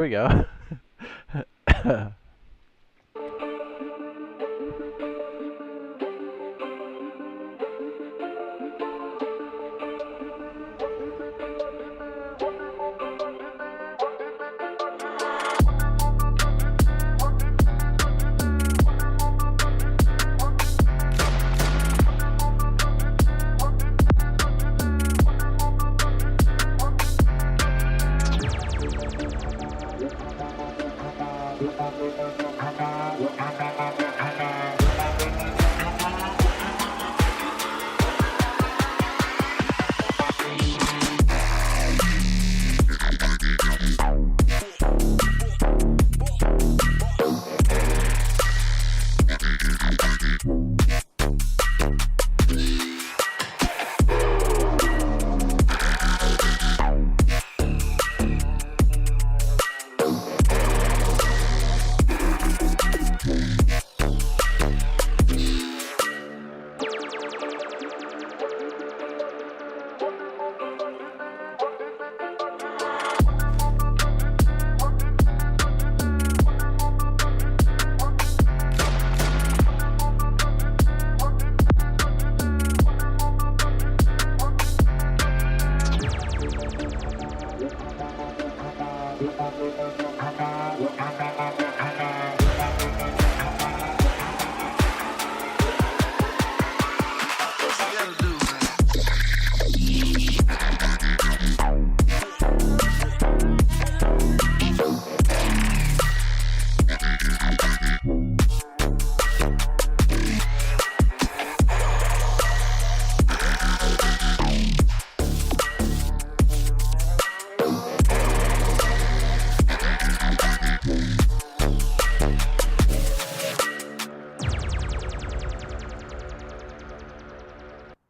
we go.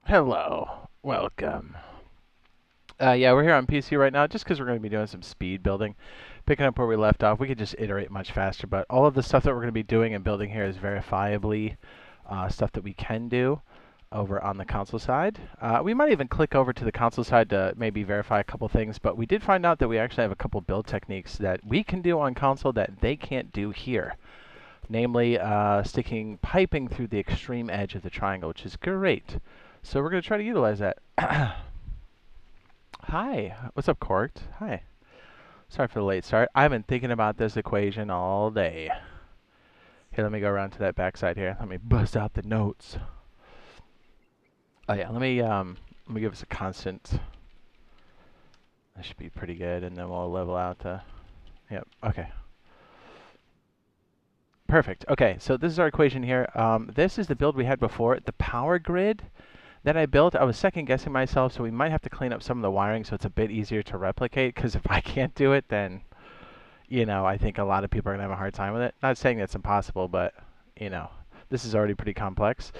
Hello, welcome. Yeah, we're here on PC right now just because we're going to be doing some speed building. Picking up where we left off, we could just iterate much faster, but all of the stuff that we're going to be doing and building here is verifiably stuff that we can do over on the console side. We might even click over to the console side to maybe verify a couple things, but we did find out that we actually have a couple build techniques that we can do on console that they can't do here. Namely, sticking piping through the extreme edge of the triangle, which is great. So we're going to try to utilize that. Hi. What's up, Corked? Hi. Sorry for the late start. I've been thinking about this equation all day. Here, let me go around to that backside here. Let me bust out the notes. Oh yeah, let me give us a constant. That should be pretty good, and then we'll level out the. Yep. Okay. Perfect. Okay, so this is our equation here. This is the build we had before. The power grid that I built, I was second guessing myself, so we might have to clean up some of the wiring so it's a bit easier to replicate, because if I can't do it, then, you know, I think a lot of people are going to have a hard time with it. Not saying that's impossible, but, you know, this is already pretty complex.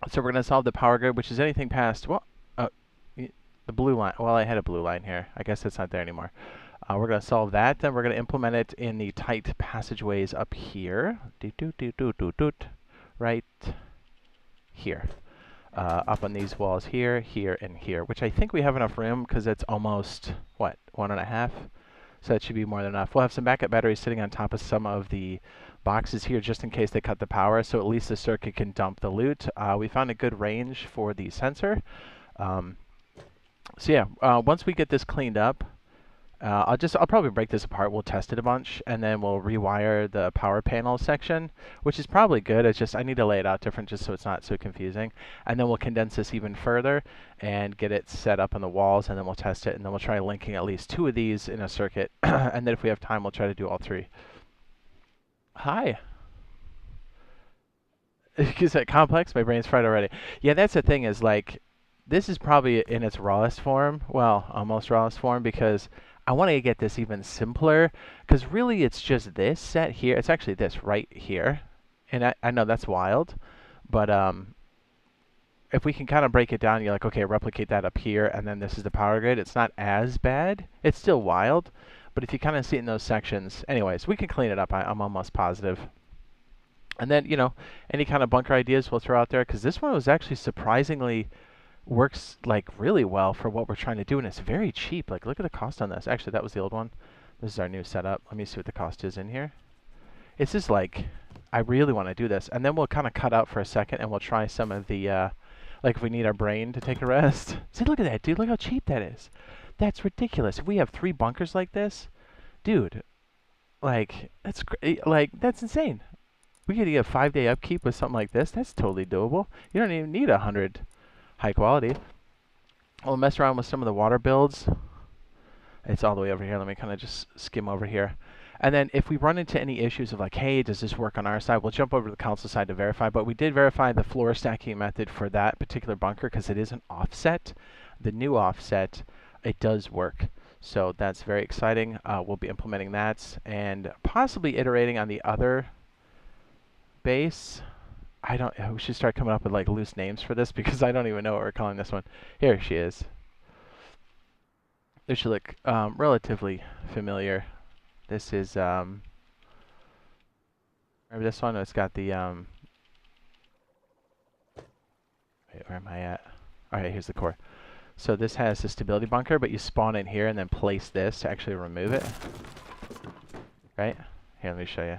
So we're going to solve the power grid, which is anything past, well, the blue line. Well, I had a blue line here. I guess it's not there anymore. We're going to solve that, then we're going to implement it in the tight passageways up here. Right here. Up on these walls here, here, and here, which I think we have enough room because it's almost, what, 1.5? So that should be more than enough. We'll have some backup batteries sitting on top of some of the boxes here just in case they cut the power, so at least the circuit can dump the loot. We found a good range for the sensor. So yeah, once we get this cleaned up, I'll probably break this apart. We'll test it a bunch, and then we'll rewire the power panel section, which is probably good. It's just I need to lay it out different just so it's not so confusing. And then we'll condense this even further and get it set up on the walls, and then we'll test it, and then we'll try linking at least 2 of these in a circuit. And then if we have time, we'll try to do all 3. Hi. Is that complex? My brain's fried already. Yeah, that's the thing is, like, this is probably in its rawest form. Well, almost rawest form, because I want to get this even simpler, because really it's just this set here. It's actually this right here. And I know that's wild, but if we can kind of break it down, you're like, okay, replicate that up here, and then this is the power grid. It's not as bad. It's still wild, but if you kind of see it in those sections, anyways, we can clean it up. I'm almost positive. And then, you know, any kind of bunker ideas we'll throw out there, because this one was actually surprisingly works like really well for what we're trying to do, and it's very cheap. Like, look at the cost on this. Actually, that was the old one. This is our new setup. Let me see what the cost is in here. It's just like, I really want to do this. And then we'll kind of cut out for a second and we'll try some of the, like if we need our brain to take a rest. See, look at that, dude. Look how cheap that is. That's ridiculous. If we have 3 bunkers like this, dude, like, that's insane. We could get a 5-day upkeep with something like this. That's totally doable. You don't even need 100 high quality. We'll mess around with some of the water builds. It's all the way over here. Let me kind of just skim over here. And then if we run into any issues of like, hey, does this work on our side? We'll jump over to the console side to verify. But we did verify the floor stacking method for that particular bunker because it is an offset. The new offset, it does work. So that's very exciting. We'll be implementing that and possibly iterating on the other base. We should start coming up with like loose names for this because I don't even know what we're calling this one. Here she is. This should look relatively familiar. This is, remember this one? It's got the, wait, where am I at? Alright, here's the core. So this has the stability bunker, but you spawn in here and then place this to actually remove it. Right? Here, let me show you.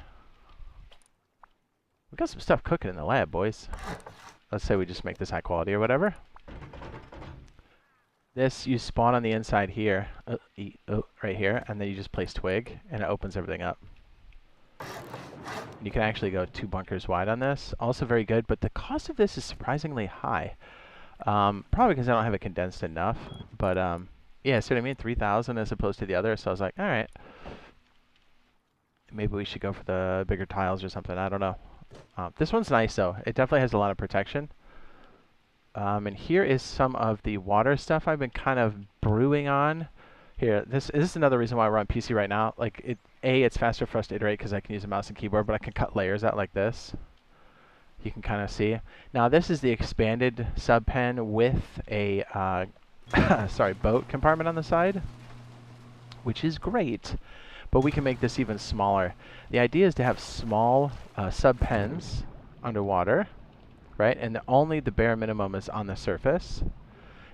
We got some stuff cooking in the lab, boys. Let's say we just make this high quality or whatever. This, you spawn on the inside here, right here, and then you just place twig, and it opens everything up. You can actually go 2 bunkers wide on this. Also very good, but the cost of this is surprisingly high. Probably because I don't have it condensed enough, but yeah, see what I mean? 3,000 as opposed to the other, so I was like, alright. Maybe we should go for the bigger tiles or something, I don't know. This one's nice though. It definitely has a lot of protection. And here is some of the water stuff I've been kind of brewing on. Here, this is another reason why we're on PC right now. Like, it's faster for us to iterate because I can use a mouse and keyboard, but I can cut layers out like this. You can kind of see. Now, this is the expanded sub pen with a, boat compartment on the side, which is great, but we can make this even smaller. The idea is to have small sub pens underwater. Right, and only the bare minimum is on the surface,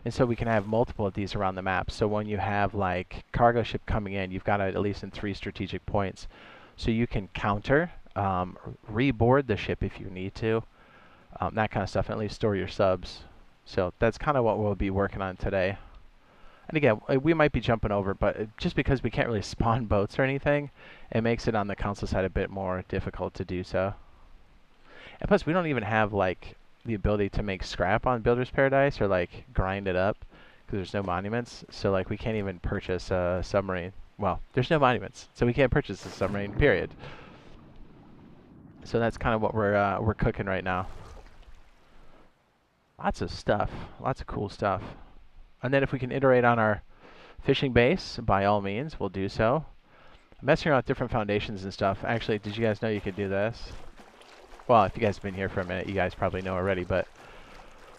and so we can have multiple of these around the map. So when you have like cargo ship coming in, you've got it at least in 3 strategic points, so you can counter, reboard the ship if you need to, that kind of stuff, and at least store your subs. So that's kind of what we'll be working on today. And again, we might be jumping over, but just because we can't really spawn boats or anything, it makes it on the console side a bit more difficult to do so. And plus, we don't even have like the ability to make scrap on Builder's Paradise or like grind it up because there's no monuments. So like we can't even purchase a submarine. Well, there's no monuments, so we can't purchase a submarine. Period. So that's kind of what we're cooking right now. Lots of stuff, lots of cool stuff. And then if we can iterate on our fishing base, by all means, we'll do so. I'm messing around with different foundations and stuff. Actually, did you guys know you could do this? Well, if you guys have been here for a minute, you guys probably know already, but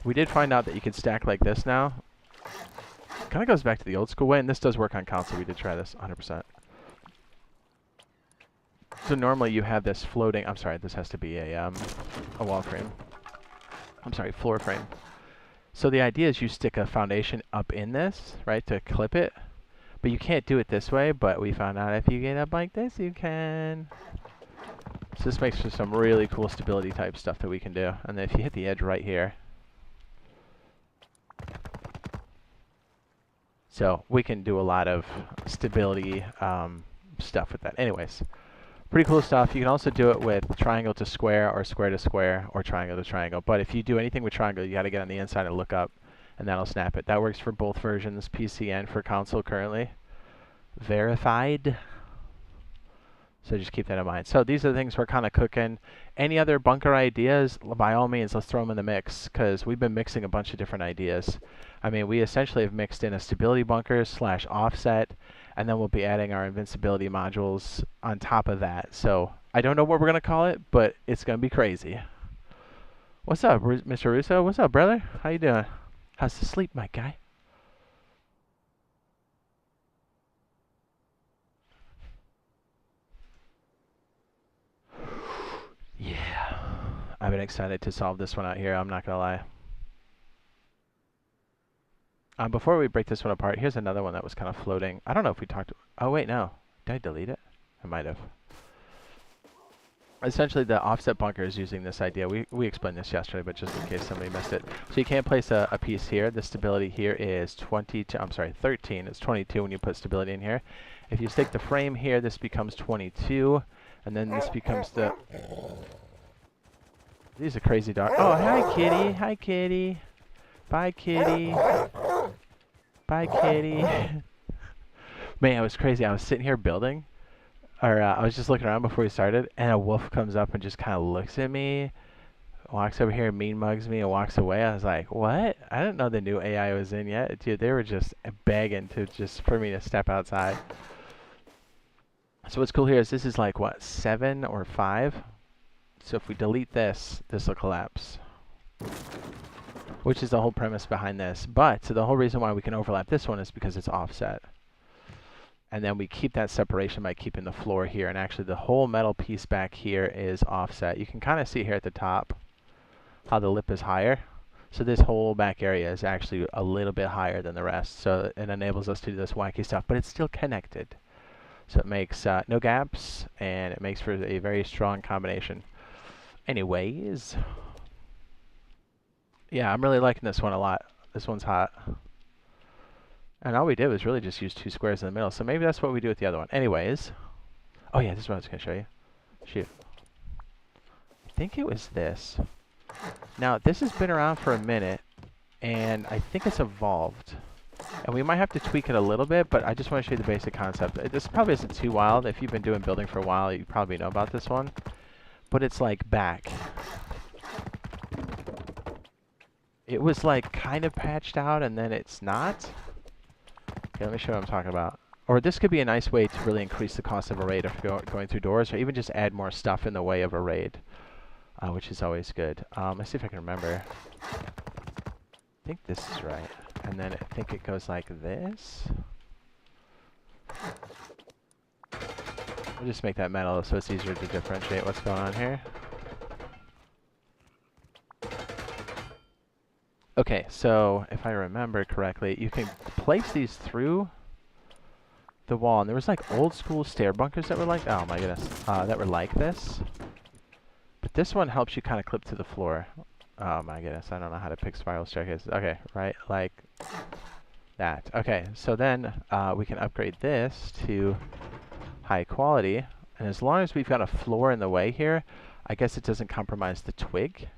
we did find out that you could stack like this now. Kind of goes back to the old school way, and this does work on console. We did try this 100%. So normally you have this floating, I'm sorry, this has to be a wall frame. I'm sorry, floor frame. So the idea is you stick a foundation up in this, right, to clip it, but you can't do it this way, but we found out if you get up like this, you can. So this makes for some really cool stability type stuff that we can do. And then if you hit the edge right here, so we can do a lot of stability stuff with that. Anyways, pretty cool stuff. You can also do it with triangle to square or square to square or triangle to triangle. But if you do anything with triangle, you got to get on the inside and look up, and that'll snap it. That works for both versions, PC and for console currently. Verified. So just keep that in mind. So these are the things we're kind of cooking. Any other bunker ideas, by all means, let's throw them in the mix, because we've been mixing a bunch of different ideas. I mean, we essentially have mixed in a stability bunker / offset, and then we'll be adding our invincibility modules on top of that. So I don't know what we're going to call it, but it's going to be crazy. What's up, Mr. Russo? What's up, brother? How you doing? How's the sleep, my guy? Yeah, I've been excited to solve this one out here, I'm not gonna lie. Before we break this one apart, here's another one that was kind of floating. I don't know if we talked. Oh wait, no. Did I delete it? I might have. Essentially, the offset bunker is using this idea. We explained this yesterday, but just in case somebody missed it. So you can't place a piece here. The stability here is 22. I'm sorry, 13. It's 22 when you put stability in here. If you stick the frame here, this becomes 22, and then this becomes the. These are crazy dogs. Oh, hi, kitty. Hi, kitty. Bye, kitty. Bye, kitty. Man, it was crazy. I was sitting here building. Or I was just looking around before we started, and a wolf comes up and just kind of looks at me, walks over here, mean mugs me, and walks away. I was like, what? I didn't know the new AI was in yet. Dude, they were just begging for me to step outside. So what's cool here is this is like, what, 7 or 5? So if we delete this, this will collapse. Which is the whole premise behind this. But so the whole reason why we can overlap this one is because it's offset. And then we keep that separation by keeping the floor here. And actually the whole metal piece back here is offset. You can kind of see here at the top how the lip is higher. So this whole back area is actually a little bit higher than the rest. So it enables us to do this wacky stuff, but it's still connected. So it makes no gaps, and it makes for a very strong combination. Anyways, yeah, I'm really liking this one a lot. This one's hot. And all we did was really just use 2 squares in the middle. So maybe that's what we do with the other one. Anyways. Oh yeah, this is what I was going to show you. Shoot. I think it was this. Now, this has been around for a minute. And I think it's evolved. And we might have to tweak it a little bit, but I just want to show you the basic concept. This probably isn't too wild. If you've been doing building for a while, you probably know about this one. But it's like back. It was like kind of patched out, and then it's not. Okay, let me show you what I'm talking about. Or this could be a nice way to really increase the cost of a raid if you're going through doors, or even just add more stuff in the way of a raid, which is always good. Let's see if I can remember. I think this is right. And then I think it goes like this. We'll just make that metal so it's easier to differentiate what's going on here. Okay, so if I remember correctly, you can place these through the wall, and there was like old school stair bunkers that were like, oh my goodness, that were like this. But this one helps you kind of clip to the floor. Oh my goodness, I don't know how to pick spiral staircases. Okay, right, like that. Okay, so then we can upgrade this to high quality, and as long as we've got a floor in the way here, I guess it doesn't compromise the twig.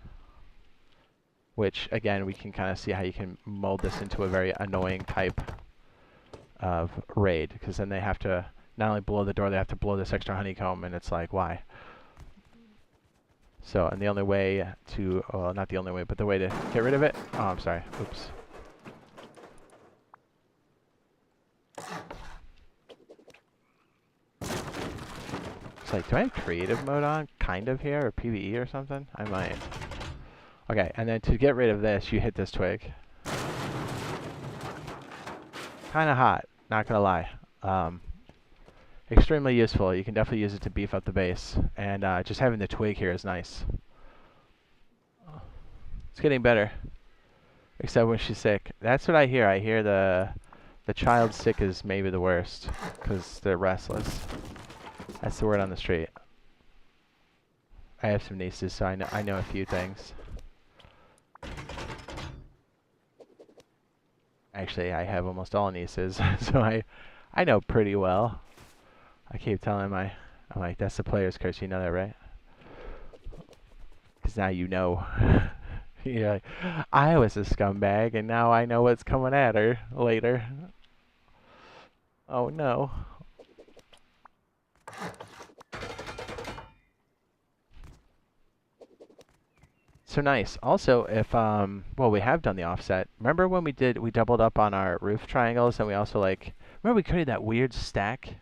Which, again, we can kind of see how you can mold this into a very annoying type of raid. Because then they have to not only blow the door, they have to blow this extra honeycomb, and it's like, why? So, and the only way to, well, not the only way, but the way to get rid of it, oh, I'm sorry, oops. It's like, do I have creative mode on, kind of here, or PvE or something? I might. Okay, and then to get rid of this, you hit this twig. Kind of hot, not gonna lie. Extremely useful. You can definitely use it to beef up the base, and just having the twig here is nice. It's getting better, except when she's sick. That's what I hear. I hear the child sick is maybe the worst, because they're restless. That's the word on the street. I have some nieces, so I know a few things. Actually, I have almost all nieces, so I know pretty well. I keep telling I'm like, that's the player's curse, you know that, right? Because now you know. You're like, I was a scumbag, and now I know what's coming at her later. Oh no. So nice. Also, if, well, we have done the offset. Remember when we doubled up on our roof triangles, and we also, like, remember we created that weird stack?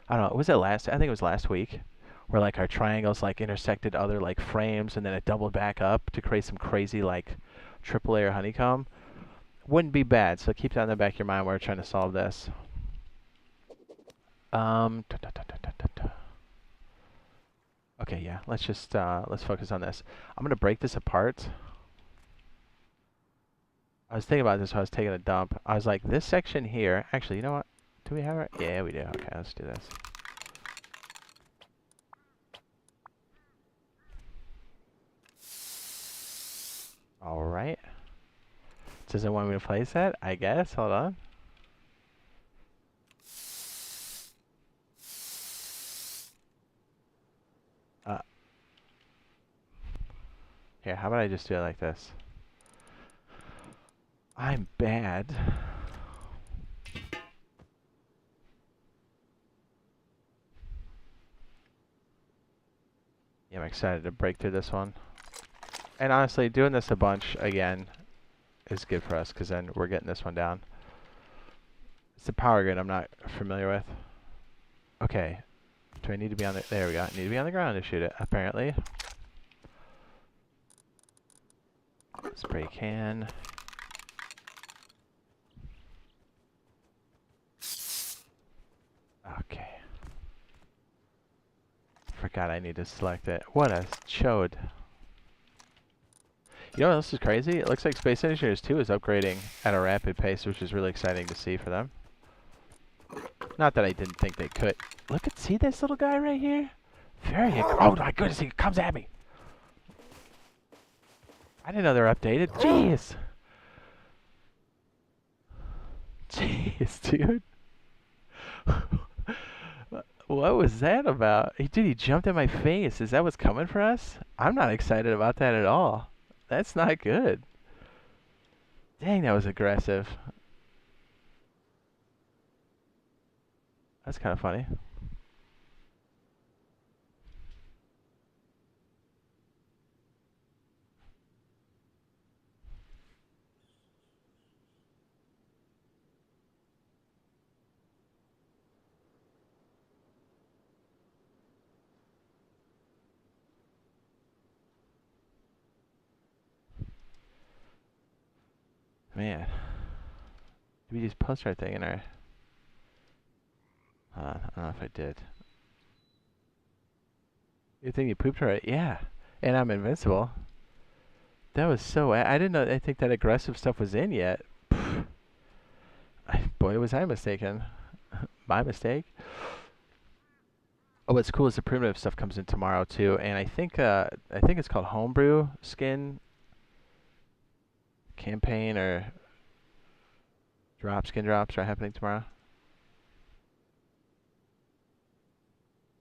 I don't know, I think it was last week, where, like, our triangles, like, intersected other, like, frames, and then it doubled back up to create some crazy, like, triple layer honeycomb. Wouldn't be bad, so keep that in the back of your mind while we're trying to solve this. Okay, yeah, let's just, let's focus on this. I'm gonna break this apart. I was thinking about this when I was taking a dump. I was like, this section here, actually, you know what? Do we have it? Yeah, we do. Okay, let's do this. All right. Does it want me to place that? I guess. Hold on. Uh, Here, how about I just do it like this? I'm bad. Yeah, I'm excited to break through this one. And honestly, doing this a bunch again is good for us because then we're getting this one down. It's a power grid I'm not familiar with. Okay. Do I need to be on the... There we go. I need to be on the ground to shoot it, apparently. Spray can. Okay. Forgot I need to select it. What a chode. You know what else is crazy? It looks like Space Engineers 2 is upgrading at a rapid pace, which is really exciting to see for them. Not that I didn't think they could. Look at, see this little guy right here? Very, oh my goodness, he comes at me. I didn't know they were updated. Jeez. Jeez, dude. What was that about? Dude, he jumped in my face. Is that what's coming for us? I'm not excited about that at all. That's not good. Dang, that was aggressive. That's kind of funny. Man. Did we just post our thing in our... I don't know if I did. You think you pooped right? Yeah. And I'm invincible. That was so... I didn't know... I think that aggressive stuff was in yet. Boy, was I mistaken. My mistake. Oh, what's cool is the primitive stuff comes in tomorrow too, and I think it's called Homebrew Skin Campaign or Skin Drops are happening tomorrow.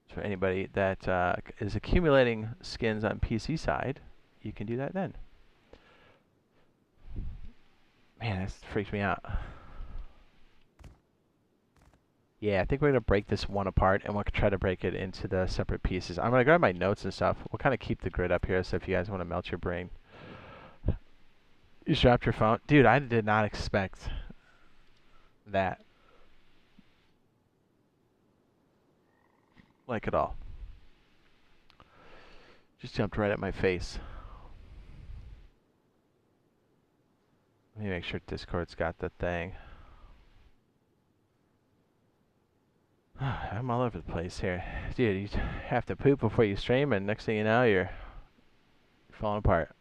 So for anybody that is accumulating skins on PC side, you can do that then. Man, this freaks me out. Yeah, I think we're going to break this one apart, and we'll try to break it into the separate pieces. I'm going to grab my notes and stuff. We'll kind of keep the grid up here, so if you guys want to melt your brain. You just dropped your phone. Dude, I did not expect that. Like at all. Just jumped right at my face. Let me make sure Discord's got the thing. I'm all over the place here. Dude, you have to poop before you stream, and next thing you know, you're falling apart.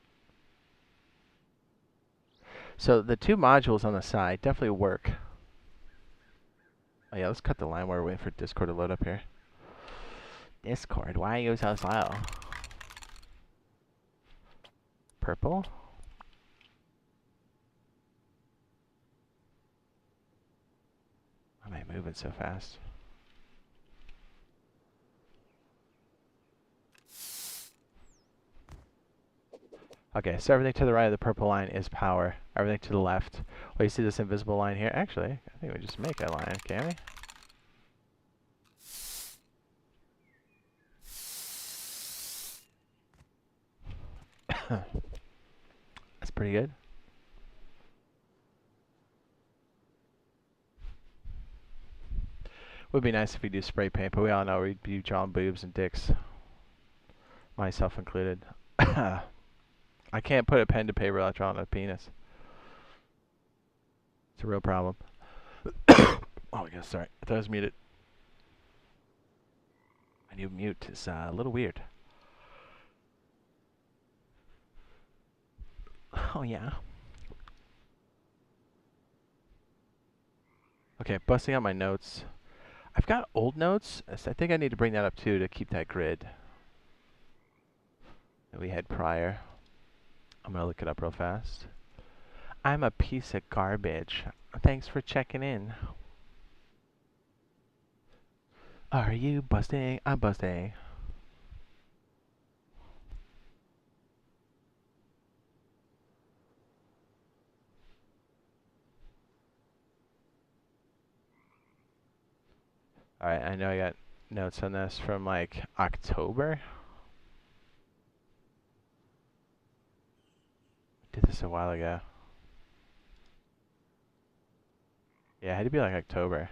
So the two modules on the side definitely work. Oh yeah, let's cut the line while we're waiting for Discord to load up here. Discord, why are you so slow? Purple? Why am I moving so fast? Okay, so everything to the right of the purple line is power. Everything to the left. Well, you see this invisible line here? Actually, I think we just make a line, can we? That's pretty good. Would be nice if we do spray paint, but we all know we'd be drawing boobs and dicks. Myself included. I can't put a pen to paper without drawing a penis. It's a real problem. Oh my god, sorry. I thought I was muted. My new mute is a little weird. Oh yeah. Okay, busting out my notes. I've got old notes, so I think I need to bring that up too to keep that grid that we had prior. I'm gonna look it up real fast. I'm a piece of garbage. Thanks for checking in. Are you busting? I'm busting. Alright, I know I got notes on this from like October. Did this a while ago. Yeah, it had to be like October.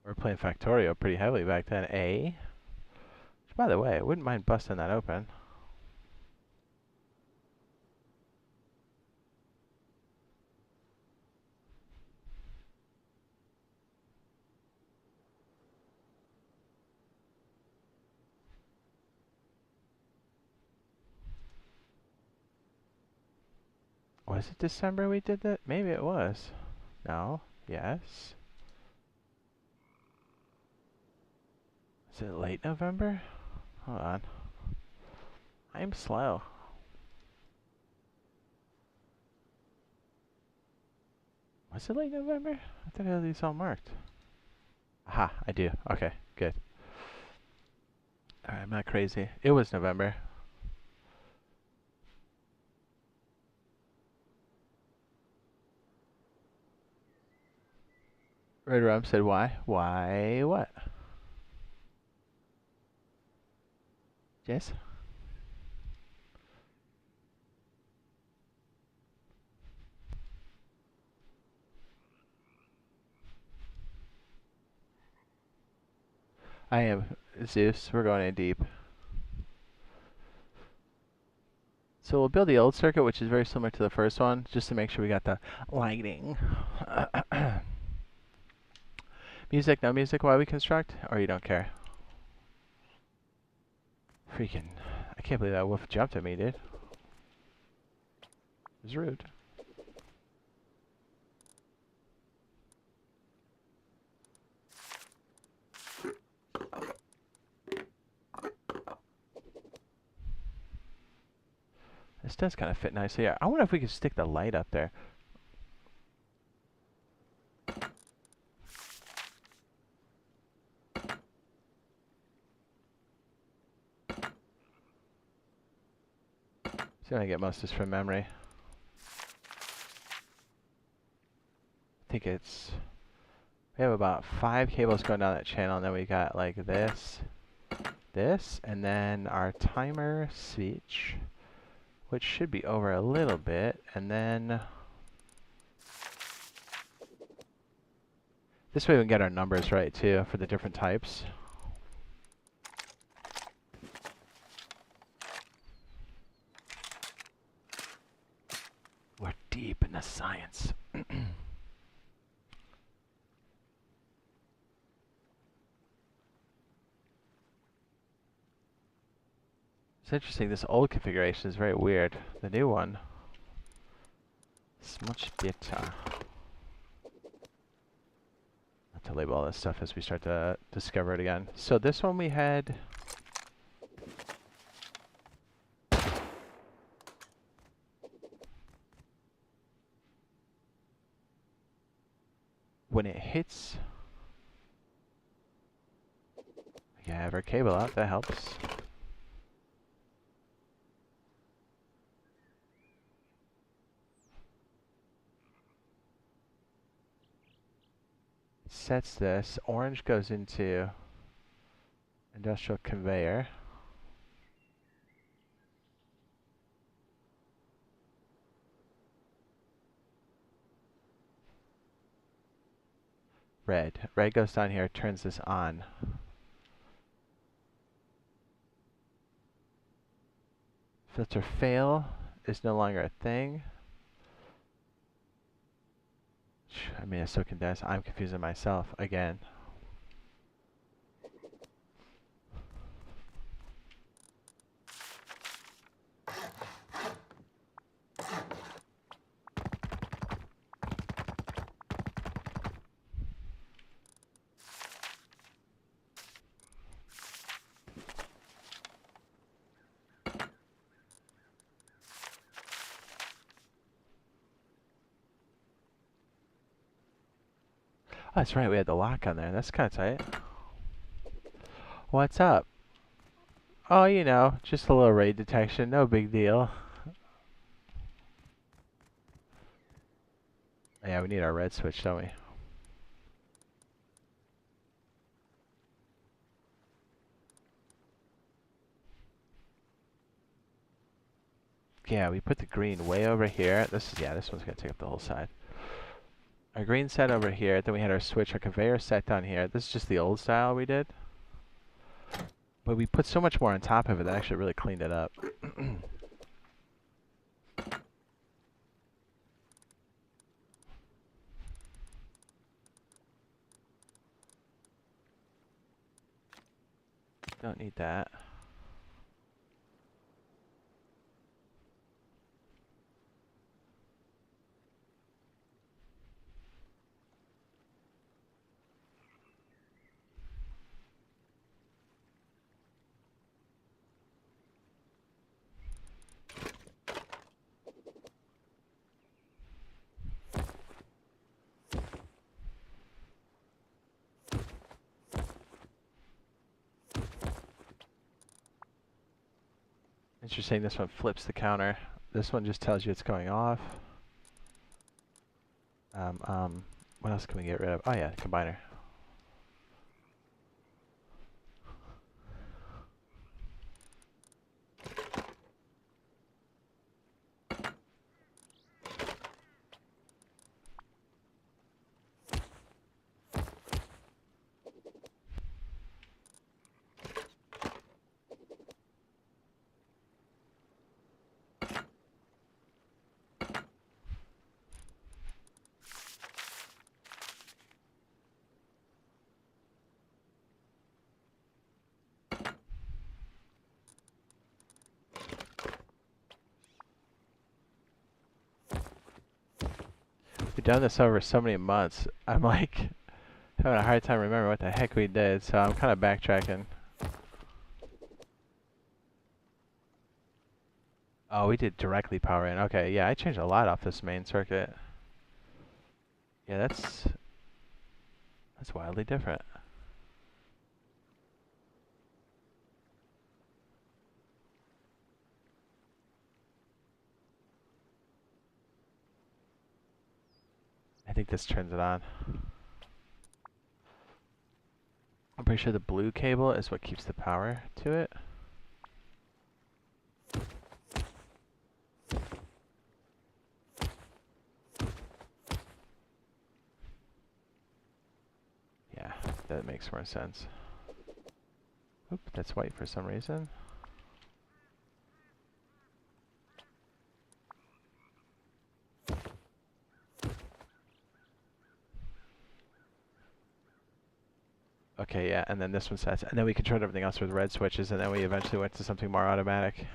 We were playing Factorio pretty heavily back then, eh? Which, by the way, I wouldn't mind busting that open. Was it December we did that? Maybe it was. No? Yes? Is it late November? Hold on. I'm slow. Was it late November? I thought I had these all marked. Aha, I do. Okay, good. Alright, I'm not crazy. It was November. Red Rum said why? Why what? Yes? I am Zeus. We're going in deep. So we'll build the old circuit, which is very similar to the first one, just to make sure we got the lighting. Music, no music while we construct? Or you don't care? Freaking, I can't believe that wolf jumped at me, dude. It was rude. This does kind of fit nicely here. I wonder if we could stick the light up there. See if I get most of this from memory. I think it's... We have about 5 cables going down that channel, and then we got like this, and then our timer switch, which should be over a little bit, and then... This way we can get our numbers right too for the different types. We're deep in the science. It's interesting, this old configuration is very weird. The new one is much better. Have to label all this stuff as we start to discover it again. So this one we had... When it hits... We have our cable out, that helps. Sets this. Orange goes into industrial conveyor. Red. Red goes down here, turns this on. Filter fail is no longer a thing. I mean, it's so condensed. I'm confusing myself again. that's right, we had the lock on there. That's kind of tight. What's up? Oh, you know, just a little raid detection. No big deal. Yeah, we need our red switch, don't we? Yeah, we put the green way over here. This one's gonna take up the whole side. Our green set over here, then we had our switch, our conveyor set down here. This is just the old style we did. But we put so much more on top of it that actually really cleaned it up. Don't need that. Interesting, this one flips the counter. This one just tells you it's going off. What else can we get rid of? Oh yeah, combiner. We've done this over so many months. I'm like having a hard time remembering what the heck we did, so I'm kind of backtracking. Oh, we did directly power in. Okay, yeah, I changed a lot off this main circuit. Yeah, that's wildly different. I think this turns it on. I'm pretty sure the blue cable is what keeps the power to it. Yeah, that makes more sense. Oop, that's white for some reason. Okay, yeah, and then this one sets, and then we controlled everything else with red switches, and then we eventually went to something more automatic.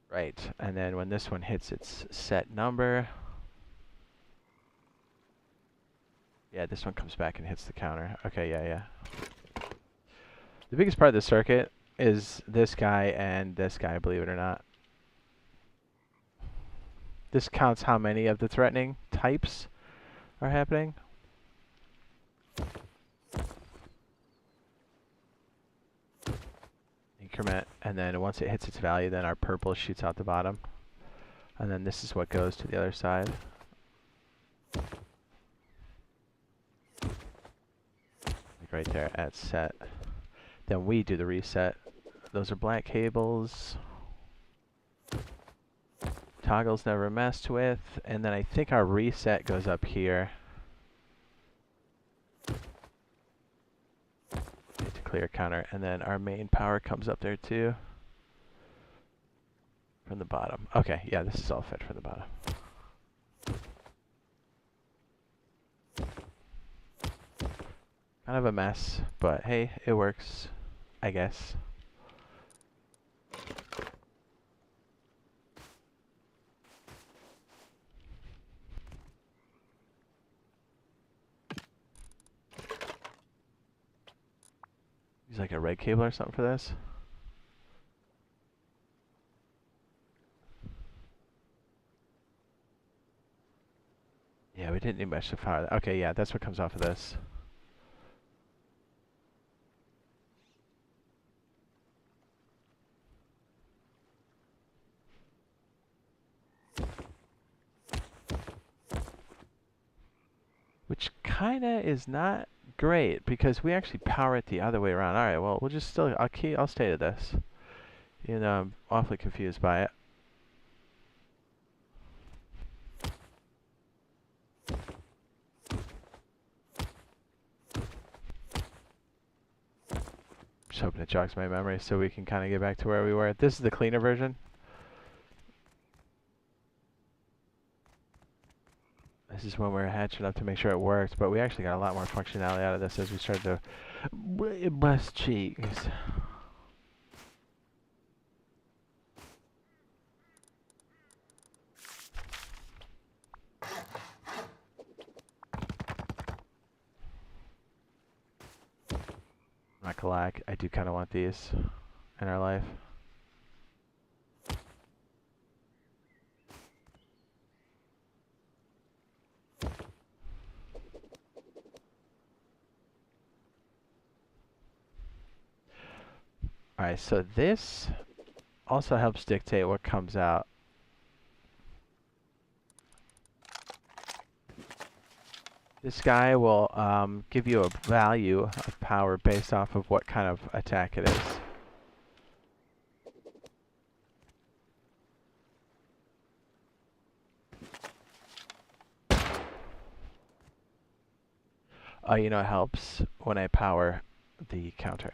Right, and then when this one hits its set number, yeah, this one comes back and hits the counter. Okay, yeah. The biggest part of the circuit is this guy and this guy, believe it or not. This counts how many of the threatening types are happening. Increment, and then once it hits its value, then our purple shoots out the bottom. And then this is what goes to the other side. Like right there at set. Then we do the reset. Those are black cables. Toggles never messed with. And then I think our reset goes up here. To clear counter. And then our main power comes up there too. From the bottom. Okay, yeah, this is all fed from the bottom. Kind of a mess, but hey, it works, I guess. Use like a red cable or something for this. Yeah, we didn't need much to power that. Okay, yeah, that's what comes off of this. Which kinda is not great because we actually power it the other way around. All right, well, we'll just still, I'll stay to this. You know, I'm awfully confused by it. Just hoping it jogs my memory so we can kind of get back to where we were. This is the cleaner version. This is when we're hatching up to make sure it worked, but we actually got a lot more functionality out of this as we started to bust cheeks. Not gonna lie, I do kind of want these in our life. Alright, so this also helps dictate what comes out. This guy will give you a value of power based off of what kind of attack it is. You know, it helps when I power the counter.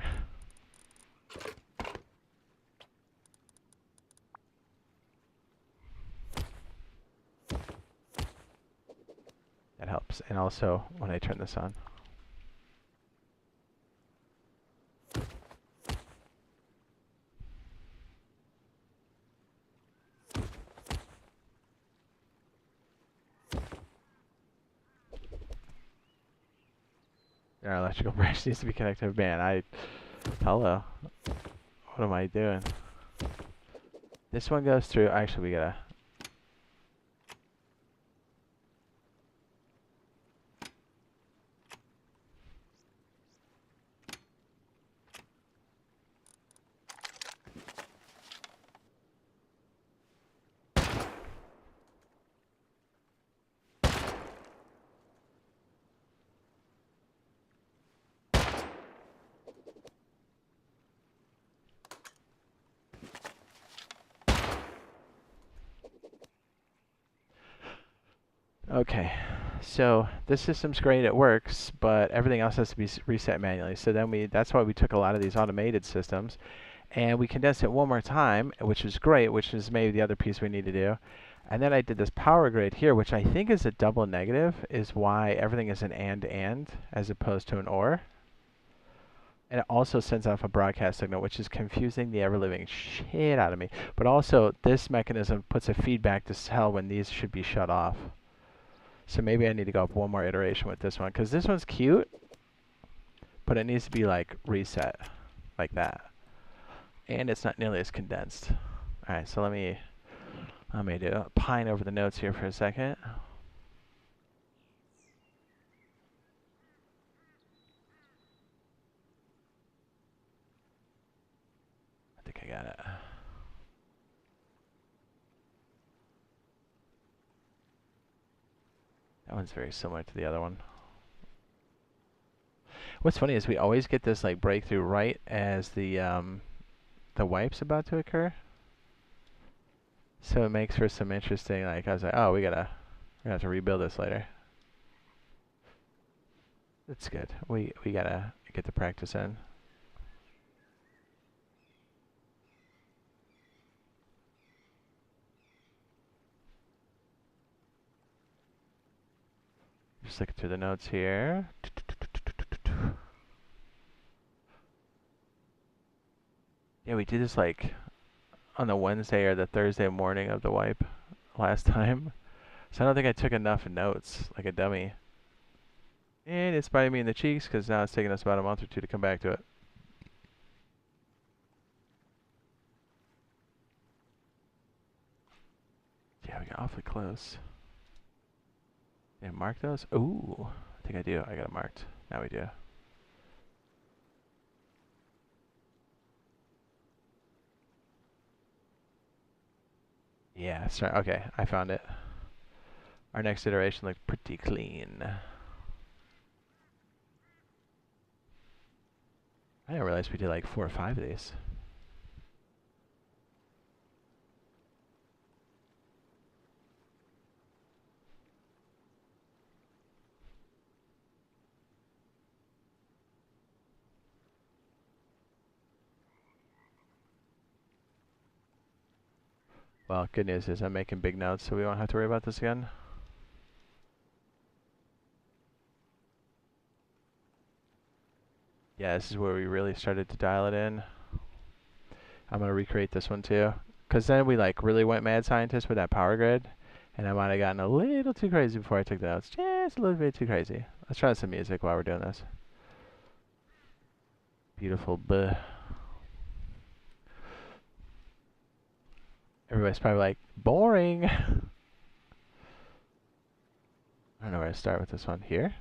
That helps. And also when I turn this on. Our electrical branch needs to be connected. Man, hello. What am I doing? This one goes through. Actually, we gotta. Okay, so this system's great, it works, but everything else has to be reset manually. So then that's why we took a lot of these automated systems and we condensed it one more time, which is great, which is maybe the other piece we need to do. And then I did this power grid here, which I think is a double negative, is why everything is an and as opposed to an or. And it also sends off a broadcast signal, which is confusing the ever-living shit out of me. But also, this mechanism puts a feedback to tell when these should be shut off. So maybe I need to go up one more iteration with this one, because this one's cute, but it needs to be like reset, like that. And it's not nearly as condensed. All right, so let me do pine over the notes here for a second. I think I got it. That one's very similar to the other one. What's funny is we always get this like breakthrough right as the wipe's about to occur. So it makes for some interesting, like, I was like, oh, we're gonna have to rebuild this later. That's good. We gotta get the practice in. Just looking through the notes here. Yeah, we did this like on the Wednesday or the Thursday morning of the wipe last time. So I don't think I took enough notes, like a dummy. And it's biting me in the cheeks because now it's taking us about a month or two to come back to it. Yeah, we got awfully close. Yeah, mark those? Ooh, I think I do. I got it marked. Now we do. Yeah, sorry. Okay, I found it. Our next iteration looked pretty clean. I didn't realize we did like 4 or 5 of these. Well, good news is I'm making big notes, so we won't have to worry about this again. Yeah, this is where we really started to dial it in. I'm going to recreate this one too. Because then we like really went mad scientist with that power grid. And I might have gotten a little too crazy before I took the notes. Just a little bit too crazy. Let's try some music while we're doing this. Beautiful buh. Everybody's probably like, boring. I don't know where to start with this one. Here?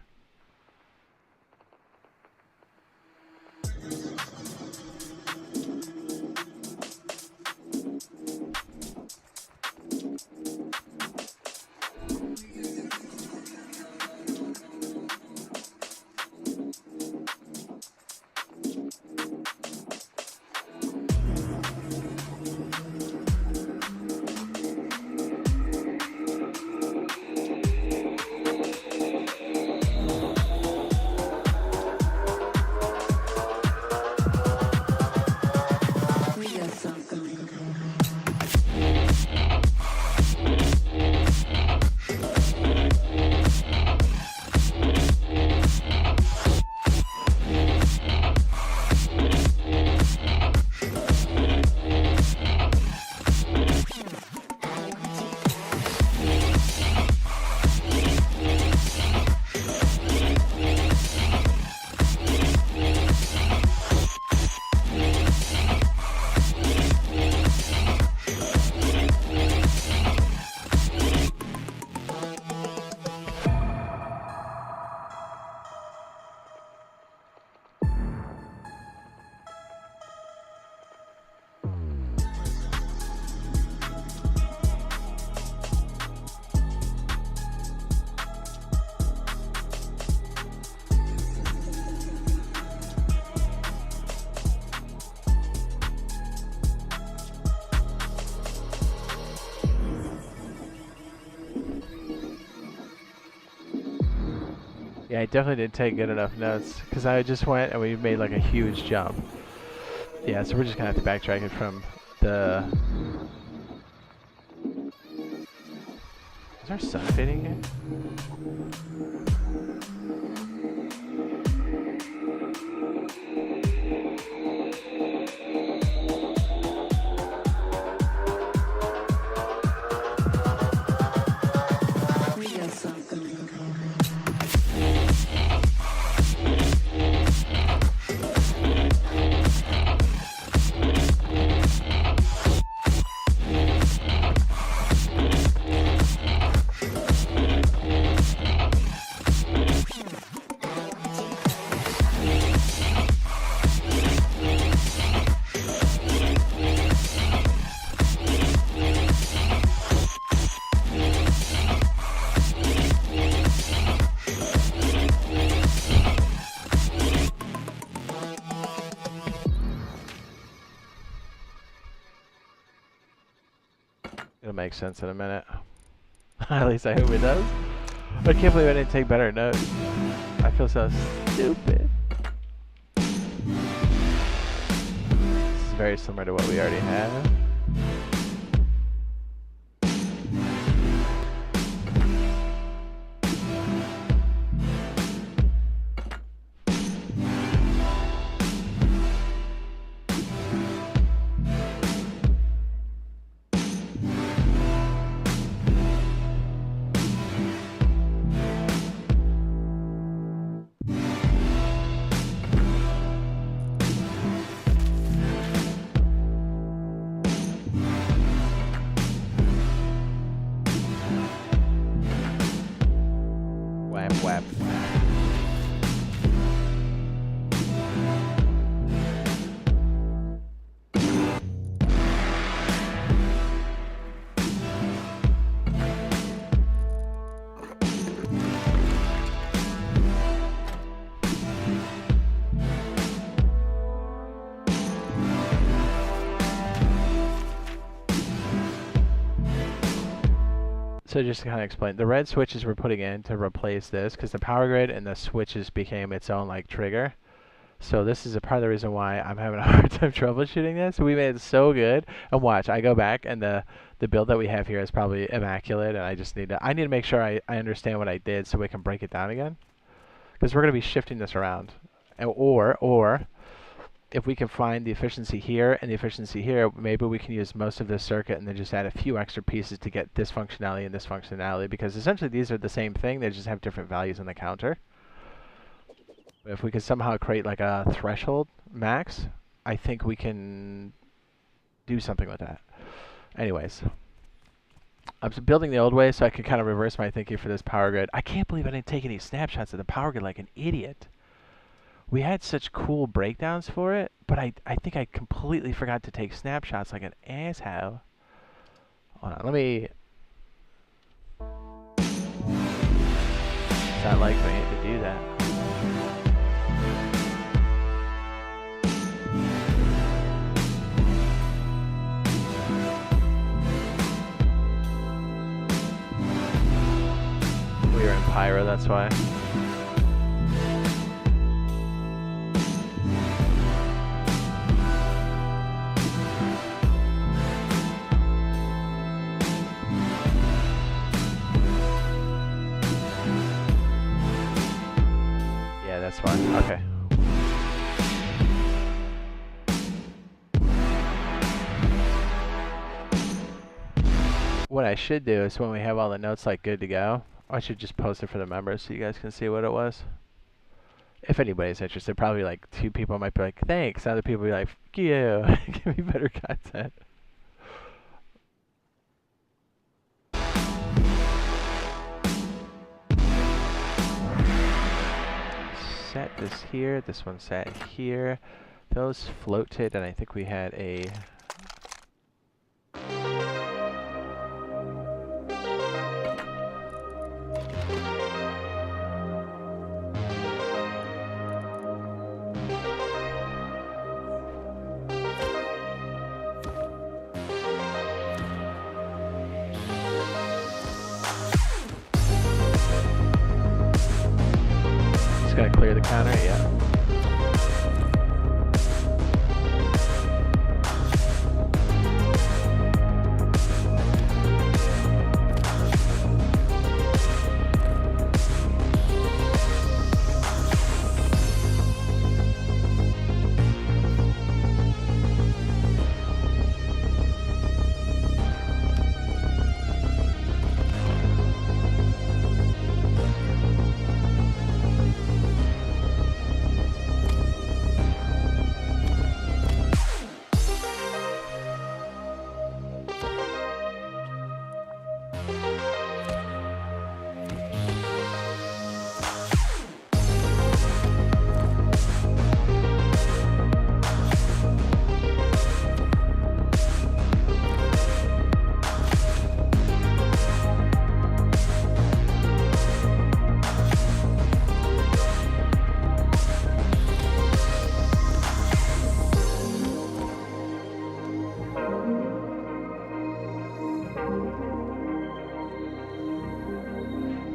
Yeah, I definitely didn't take good enough notes because I just went and we made like a huge jump. Yeah, so we're just gonna have to backtrack it from the... Is our sun fading here? It'll make sense in a minute. At least I hope it does. I can't believe I didn't take better notes. I feel so stupid. This is very similar to what we already have. Whap, whap. So just to kind of explain, the red switches we're putting in to replace this because the power grid and the switches became its own like trigger. So this is a part of the reason why I'm having a hard time troubleshooting this. We made it so good. And watch, I go back and the build that we have here is probably immaculate, and I need to make sure I understand what I did so we can break it down again. Because we're going to be shifting this around. Or if we can find the efficiency here and the efficiency here, maybe we can use most of this circuit and then just add a few extra pieces to get this functionality and this functionality, because essentially these are the same thing, they just have different values on the counter. But if we could somehow create like a threshold max, I think we can do something with that. Anyways, I'm building the old way so I can kind of reverse my thinking for this power grid. I can't believe I didn't take any snapshots of the power grid like an idiot. We had such cool breakdowns for it, but I think I completely forgot to take snapshots like an asshole. Hold on, let me... It's not like me to do that. We were in Pyro, that's why. That's fine. Okay. What I should do is when we have all the notes like good to go, I should just post it for the members so you guys can see what it was. If anybody's interested, probably like 2 people might be like, thanks. Other people will be like, fuck you. Give me better content. Set this here, this one sat here. Those floated, and I think we had a... Gotta clear the counter, yeah.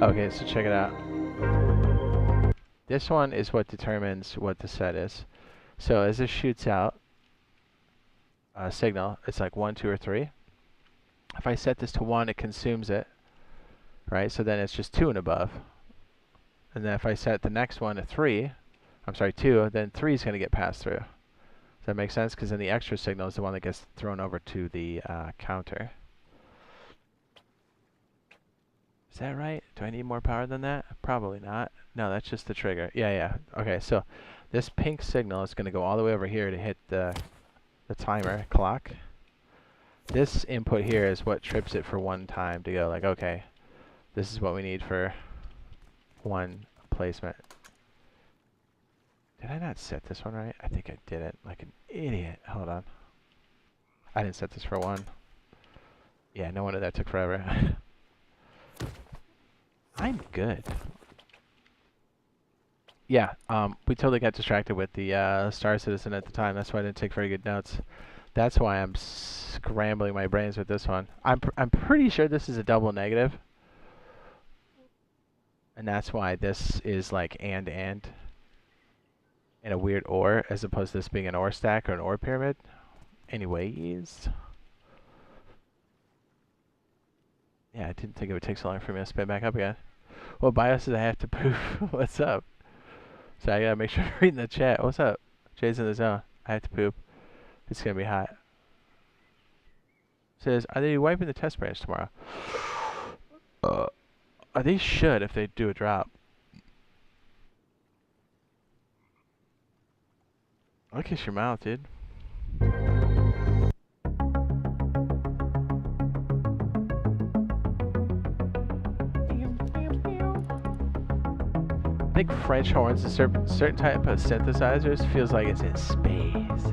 Okay, so check it out. This one is what determines what the set is. So as this shoots out a signal, it's like 1, 2, or 3. If I set this to 1, it consumes it, right? So then it's just 2 and above. And then if I set the next one to 3, I'm sorry, 2, then 3 is going to get passed through. Does that make sense? Because then the extra signal is the one that gets thrown over to the counter. Is that right? Do I need more power than that? Probably not. No, that's just the trigger. Yeah. Okay, so this pink signal is going to go all the way over here to hit the timer clock. This input here is what trips it for one time to go like, okay, this is what we need for one placement. Did I not set this one right? I think I didn't, like an idiot. Hold on. I didn't set this for 1. Yeah, no wonder that took forever. I'm good. Yeah, we totally got distracted with the Star Citizen at the time. That's why I didn't take very good notes. That's why I'm scrambling my brains with this one. I'm pretty sure this is a double negative. And that's why this is like and in a weird OR, as opposed to this being an OR stack or an OR pyramid. Anyways. Yeah, I didn't think it would take so long for me to spin back up again. Well, Bio says I have to poof. What's up? So I gotta make sure I'm reading the chat. What's up? Jade's in the zone. I have to poop. It's gonna be hot. Says, are they wiping the test branch tomorrow? They should if they do a drop. I'll kiss your mouth, dude. I think French horns and certain type of synthesizers feels like it's in space.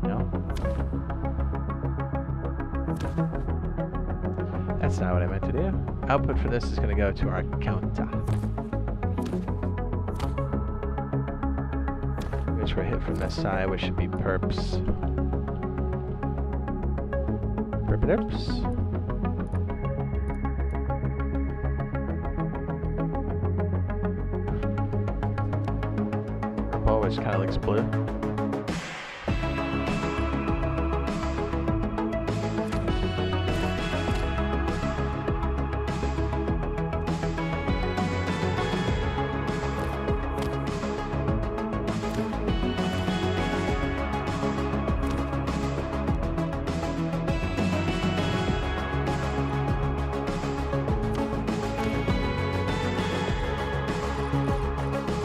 No? That's not what I meant to do. Output for this is going to go to our counter, which we're hit from this side, which should be perps. Perps. Purple, which kind of looks blue.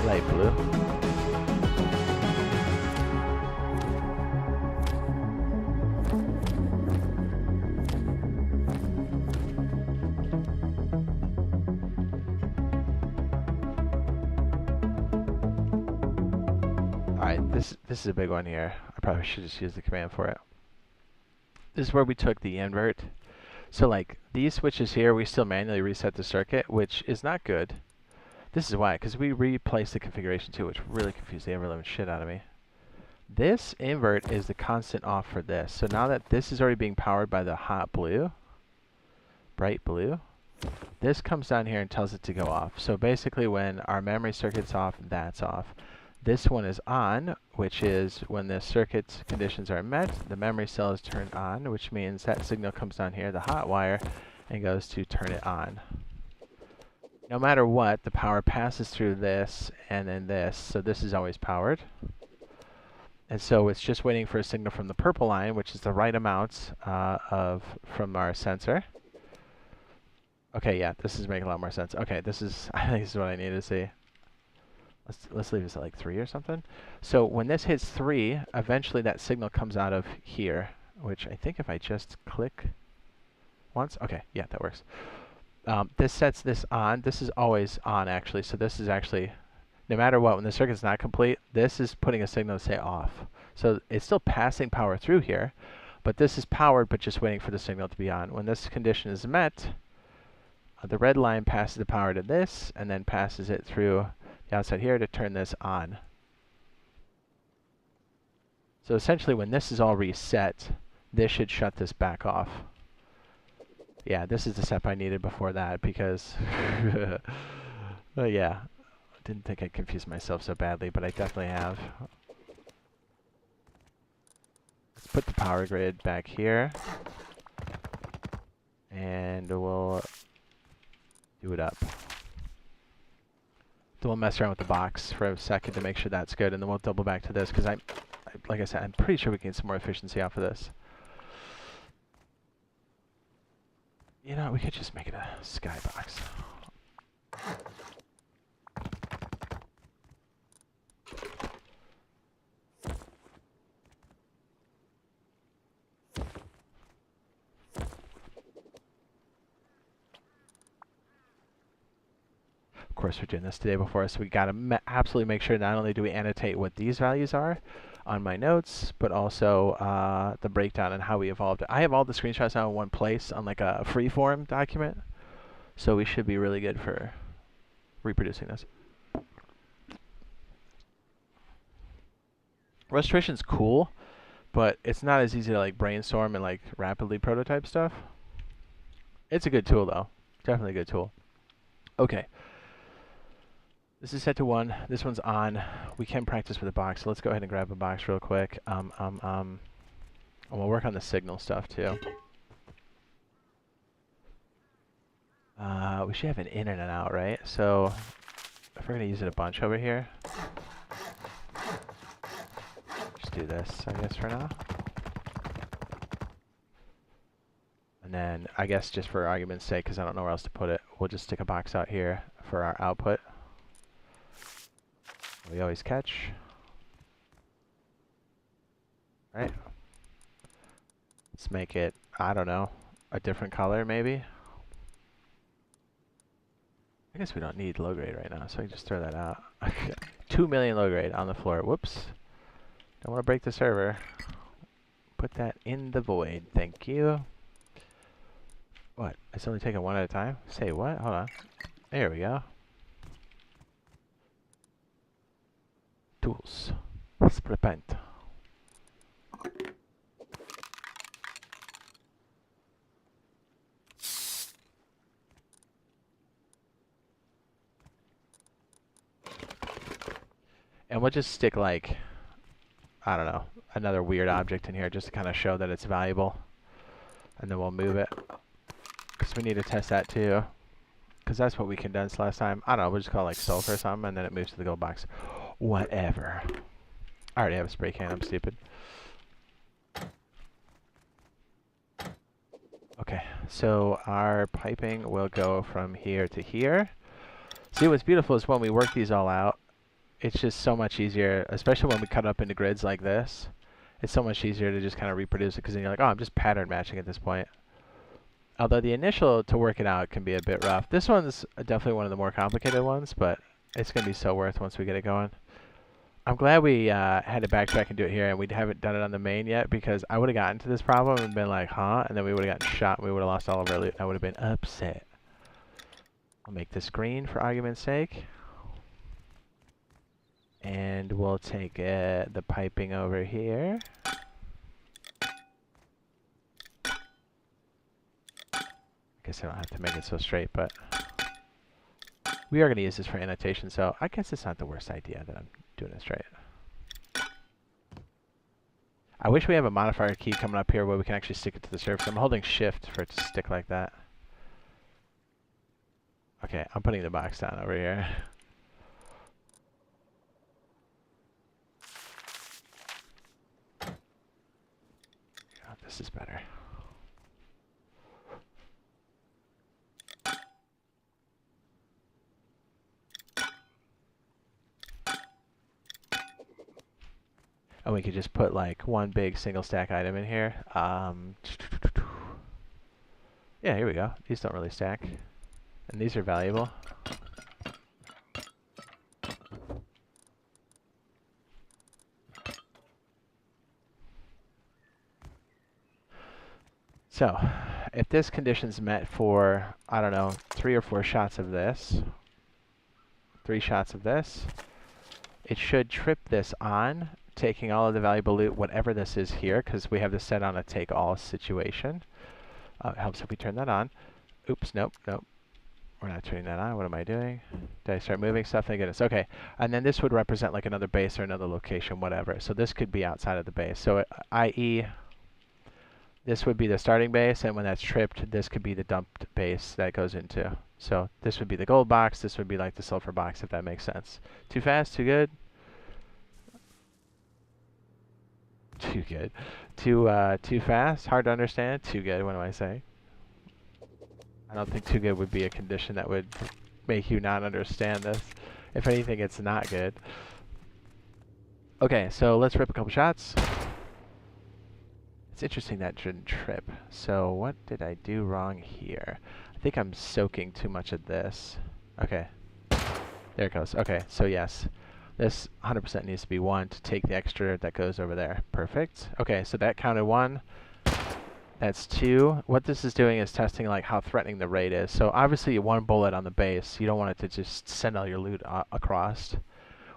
Light blue. Alright, this is a big one here. I probably should just use the command for it. This is where we took the invert. So like these switches here, we still manually reset the circuit, which is not good. This is why, because we replaced the configuration too, which really confused the ever-living shit out of me. This invert is the constant off for this. So now that this is already being powered by the hot blue, bright blue, this comes down here and tells it to go off. So basically when our memory circuit's off, that's off. This one is on, which is when the circuit conditions are met, the memory cell is turned on, which means that signal comes down here, the hot wire, and goes to turn it on. No matter what, the power passes through this and then this, so this is always powered. And so it's just waiting for a signal from the purple line, which is the right amount from our sensor. Okay, yeah, this is making a lot more sense. Okay, I think this is what I need to see. Let's leave this at like 3 or something. So when this hits 3, eventually that signal comes out of here, which I think if I just click once, okay, yeah, that works. This sets this on. This is always on, actually. So this is actually, no matter what, when the circuit's not complete, this is putting a signal to say off. So it's still passing power through here, but this is powered, but just waiting for the signal to be on. When this condition is met, the red line passes the power to this, and then passes it through the outside here to turn this on. So essentially, when this is all reset, this should shut this back off. Yeah, this is the step I needed before that because, well, yeah, didn't think I confused myself so badly, but I definitely have. Let's put the power grid back here, and we'll do it up. Then we'll mess around with the box for a second to make sure that's good, and then we'll double back to this because like I said, I'm pretty sure we can get some more efficiency off of this. You know, we could just make it a skybox. course, we're doing this today before, so we got to absolutely make sure not only do we annotate what these values are on my notes, but also the breakdown and how we evolved it. I have all the screenshots now in one place on like a freeform document, so we should be really good for reproducing this. Restoration's cool, but it's not as easy to like brainstorm and like rapidly prototype stuff. It's a good tool though. Definitely a good tool. Okay. This is set to 1. This one's on. We can practice with a box, so let's go ahead and grab a box real quick. And we'll work on the signal stuff too. We should have an in and an out, right? So if we're gonna use it a bunch over here, just do this, I guess, for now. And then, I guess just for argument's sake, because I don't know where else to put it, we'll just stick a box out here for our output. We always catch. Right. Let's make it, I don't know, a different color maybe. I guess we don't need low grade right now, so I can just throw that out. 2 million low grade on the floor. Whoops. Don't want to break the server. Put that in the void. Thank you. What? It's only taking one at a time? Say what? Hold on. There we go. Tools. Repent. And we'll just stick like, I don't know, another weird object in here just to kind of show that it's valuable. And then we'll move it. Because we need to test that too. Because that's what we condensed last time. I don't know, we'll just call it like sulfur or something, and then it moves to the gold box. Whatever. I already have a spray can, I'm stupid. Okay, so our piping will go from here to here. See, what's beautiful is when we work these all out, it's just so much easier, especially when we cut up into grids like this. It's so much easier to just kind of reproduce it, because then you're like, oh, I'm just pattern matching at this point. Although the initial to work it out can be a bit rough. This one's definitely one of the more complicated ones, but it's going to be so worth once we get it going. I'm glad we had to backtrack and do it here, and we haven't done it on the main yet, because I would have gotten to this problem and been like, huh? And then we would have gotten shot and we would have lost all of our loot. I would have been upset. I'll make this green for argument's sake. And we'll take the piping over here. I guess I don't have to make it so straight, but we are going to use this for annotation, so I guess it's not the worst idea that I'm doing it straight. I wish we have a modifier key coming up here where we can actually stick it to the surface. I'm holding shift for it to stick like that. Okay, I'm putting the box down over here. Oh, this is better. And we could just put like one big single stack item in here. Yeah, here we go. These don't really stack. And these are valuable. So, if this condition's met for, I don't know, 3 or 4 shots of this, 3 shots of this, it should trip this on, taking all of the valuable loot, whatever this is here, because we have this set on a take all situation. It helps if we turn that on. Oops, nope, nope. We're not turning that on. What am I doing? Did I start moving stuff? Thank goodness. Okay. And then this would represent like another base or another location, whatever. So this could be outside of the base. So i.e., this would be the starting base, and when that's tripped, this could be the dumped base that it goes into. So this would be the gold box. This would be like the sulfur box, if that makes sense. Too fast? Too good? Too good. Too fast? Hard to understand? Too good. What do I say? I don't think too good would be a condition that would make you not understand this. If anything, it's not good. Okay, so let's rip a couple shots. It's interesting that didn't trip. So what did I do wrong here? I think I'm soaking too much of this. Okay. There it goes. Okay, so yes, this 100% needs to be 1 to take the extra that goes over there. Perfect. Okay, so that counted 1. That's 2. What this is doing is testing like how threatening the raid is. So obviously 1 bullet on the base, you don't want it to just send all your loot across.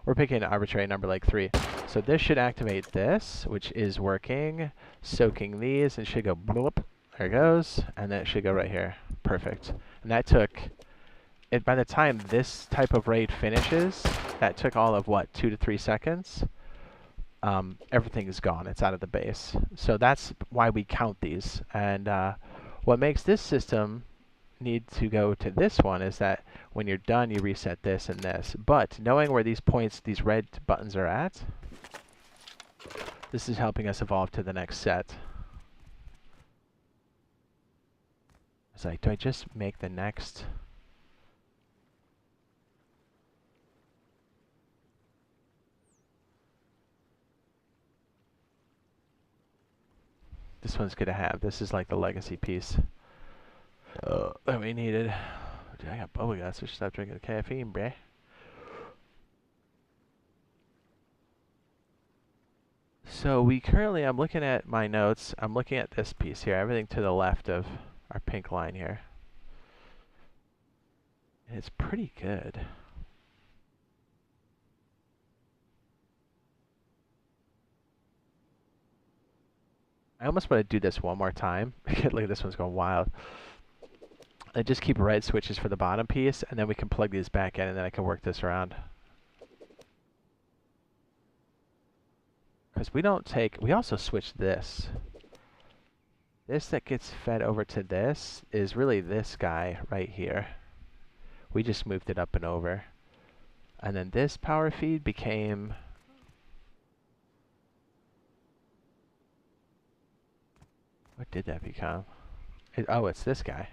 We're picking an arbitrary number like 3. So this should activate this, which is working. Soaking these, and it should go bloop. There it goes. And then it should go right here. Perfect. And that took, by the time this type of raid finishes, that took all of what, 2 to 3 seconds? Everything is gone. It's out of the base. So that's why we count these. And what makes this system need to go to this one is that when you're done, you reset this and this. But knowing where these points, these red buttons are at, this is helping us evolve to the next set. It's like, do I just make the next? This one's good to have. This is like the legacy piece that we needed. Dude, I got bubble guts. I should stop drinking the caffeine, bruh. So we currently, I'm looking at my notes. I'm looking at this piece here. Everything to the left of our pink line here. And it's pretty good. I almost want to do this one more time. Look at this one's going wild. I just keep red switches for the bottom piece, and then we can plug these back in, and then I can work this around. Because we don't take, we also switch this. This that gets fed over to this is really this guy right here. We just moved it up and over. And then this power feed became... What did that become? Oh, it's this guy.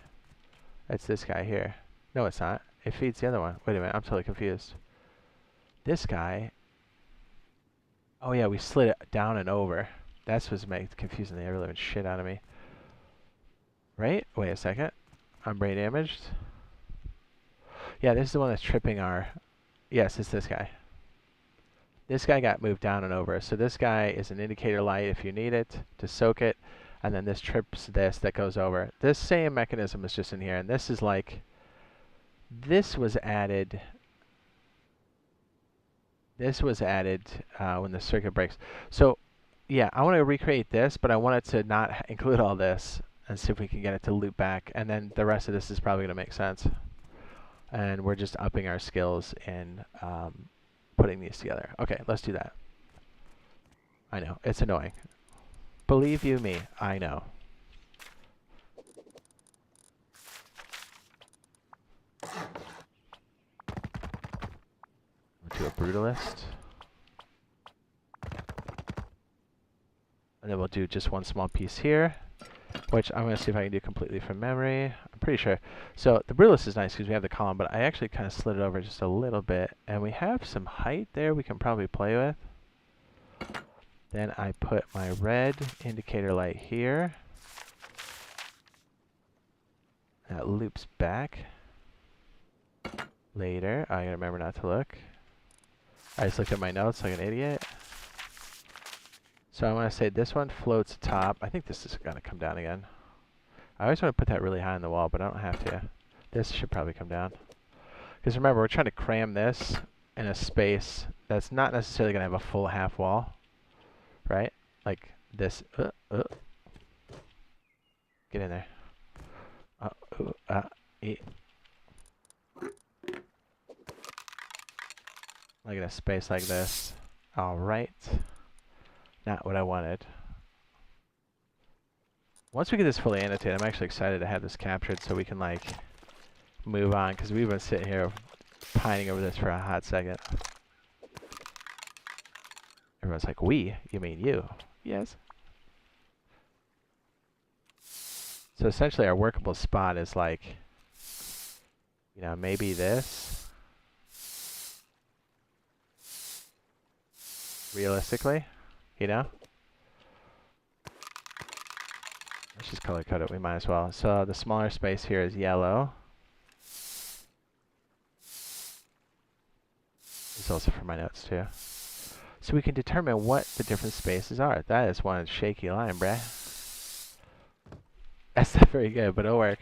It's this guy here. No, it's not. It feeds the other one. Wait a minute, I'm totally confused. This guy... Oh yeah, we slid it down and over. That's what's confusing the ever-living shit out of me. Right? Wait a second. I'm brain damaged. Yeah, this is the one that's tripping our... Yes, it's this guy. This guy got moved down and over. So this guy is an indicator light if you need it to soak it. And then this trips this that goes over. This same mechanism is just in here. And this is like... This was added... This was added when the circuit breaks. So, yeah, I want to recreate this, but I want it to not include all this and see if we can get it to loop back. And then the rest of this is probably going to make sense. And we're just upping our skills in putting these together. Okay, let's do that. I know, it's annoying. Believe you me, I know. Do a brutalist. And then we'll do just one small piece here, which I'm going to see if I can do completely from memory. I'm pretty sure. So the brutalist is nice because we have the column, but I actually kind of slid it over just a little bit. And we have some height there we can probably play with. Then I put my red indicator light here. That loops back. Later, I gotta remember not to look. I just looked at my notes like an idiot. So I'm going to say this one floats top. I think this is going to come down again. I always want to put that really high on the wall, but I don't have to. This should probably come down. Because remember, we're trying to cram this in a space that's not necessarily going to have a full half wall. Right? Like this. Get in there. Like in a space like this. Alright. Not what I wanted. Once we get this fully annotated, I'm actually excited to have this captured so we can like move on, because we've been sitting here pining over this for a hot second. Everyone's like, we? You mean you? Yes. So essentially our workable spot is like, you know, maybe this. Realistically, you know? Let's just color code it, we might as well. So the smaller space here is yellow. This is also for my notes too. So we can determine what the different spaces are. That is one shaky line, bruh. That's not very good, but it'll work.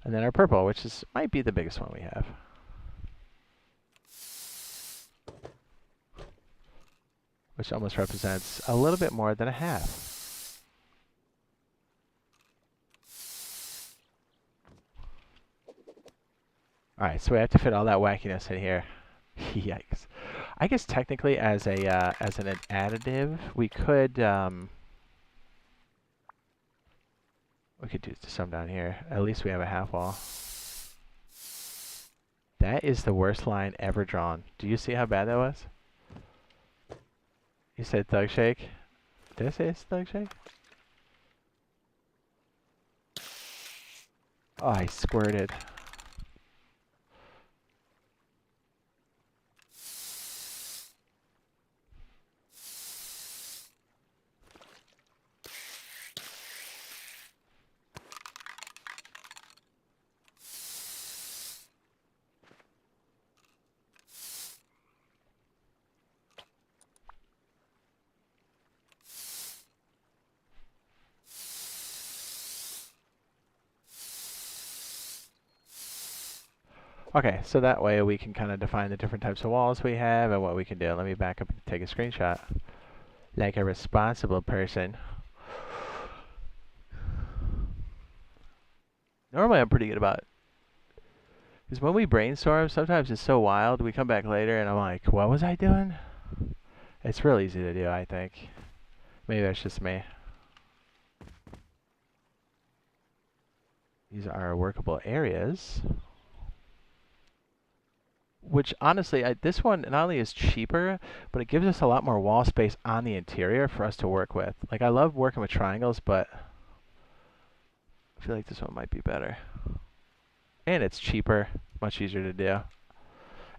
And then our purple, which is might be the biggest one we have. Which almost represents a little bit more than a half. Alright, so we have to fit all that wackiness in here. Yikes. I guess technically as a as an additive, we could do some down here. At least we have a half wall. That is the worst line ever drawn. Do you see how bad that was? You said thug shake? Did I say it's thug shake? Oh, I squirted. Okay, so that way we can kind of define the different types of walls we have and what we can do. Let me back up and take a screenshot. Like a responsible person. Normally I'm pretty good about it. Because when we brainstorm, sometimes it's so wild, we come back later and I'm like, what was I doing? It's real easy to do, I think. Maybe that's just me. These are our workable areas. Which honestly, this one not only is cheaper, but it gives us a lot more wall space on the interior for us to work with. Like I love working with triangles, but I feel like this one might be better. And it's cheaper, much easier to do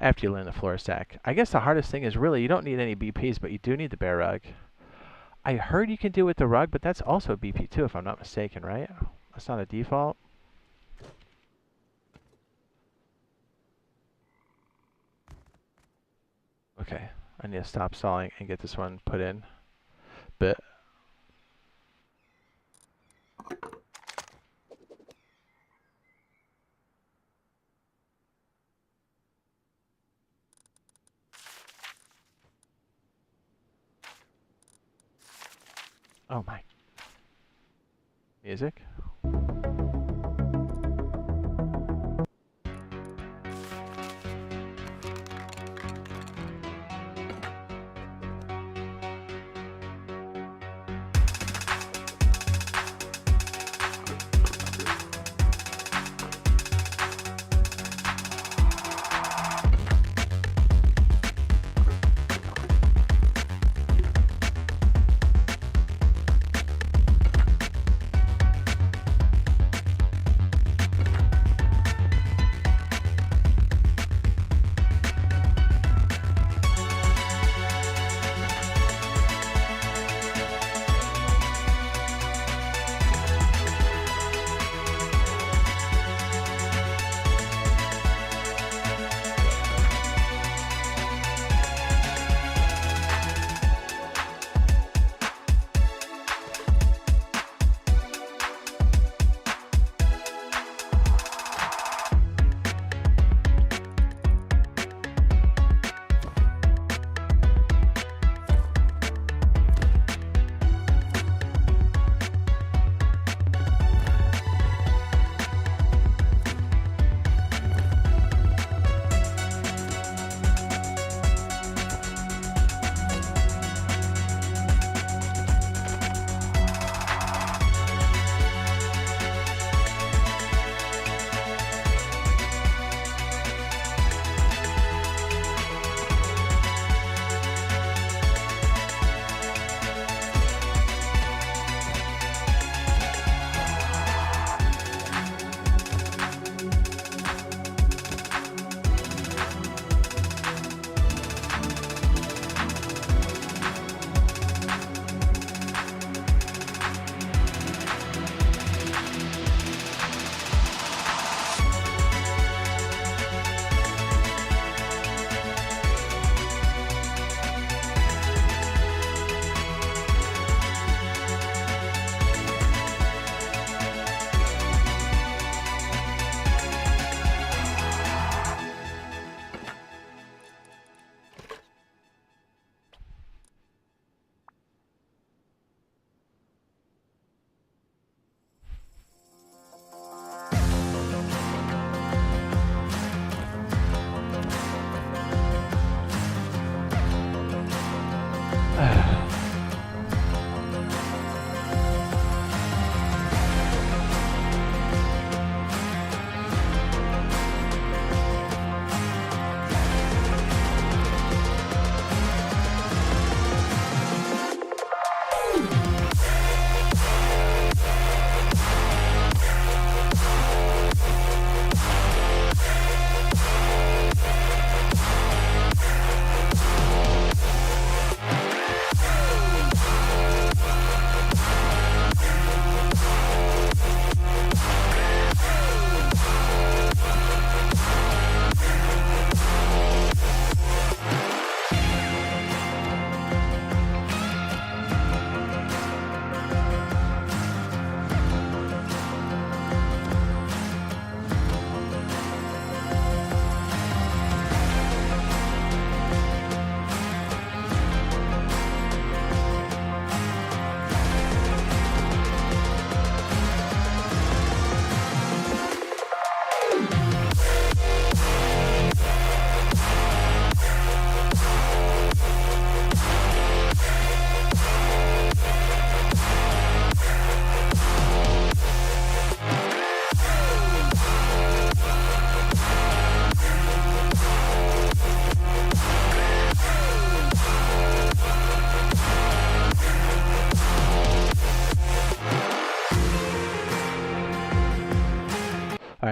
after you learn the floor stack. I guess the hardest thing is really you don't need any BPs, but you do need the bare rug. I heard you can do it with the rug, but that's also a BP too, if I'm not mistaken, right? That's not a default. Okay, I need to stop stalling and get this one put in. But oh my. Music.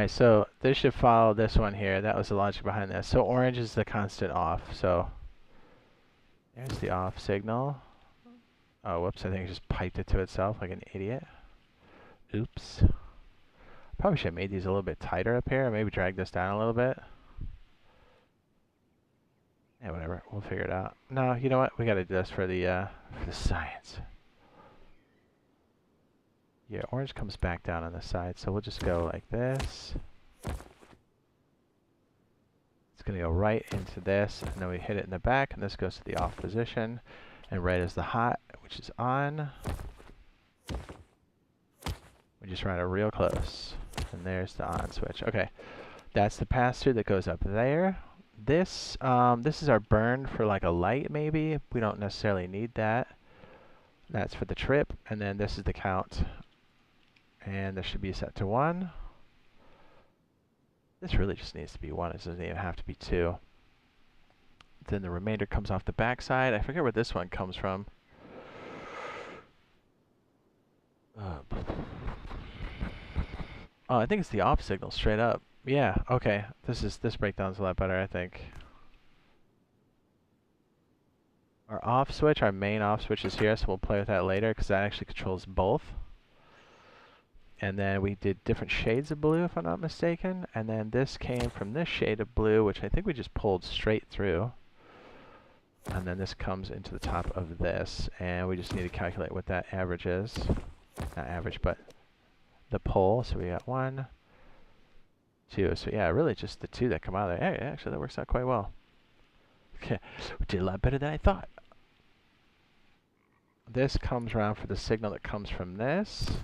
Right, so this should follow this one here. That was the logic behind this. So orange is the constant off. So there's the off signal. Oh, whoops, I think I just piped it to itself like an idiot. Oops. Probably should have made these a little bit tighter up here. Maybe drag this down a little bit. Yeah, whatever. We'll figure it out. No, you know what? We gotta do this for the science. Yeah, orange comes back down on the side, so we'll just go like this. It's going to go right into this, and then we hit it in the back, and this goes to the off position. And red is the hot, which is on. We just run it real close. And there's the on switch. Okay, that's the pass-through that goes up there. This is our burn for like a light, maybe. We don't necessarily need that. That's for the trip, and then this is the count. And this should be set to 1. This really just needs to be 1. It doesn't even have to be 2. Then the remainder comes off the back side. I forget where this one comes from. Oh, I think it's the off signal straight up. Yeah, okay. This breakdown's a lot better, I think. Our off switch, our main off switch is here, so we'll play with that later because that actually controls both. And then we did different shades of blue, if I'm not mistaken. And then this came from this shade of blue, which I think we just pulled straight through. And then this comes into the top of this. And we just need to calculate what that average is. Not average, but the pull. So we got 1, 2. So yeah, really just the 2 that come out of there. Hey, actually, that works out quite well. Okay, we did a lot better than I thought. This comes around for the signal that comes from this.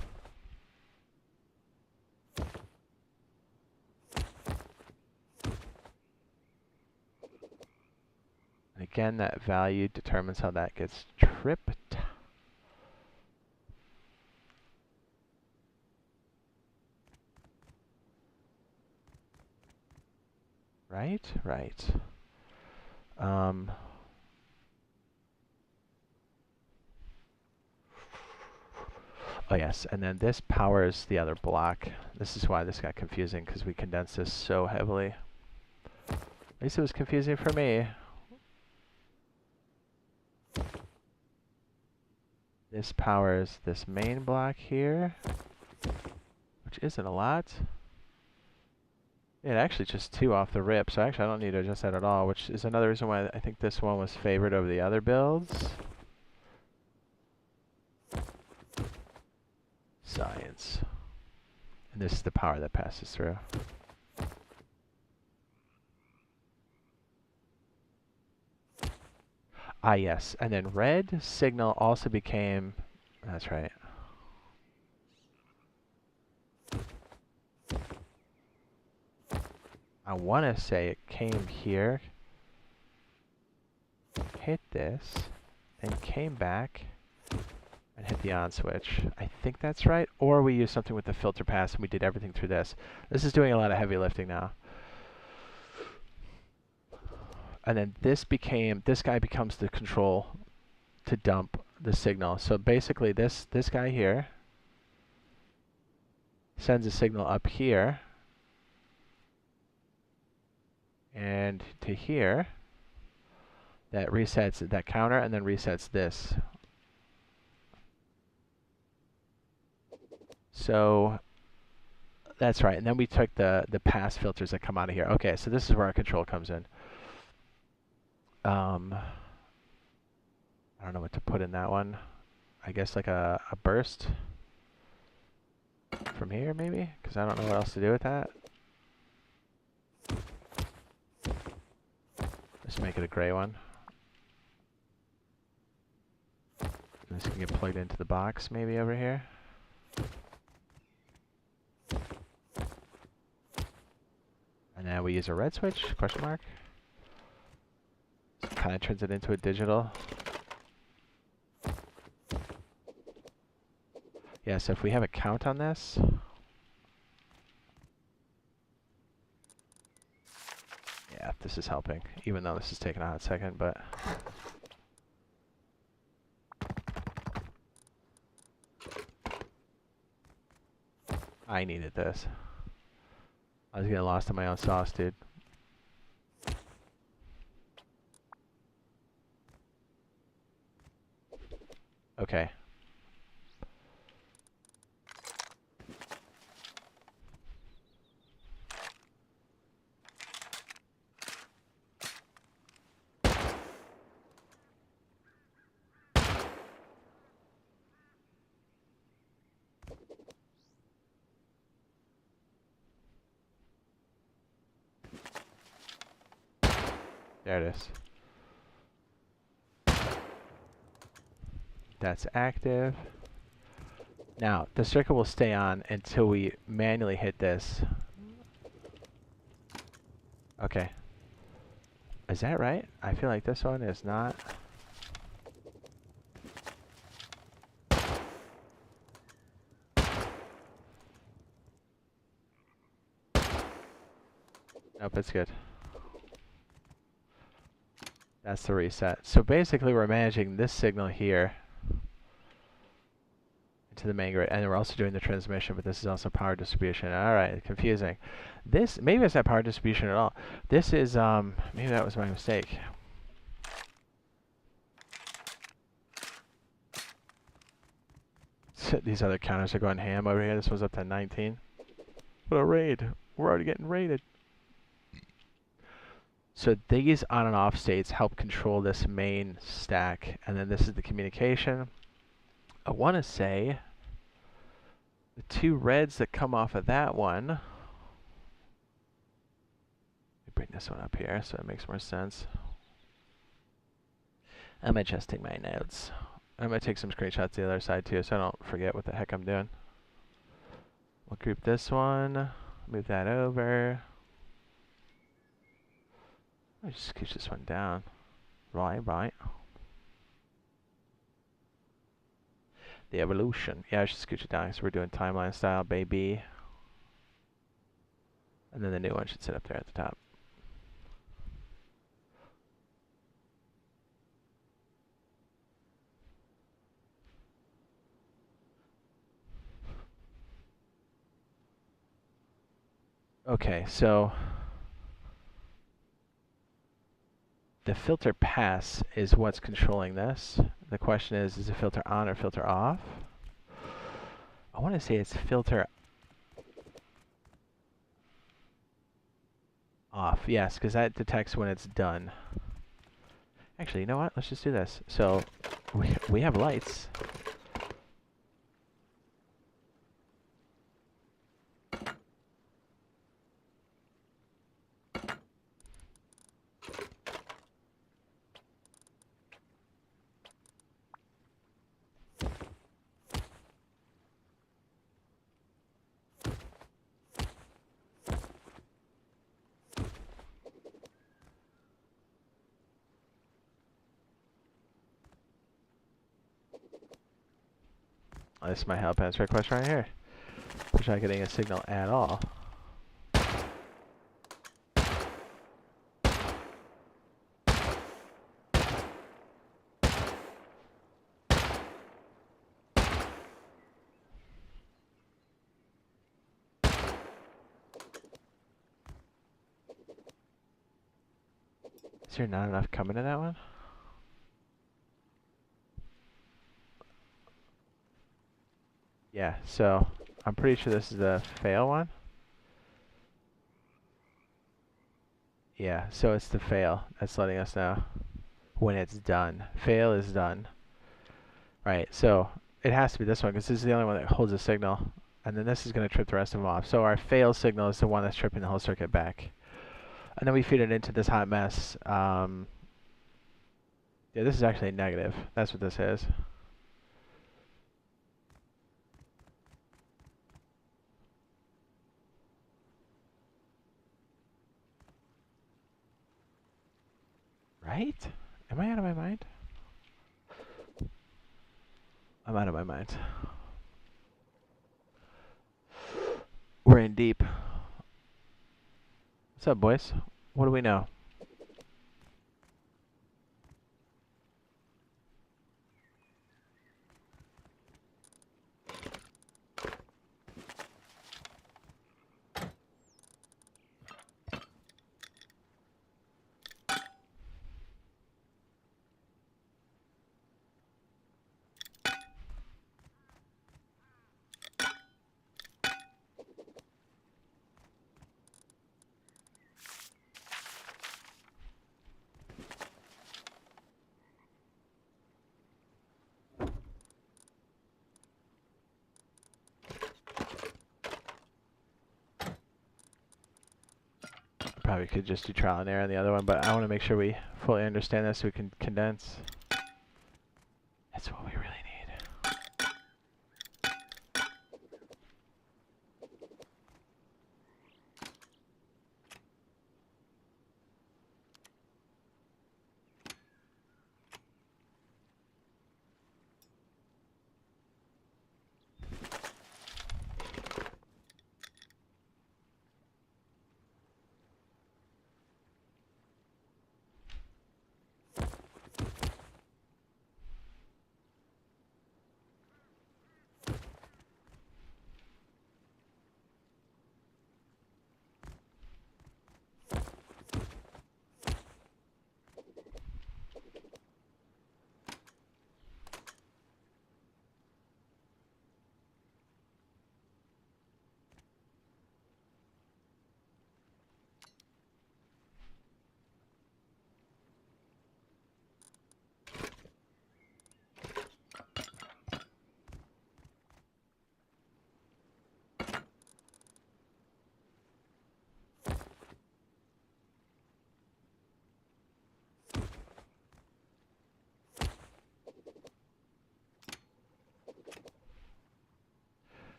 And again, that value determines how that gets tripped. Right? Right. Oh yes, and then this powers the other block. This is why this got confusing, because we condensed this so heavily. At least it was confusing for me. This powers this main block here, which isn't a lot. Yeah, actually just 2 off the rip, so actually I don't need to adjust that at all, which is another reason why I think this one was favored over the other builds. Science. And this is the power that passes through. Ah, yes. And then red signal also became... That's right. I want to say it came here, hit this, and came back and hit the on switch. I think that's right. Or we used something with the filter pass and we did everything through this. This is doing a lot of heavy lifting now. And then this guy becomes the control to dump the signal. So basically this guy here sends a signal up here and to here. That resets that counter and then resets this. So that's right. And then we took the pass filters that come out of here. Okay, so this is where our control comes in. I don't know what to put in that one. I guess like a burst from here maybe, because I don't know what else to do with that. Just make it a gray one. This can get plugged into the box maybe over here. And now we use a red switch, question mark. So kind of turns it into a digital. Yeah, so if we have a count on this. Yeah, this is helping, even though this is taking a hot second, but. I needed this. I was getting lost in my own sauce, dude. Okay. There it is. That's active. Now, the circuit will stay on until we manually hit this. Okay. Is that right? I feel like this one is not. Nope, it's good. That's the reset. So basically we're managing this signal here into the main grid, and we're also doing the transmission, but this is also power distribution. Alright, confusing. This, maybe it's not power distribution at all. This is, maybe that was my mistake. These other counters are going ham over here. This one's up to 19. What a raid. We're already getting raided. So these on and off states help control this main stack, and then this is the communication. I want to say the two reds that come off of that one. Let me bring this one up here so it makes more sense. I'm adjusting my notes. I'm going to take some screenshots to the other side too so I don't forget what the heck I'm doing. We'll group this one, move that over. I'll just scooch this one down. Right. The evolution. Yeah, I should scooch it down because we're doing timeline style, baby. And then the new one should sit up there at the top. Okay, so the filter pass is what's controlling this. The question is the filter on or filter off? I want to say it's filter off. Yes, because that detects when it's done. Actually, you know what? Let's just do this. So we have lights. Oh, this is my help answer question right here. We're not getting a signal at all. Is there not enough coming to that one? Yeah, so I'm pretty sure this is the fail one. Yeah, so it's the fail that's letting us know when it's done. Fail is done. Right, so it has to be this one because this is the only one that holds a signal. And then this is going to trip the rest of them off. So our fail signal is the one that's tripping the whole circuit back. And then we feed it into this hot mess. Yeah, this is actually negative. That's what this is. Right? Am I out of my mind? I'm out of my mind. We're in deep. What's up, boys? What do we know? We could just do trial and error on the other one, but I want to make sure we fully understand this so we can condense. That's what we really need.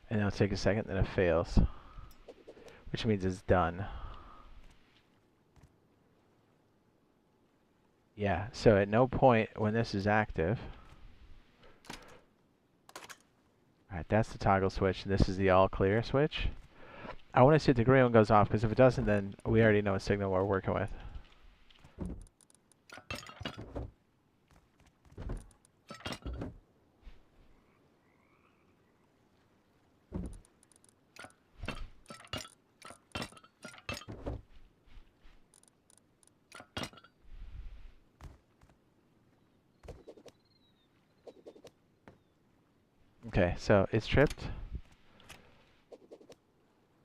And it'll take a second, then it fails, which means it's done. Yeah, so at no point when this is active. Alright, that's the toggle switch. This is the all clear switch. I want to see if the green one goes off, because if it doesn't, then we already know what signal we're working with. Okay, so it's tripped.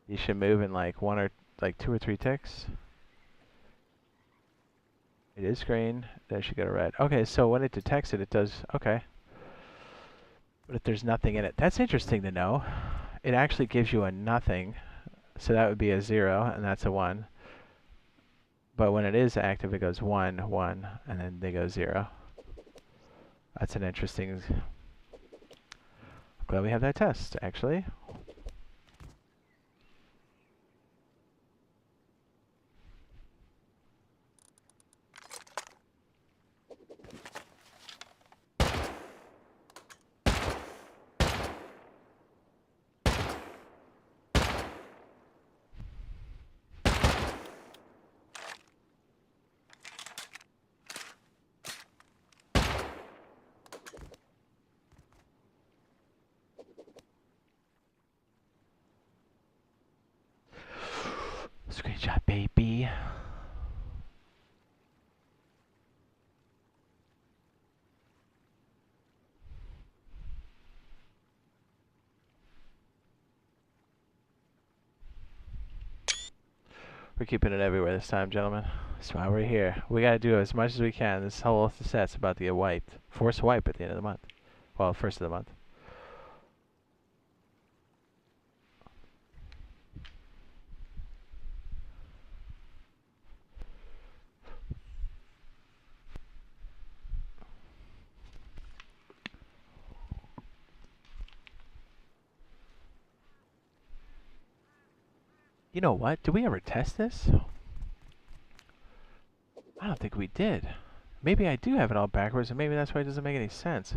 You should move in like 2 or 3 ticks. It is green. That should go to red. Okay, so when it detects it, it does. Okay. But if there's nothing in it, that's interesting to know. It actually gives you a nothing. So that would be a 0, and that's a 1. But when it is active, it goes 1, 1, and then they go 0. That's an interesting. Glad we have that test, actually. Screenshot, baby. We're keeping it everywhere this time, gentlemen. That's why we're here. We gotta do as much as we can. This whole set's about to get wiped. Force wipe at the end of the month. Well, first of the month. You know what? Did we ever test this? I don't think we did. Maybe I do have it all backwards, and maybe that's why it doesn't make any sense.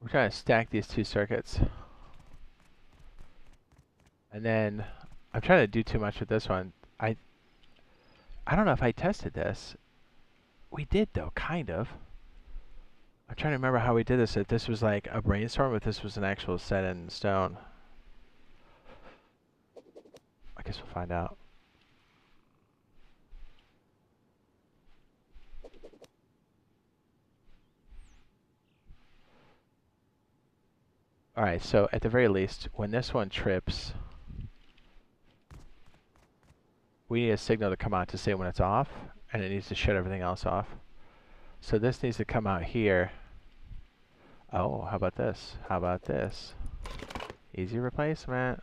We're trying to stack these 2 circuits. And then I'm trying to do too much with this one. I don't know if I tested this. We did though, kind of. I'm trying to remember how we did this. If this was like a brainstorm, if this was an actual set in stone. guess we'll find out. Alright, so at the very least, when this one trips, we need a signal to come out to say when it's off, and it needs to shut everything else off. So this needs to come out here. Oh, how about this? How about this? Easy replacement.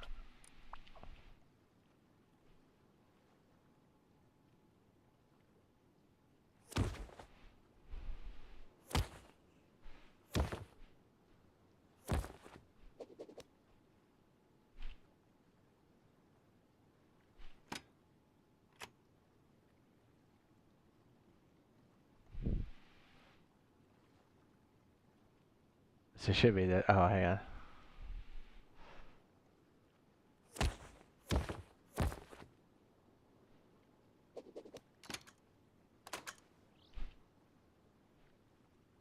So it should be that. Oh, hang on.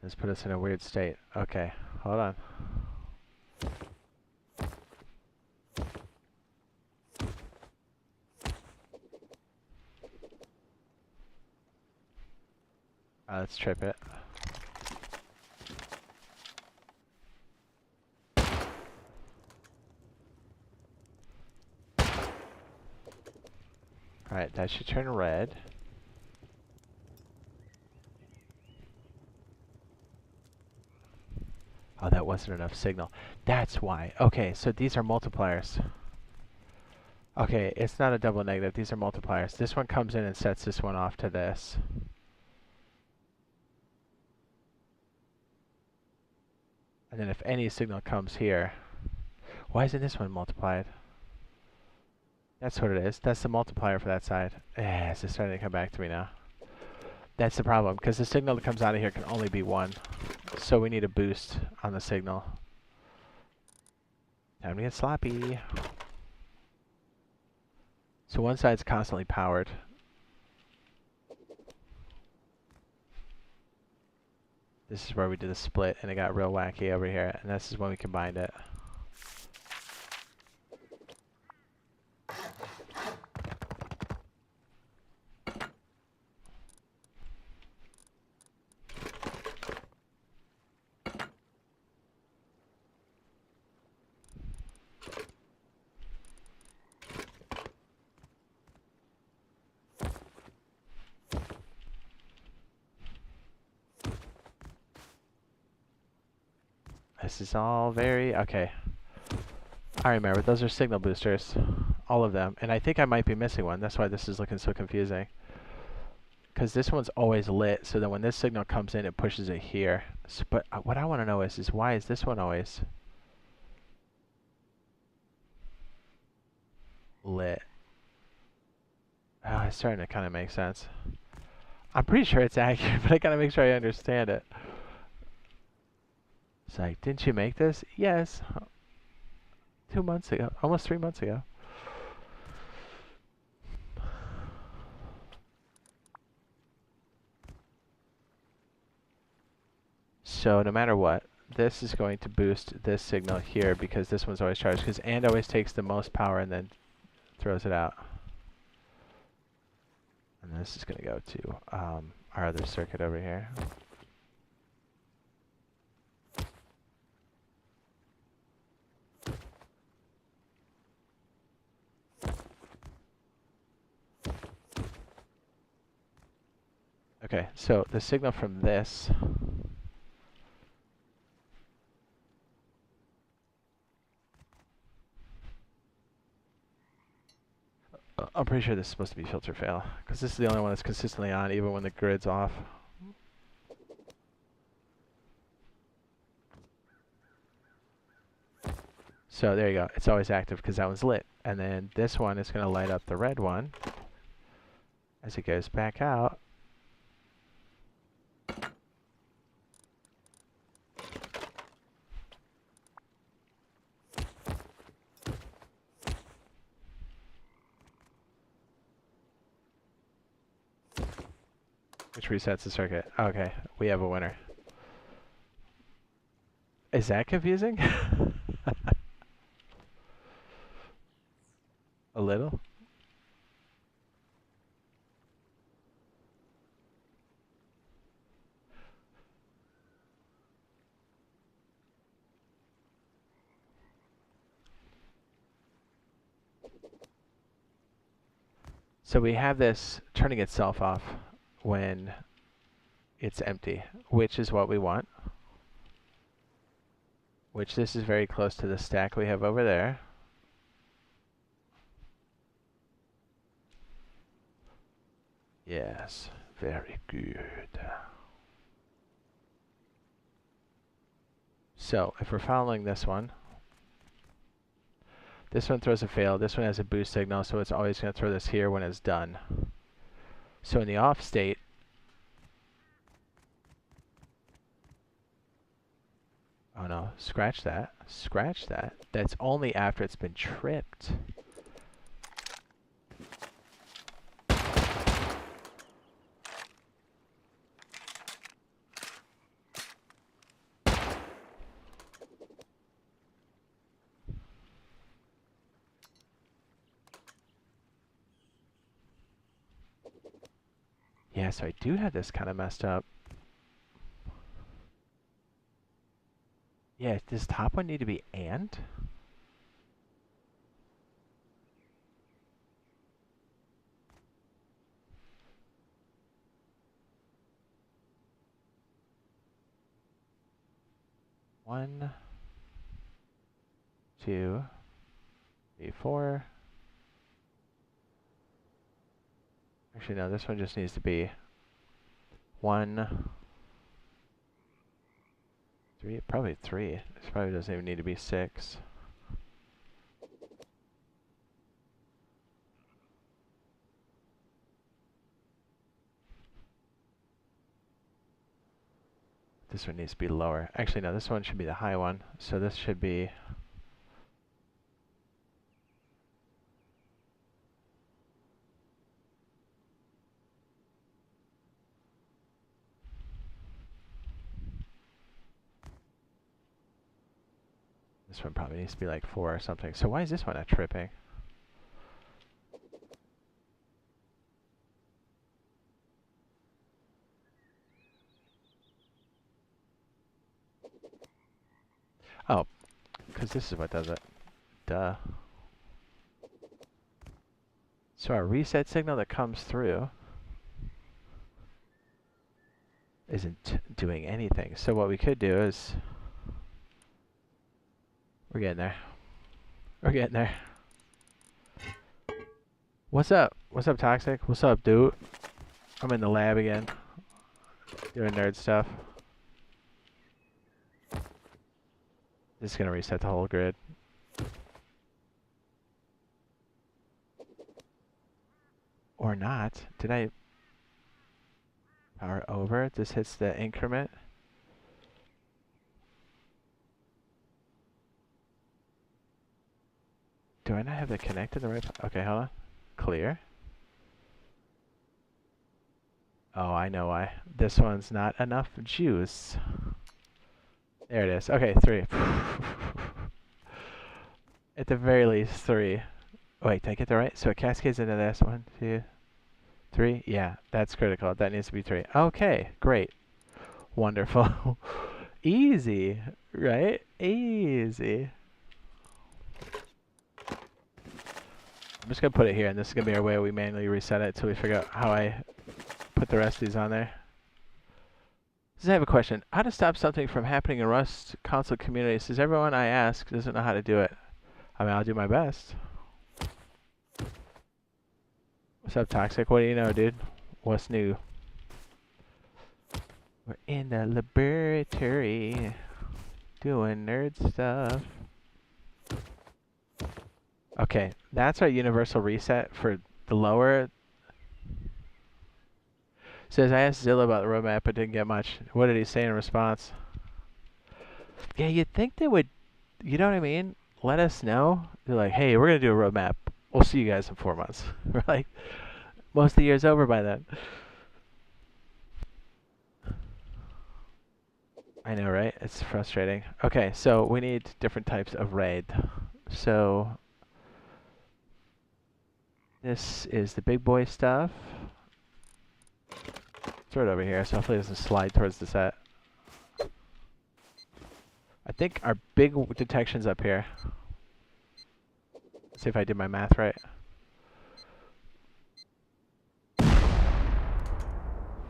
This put us in a weird state. Okay, hold on. Let's trip it. Alright, that should turn red. Oh, that wasn't enough signal. That's why. Okay, so these are multipliers. Okay, it's not a double negative. These are multipliers. This one comes in and sets this one off to this. And then if any signal comes here, why isn't this one multiplied? That's what it is. That's the multiplier for that side. It's just starting to come back to me now. That's the problem, because the signal that comes out of here can only be one. So we need a boost on the signal. Time to get sloppy. So one side's constantly powered. This is where we did the split, and it got real wacky over here, and this is when we combined it. This is all very... Okay. I remember, those are signal boosters. All of them. And I think I might be missing one. That's why this is looking so confusing. Because this one's always lit, so then when this signal comes in, it pushes it here. So, but what I want to know is why is this one always lit? Oh, it's starting to kind of make sense. I'm pretty sure it's accurate, but I gotta make sure I understand it. It's like, didn't you make this? Yes. 2 months ago. Almost 3 months ago. So no matter what, this is going to boost this signal here because this one's always charged. Because AND always takes the most power and then throws it out. And this is going to go to our other circuit over here. Okay, so the signal from this I'm pretty sure this is supposed to be filter fail, because this is the only one that's consistently on even when the grid's off. So there you go, it's always active because that one's lit. And then this one is going to light up the red one as it goes back out. Which resets the circuit. Okay, we have a winner. Is that confusing? A little? So we have this turning itself off when it's empty, which is what we want. Which this is very close to the stack we have over there. Yes, very good. So if we're following this one throws a fail. This one has a boost signal, so it's always going to throw this here when it's done. So in the off state, oh no, scratch that. Scratch that. That's only after it's been tripped. Yeah, so I do have this kind of messed up. Yeah, does top one need to be and? One, two, three, four. Actually, no, this one just needs to be one, three, probably three. This probably doesn't even need to be six. This one needs to be lower. Actually, no, this one should be the high one. So this should be... This one probably needs to be like 4 or something. So why is this one not tripping? Oh, because this is what does it. Duh. So our reset signal that comes through isn't doing anything. So what we could do is... We're getting there. We're getting there. What's up? What's up, Toxic? What's up, dude? I'm in the lab again. Doing nerd stuff. This is going to reset the whole grid. Or not. Did I power over? This hits the increment. Do I not have it connected the right... Okay, hold on. Clear. Oh, I know why. This one's not enough juice. There it is. Okay, 3. At the very least, 3. Wait, did I get the right? So it cascades into this. 1, 2, 3. Yeah, that's critical. That needs to be 3. Okay, great. Wonderful. Easy, right? Easy. I'm just going to put it here, and this is going to be our way we manually reset it until we figure out how I put the rest of these on there. Does I have a question? How to stop something from happening in Rust console community? Says everyone I ask doesn't know how to do it. I mean, I'll do my best. What's up, Toxic? What do you know, dude? What's new? We're in the laboratory doing nerd stuff. Okay, that's our universal reset for the lower. Says, I asked Zilla about the roadmap, but didn't get much. What did he say in response? Yeah, you'd think they would, you know what I mean? Let us know. They're like, hey, we're going to do a roadmap. We'll see you guys in 4 months. We're like, most of the year's over by then. I know, right? It's frustrating. Okay, so we need different types of RAID. So this is the big boy stuff. Throw it over here, so hopefully it doesn't slide towards the set. I think our big detection's up here. Let's see if I did my math right.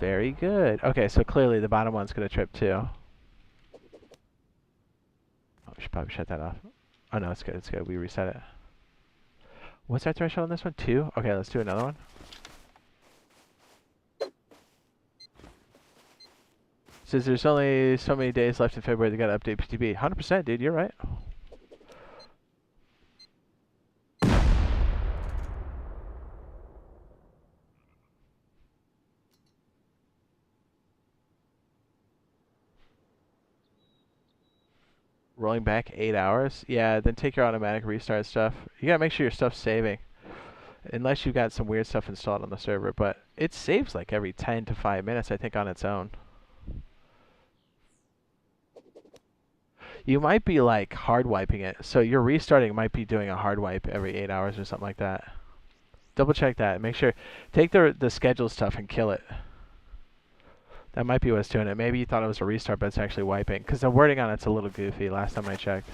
Very good. Okay, so clearly the bottom one's gonna trip too. Oh, we should probably shut that off. Oh no, it's good, it's good. We reset it. What's our threshold on this one? 2? Okay, let's do another one. Says there's only so many days left in February. They gotta update PTB. 100%, dude. You're right. Rolling back 8 hours. Yeah, then take your automatic restart stuff. You gotta make sure your stuff's saving, unless you've got some weird stuff installed on the server. But it saves like every 10 to 5 minutes, I think, on its own. You might be like hard wiping it, so your restarting might be doing a hard wipe every 8 hours or something like that. Double check that. Make sure. Take the schedule stuff and kill it. That might be what's doing it. Maybe you thought it was a restart, but it's actually wiping. Because the wording on it's a little goofy last time I checked.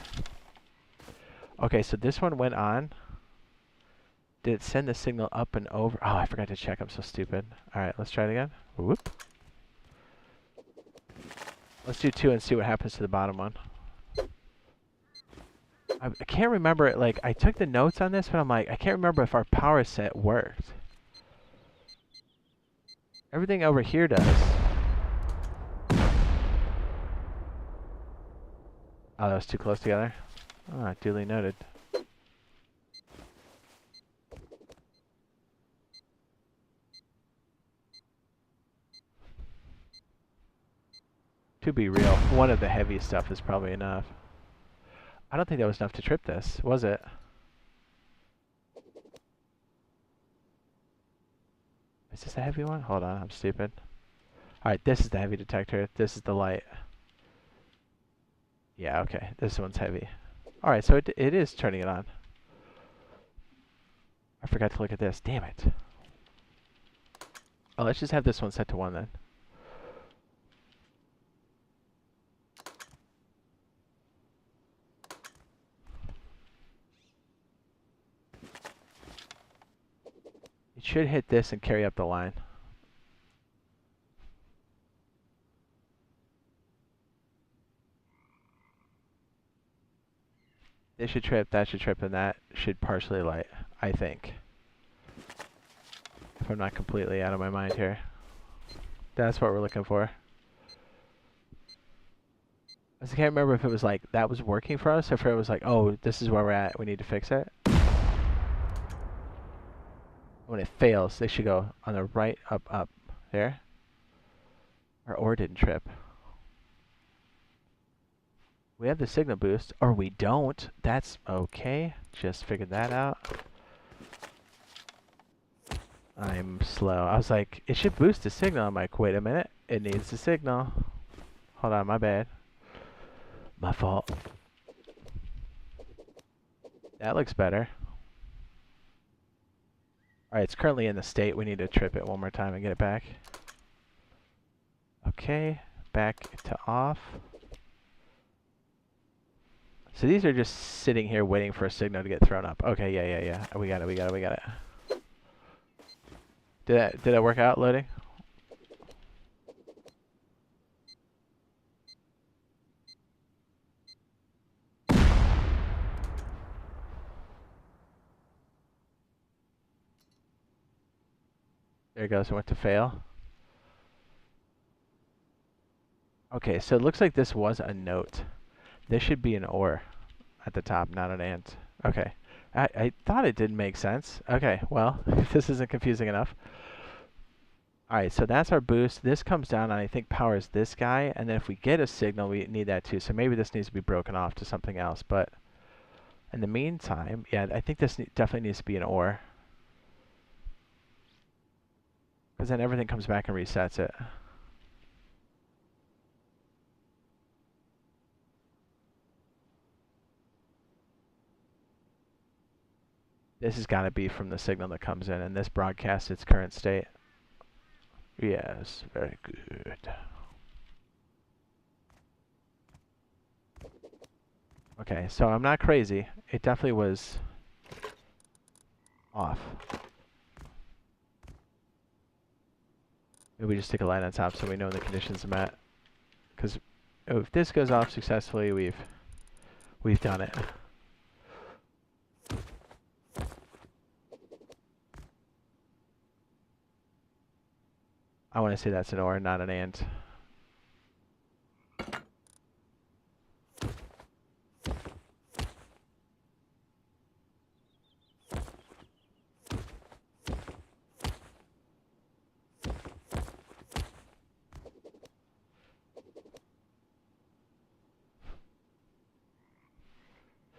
Okay, so this one went on. Did it send the signal up and over? Oh, I forgot to check. I'm so stupid. Alright, let's try it again. Whoop. Let's do 2 and see what happens to the bottom one. I can't remember it. Like, I took the notes on this, but I'm like, I can't remember if our power set worked. Everything over here does. Oh, that was too close together. Ah, duly noted. To be real, one of the heavy stuff is probably enough. I don't think that was enough to trip this, was it? Is this a heavy one? Hold on, I'm stupid. Alright, this is the heavy detector. This is the light. Yeah, okay. This one's heavy. Alright, so it is turning it on. I forgot to look at this. Damn it. Oh, let's just have this one set to 1 then. It should hit this and carry up the line. This should trip, that should trip, and that should partially light, I think. If I'm not completely out of my mind here. That's what we're looking for. I can't remember if it was like, that was working for us, or if it was like, oh, this is where we're at, we need to fix it. When it fails, they should go on the right, up, up. There. Our ore didn't trip. We have the signal boost, or we don't. That's okay. Just figured that out. I'm slow. I was like, it should boost the signal. I'm like, wait a minute. It needs the signal. Hold on, my bad. My fault. That looks better. Alright, it's currently in the state. We need to trip it one more time and get it back. Okay, back to off. So these are just sitting here waiting for a signal to get thrown up. Okay, yeah. We got it. Did that work out, loading? There it goes, it went to fail. Okay, so it looks like this was a note. This should be an or at the top, not an and. Okay. I thought it didn't make sense. Okay, well, this isn't confusing enough. Alright, so that's our boost. This comes down and I think powers this guy, and then if we get a signal, we need that too. So maybe this needs to be broken off to something else, but in the meantime, yeah, I think this definitely needs to be an or. Because then everything comes back and resets it. This has got to be from the signal that comes in, and this broadcasts its current state. Yes, very good. Okay, so I'm not crazy. It definitely was off. Maybe we just stick a line on top so we know when the conditions are met. Because if this goes off successfully, we've done it. I want to say that's an or, not an and.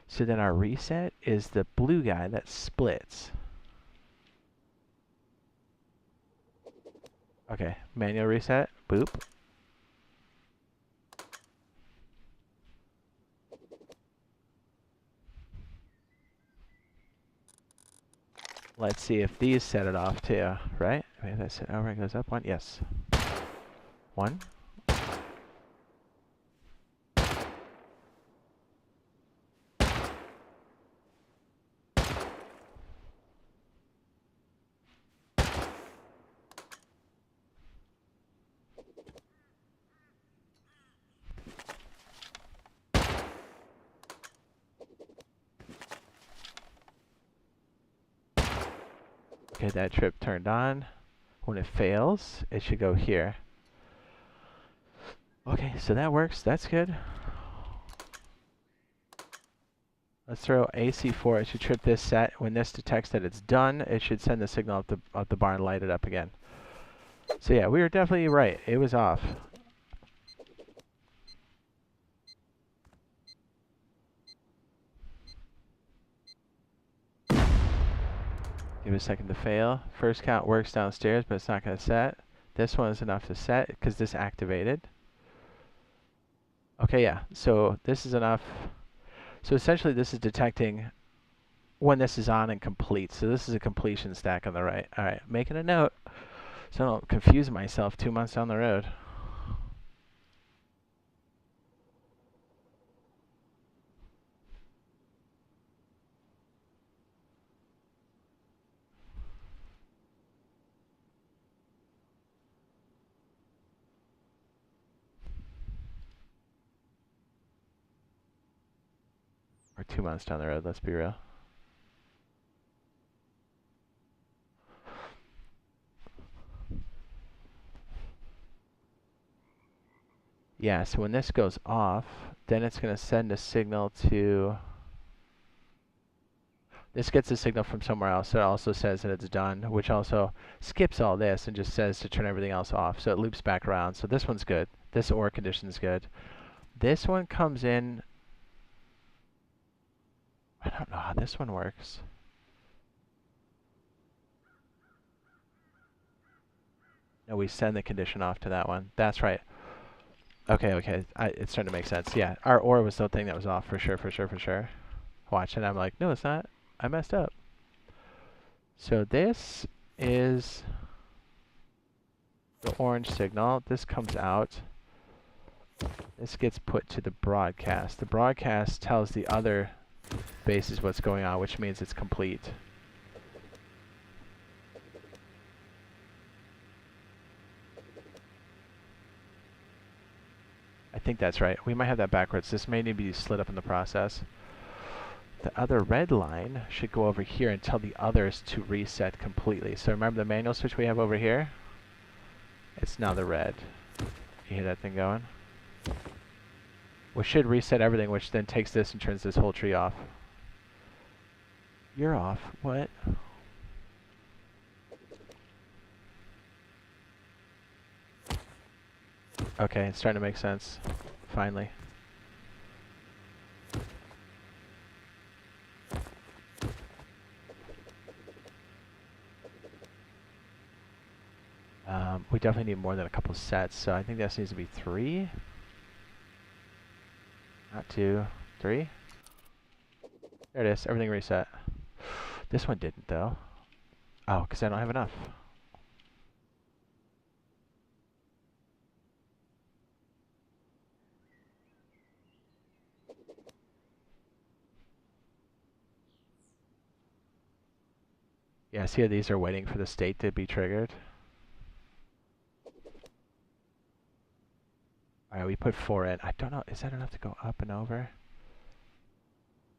So then our reset is the blue guy that splits. Okay, manual reset, boop. Let's see if these set it off too, right? Maybe that's it. Oh, it goes up one. Yes. One. Okay, that trip turned on. When it fails, it should go here. Okay, so that works. That's good. Let's throw AC4. It should trip this set. When this detects that it's done, it should send the signal up the bar and light it up again. So yeah, we were definitely right. It was off. Give it a second to fail. First count works downstairs, but it's not going to set. This one is enough to set because this activated. Okay, yeah. So this is enough. So essentially this is detecting when this is on and complete. So this is a completion stack on the right. All right, making a note so I don't confuse myself 2 months down the road. Or 2 months down the road, let's be real. Yeah, so when this goes off, then it's going to send a signal to... This gets a signal from somewhere else that also says that it's done, which also skips all this and just says to turn everything else off. So it loops back around. So this one's good. This OR condition is good. This one comes in... I don't know how this one works. No, we send the condition off to that one. That's right. Okay, okay. It's starting to make sense. Yeah, our OR was the thing that was off for sure, for sure, for sure. Watch, and I'm like, no, it's not. I messed up. So this is the orange signal. This comes out. This gets put to the broadcast. The broadcast tells the other bases what's going on, which means it's complete. I think that's right. We might have that backwards. This may need to be slid up in the process. The other red line should go over here and tell the others to reset completely. So remember the manual switch we have over here? It's now the red. You hear that thing going? Which should reset everything, which then takes this and turns this whole tree off. You're off. What? Okay, it's starting to make sense. Finally. We definitely need more than a couple sets, so I think this needs to be 3. Not 2, 3. There it is. Everything reset. This one didn't, though. Oh, because I don't have enough. Yeah, see how these are waiting for the state to be triggered? Alright, we put 4 in. I don't know, is that enough to go up and over?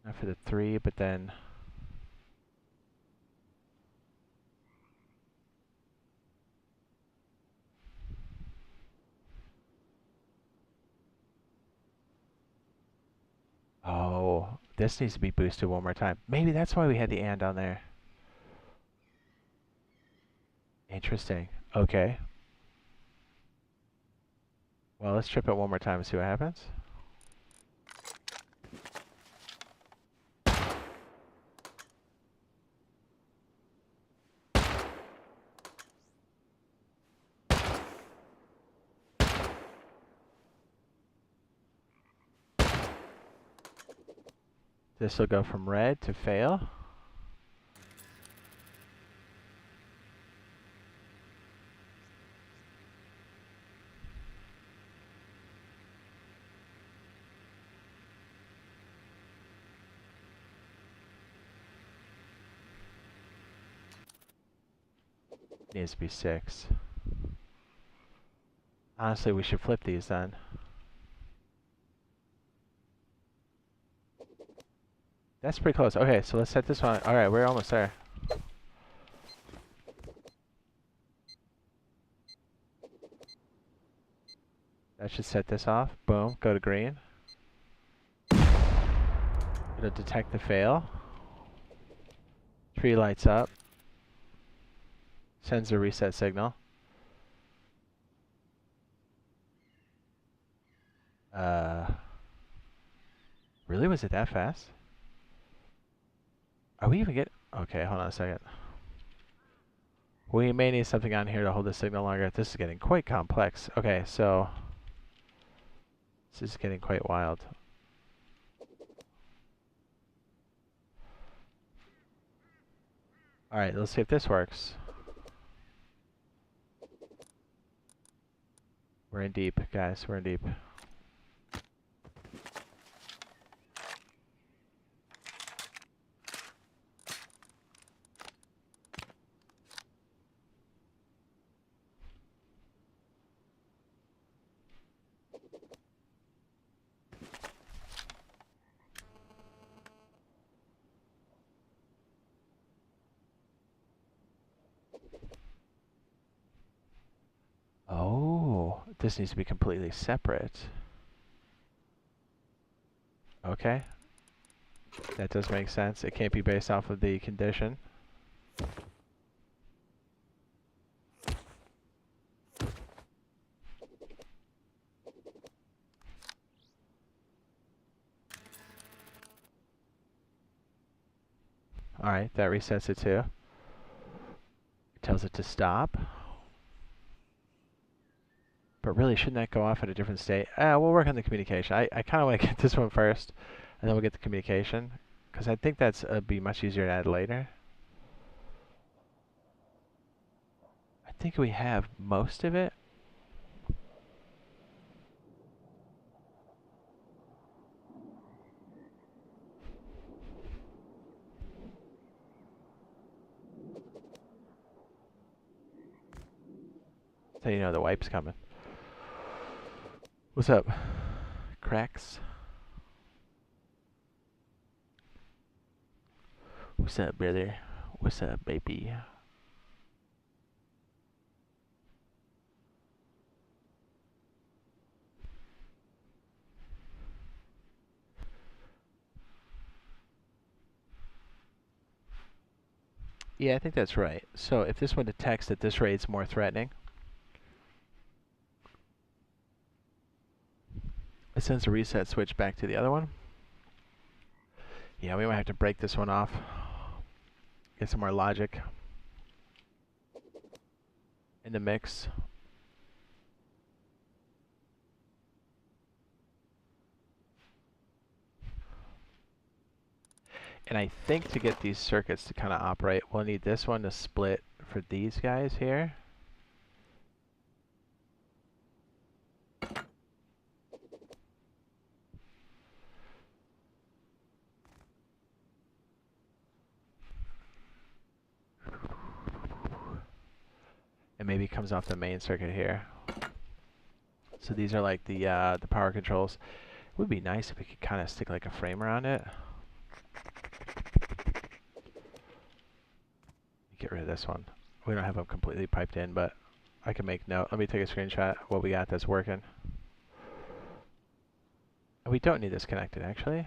Not for the 3, but then... Oh, this needs to be boosted one more time. Maybe that's why we had the and on there. Interesting. Okay. Well, let's trip it one more time and see what happens. This will go from red to fail. Needs to be 6. Honestly, we should flip these then. That's pretty close. Okay, so let's set this one. Alright, we're almost there. That should set this off. Boom, go to green. It'll detect the fail. Tree lights up. Sends a reset signal. Really? Was it that fast? Are we even get... Okay, hold on a second. We may need something on here to hold the signal longer. This is getting quite complex. Okay, so... This is getting quite wild. Alright, let's see if this works. We're in deep, guys. We're in deep. Oh, this needs to be completely separate. Okay. That does make sense. It can't be based off of the condition. Alright, that resets it too. It tells it to stop. But really, shouldn't that go off at a different state? We'll work on the communication. I kind of want to get this one first, and then we'll get the communication. Because I think that's be much easier to add later. I think we have most of it. So you know the wipe's coming. What's up? Cracks? What's up, brother? What's up, baby? Yeah, I think that's right. So if this one detects that this rate's more threatening, it sends a reset switch back to the other one. Yeah, we might have to break this one off. Get some more logic in the mix. And I think to get these circuits to kind of operate, we'll need this one to split for these guys here. And maybe it comes off the main circuit here. So these are like the power controls. It would be nice if we could kind of stick like a frame around it. Get rid of this one. We don't have them completely piped in, but I can make note. Let me take a screenshot of what we got that's working. We don't need this connected, actually.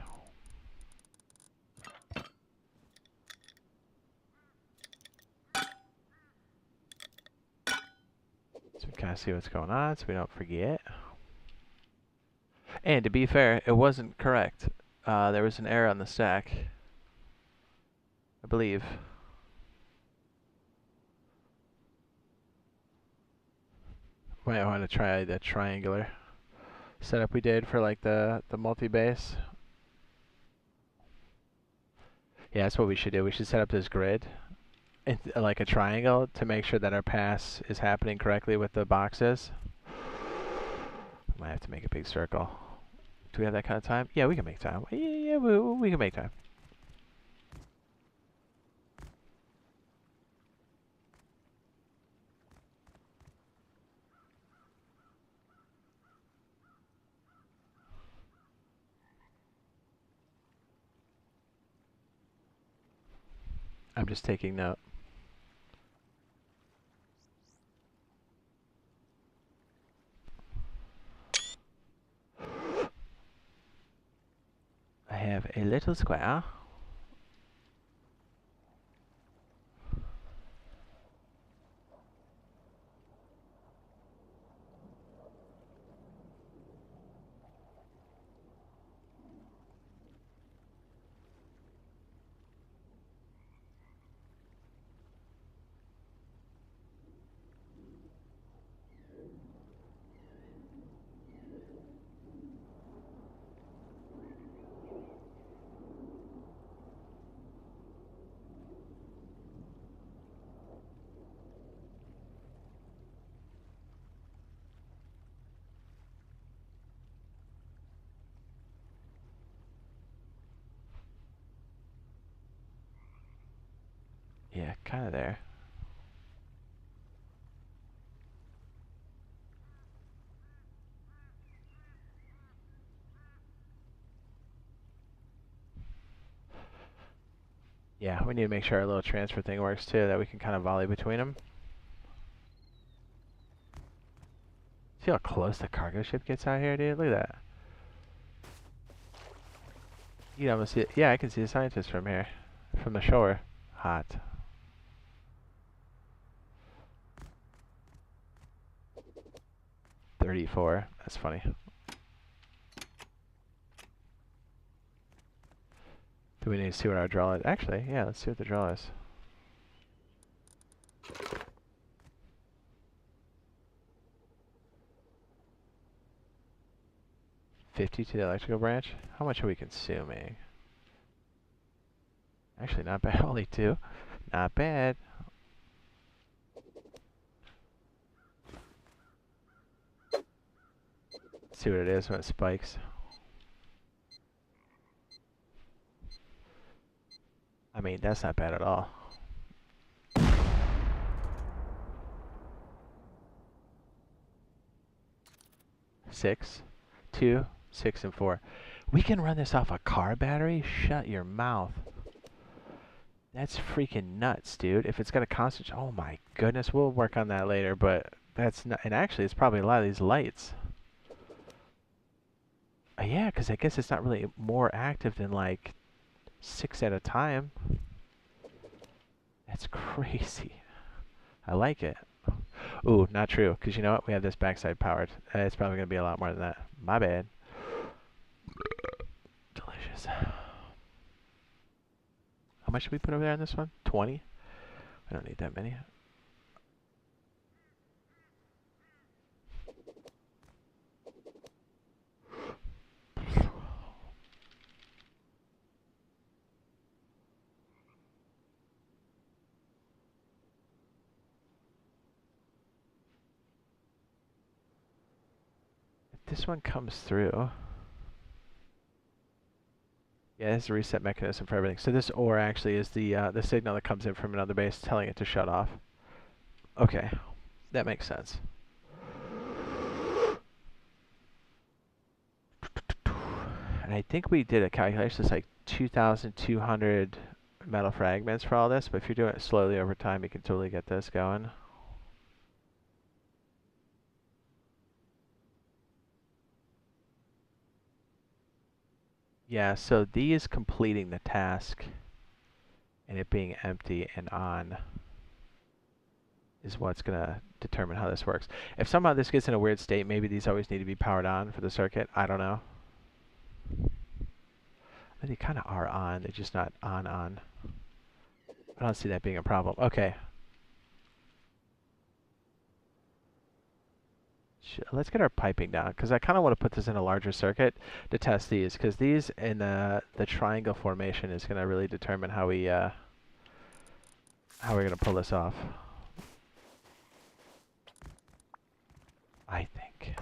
So we kind of see what's going on so we don't forget. And to be fair, it wasn't correct. There was an error on the stack, I believe. Might want to try the triangular setup we did for like the multi-base. Yeah, that's what we should do. We should set up this grid, like a triangle, to make sure that our pass is happening correctly with the boxes. Might have to make a big circle. Do we have that kind of time? Yeah, we can make time. Yeah, we can make time. I'm just taking note. I have a little square. Yeah, kind of there. Yeah, we need to make sure our little transfer thing works too, that we can kind of volley between them. See how close the cargo ship gets out here, dude? Look at that. You can almost see it. Yeah, I can see the scientists from here, from the shore. Hot. $34. That's funny. Do we need to see what our draw is? Actually, yeah, let's see what the draw is. 50 to the electrical branch. How much are we consuming? Actually, not bad. Only 2. Not bad. See what it is when it spikes. I mean, that's not bad at all. 6, 2, 6, and 4. We can run this off a car battery? Shut your mouth. That's freaking nuts, dude. If it's got a constant... Oh my goodness, we'll work on that later, but that's not... And actually, it's probably a lot of these lights. Yeah, because I guess it's not really more active than like 6 at a time. That's crazy. I like it. Ooh, not true, because you know what? We have this backside powered. It's probably going to be a lot more than that. My bad. Delicious. How much should we put over there on this one? 20? I don't need that many. If this one comes through... Yeah, this is a reset mechanism for everything. So this OR actually is the signal that comes in from another base telling it to shut off. Okay, that makes sense. And I think we did a calculation. It's like 2,200 metal fragments for all this. But if you're doing it slowly over time, you can totally get this going. Yeah, so these completing the task and it being empty and on is what's going to determine how this works. If somehow this gets in a weird state, maybe these always need to be powered on for the circuit. I don't know. They kind of are on. They're just not on. I don't see that being a problem. Okay. Let's get our piping down, because I kind of want to put this in a larger circuit to test these, because these in the triangle formation is going to really determine how we're going to pull this off. I think.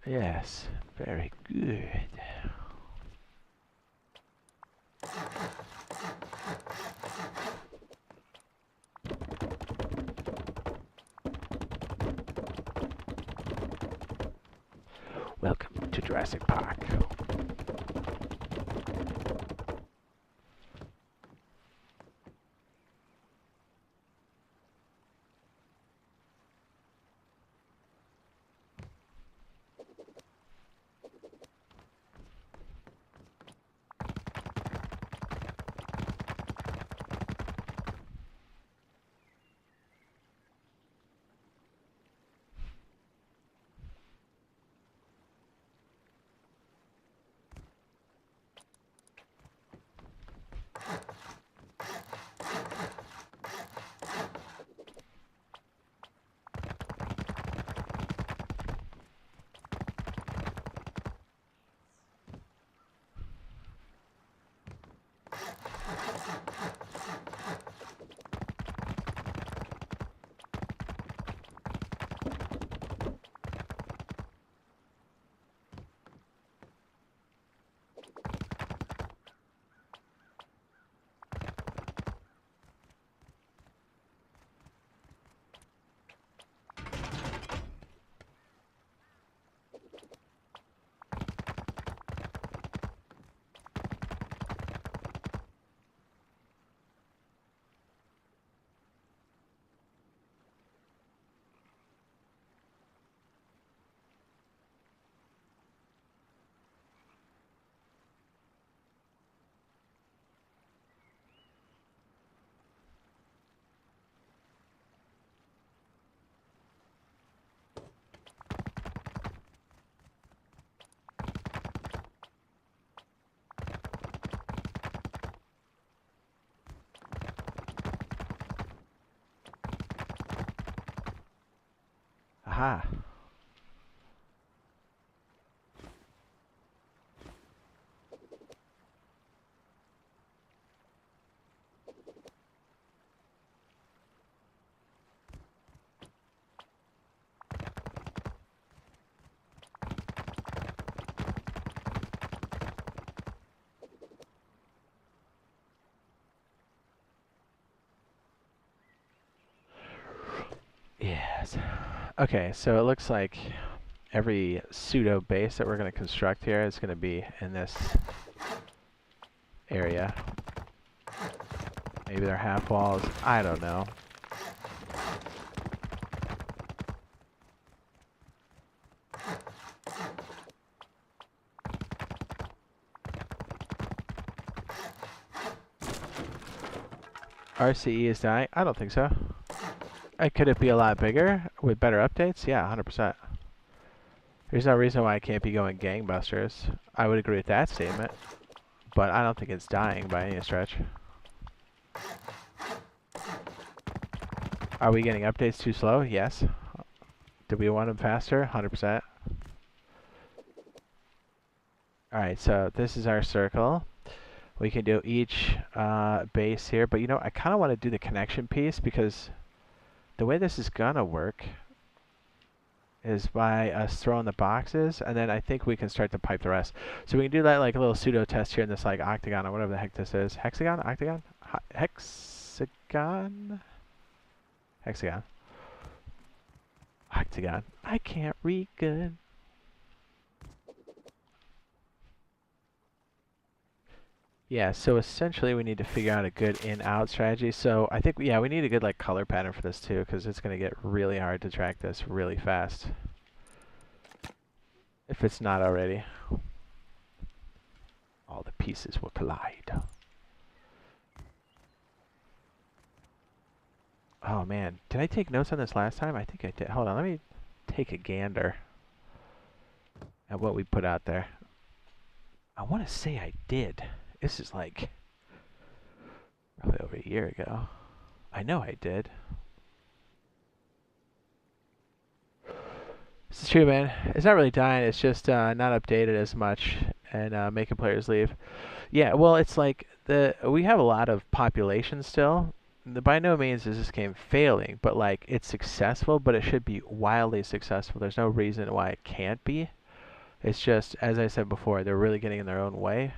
Yes, very good. Welcome to Jurassic Park. Aha. Yes. Okay, so it looks like every pseudo base that we're going to construct here is going to be in this area. Maybe they're half walls. I don't know. RCE is dying? I don't think so. Could it be a lot bigger with better updates? Yeah, 100%. There's no reason why it can't be going gangbusters. I would agree with that statement, but I don't think it's dying by any stretch. Are we getting updates too slow? Yes. Do we want them faster? 100%. Alright, so this is our circle. We can do each base here, but you know, I kind of want to do the connection piece because the way this is gonna work is by us throwing the boxes, and then I think we can start to pipe the rest. So we can do that like a little pseudo test here in this like octagon or whatever the heck this is. Hexagon? Octagon? Hexagon? Hexagon. Octagon. I can't read good. Yeah, so essentially we need to figure out a good in-out strategy. So I think, yeah, we need a good like color pattern for this too, because it's going to get really hard to track this really fast. If it's not already. All the pieces will collide. Oh man, did I take notes on this last time? I think I did. Hold on, let me take a gander at what we put out there. I want to say I did. This is like probably over a year ago. I know I did. This is true, man. It's not really dying. It's just not updated as much and making players leave. Yeah, well, it's like we have a lot of population still. By no means is this game failing, but like it's successful, but it should be wildly successful. There's no reason why it can't be. It's just, as I said before, they're really getting in their own way.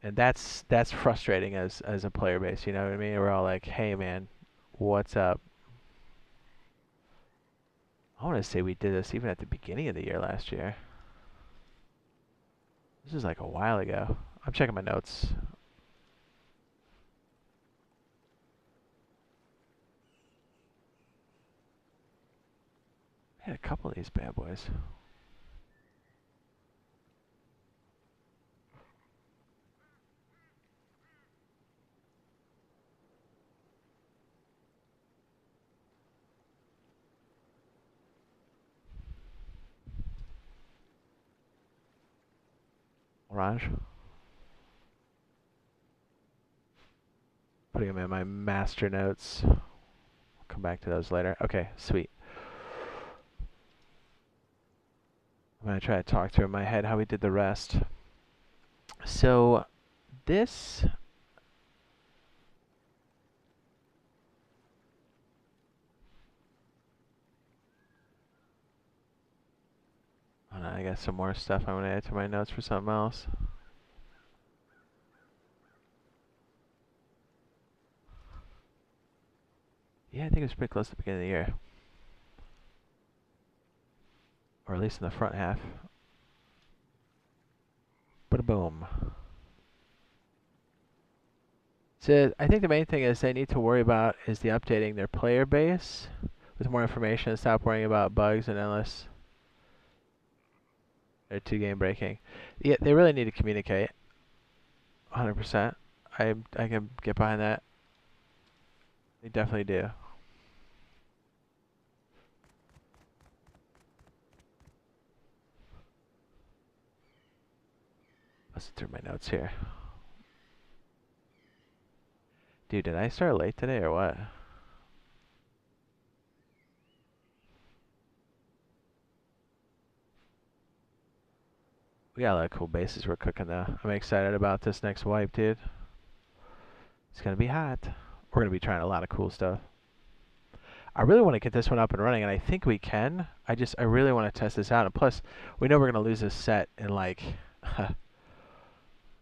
And that's frustrating as a player base, you know what I mean? We're all like, hey man, what's up? I want to say we did this even at the beginning of the year last year. This is like a while ago. I'm checking my notes. I had a couple of these bad boys. Orange. Putting them in my master notes. I'll come back to those later. Okay, sweet. I'm going to try to talk through in my head how we did the rest. So, this... Oh no, I got some more stuff I'm going to add to my notes for something else. Yeah, I think it was pretty close to the beginning of the year. Or at least in the front half. Ba-da-boom. So I think the main thing is they need to worry about is the updating their player base with more information and stop worrying about bugs and endless. They're two game breaking. Yeah, they really need to communicate. 100%. I can get behind that. They definitely do. Let's through my notes here. Dude, did I start late today or what? We got a lot of cool bases we're cooking though. I'm excited about this next wipe, dude. It's gonna be hot. We're gonna be trying a lot of cool stuff. I really want to get this one up and running, and I think we can. I really want to test this out. And plus, we know we're gonna lose this set in like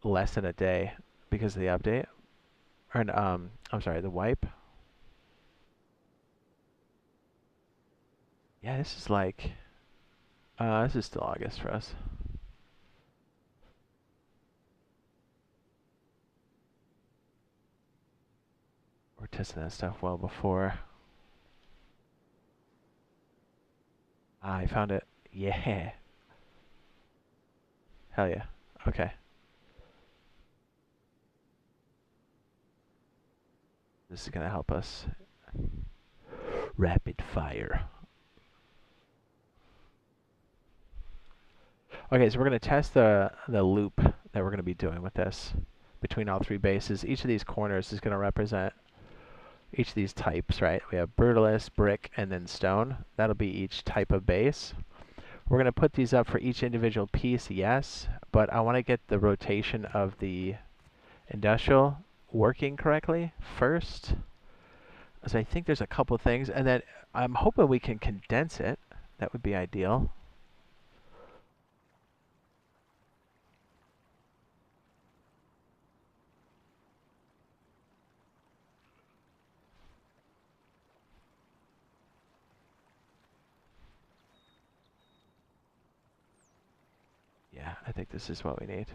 less than a day because of the update. Or I'm sorry, the wipe. Yeah, this is like, this is still August for us. We're testing that stuff well before. I found it. Yeah. Hell yeah. Okay. This is gonna help us. Rapid fire. Okay, so we're gonna test the loop that we're gonna be doing with this between all three bases. Each of these corners is gonna represent each of these types, right? We have brutalist, brick, and then stone. That'll be each type of base. We're going to put these up for each individual piece, yes, but I want to get the rotation of the industrial working correctly first. So I think there's a couple things, and then I'm hoping we can condense it. That would be ideal. Yeah, I think this is what we need.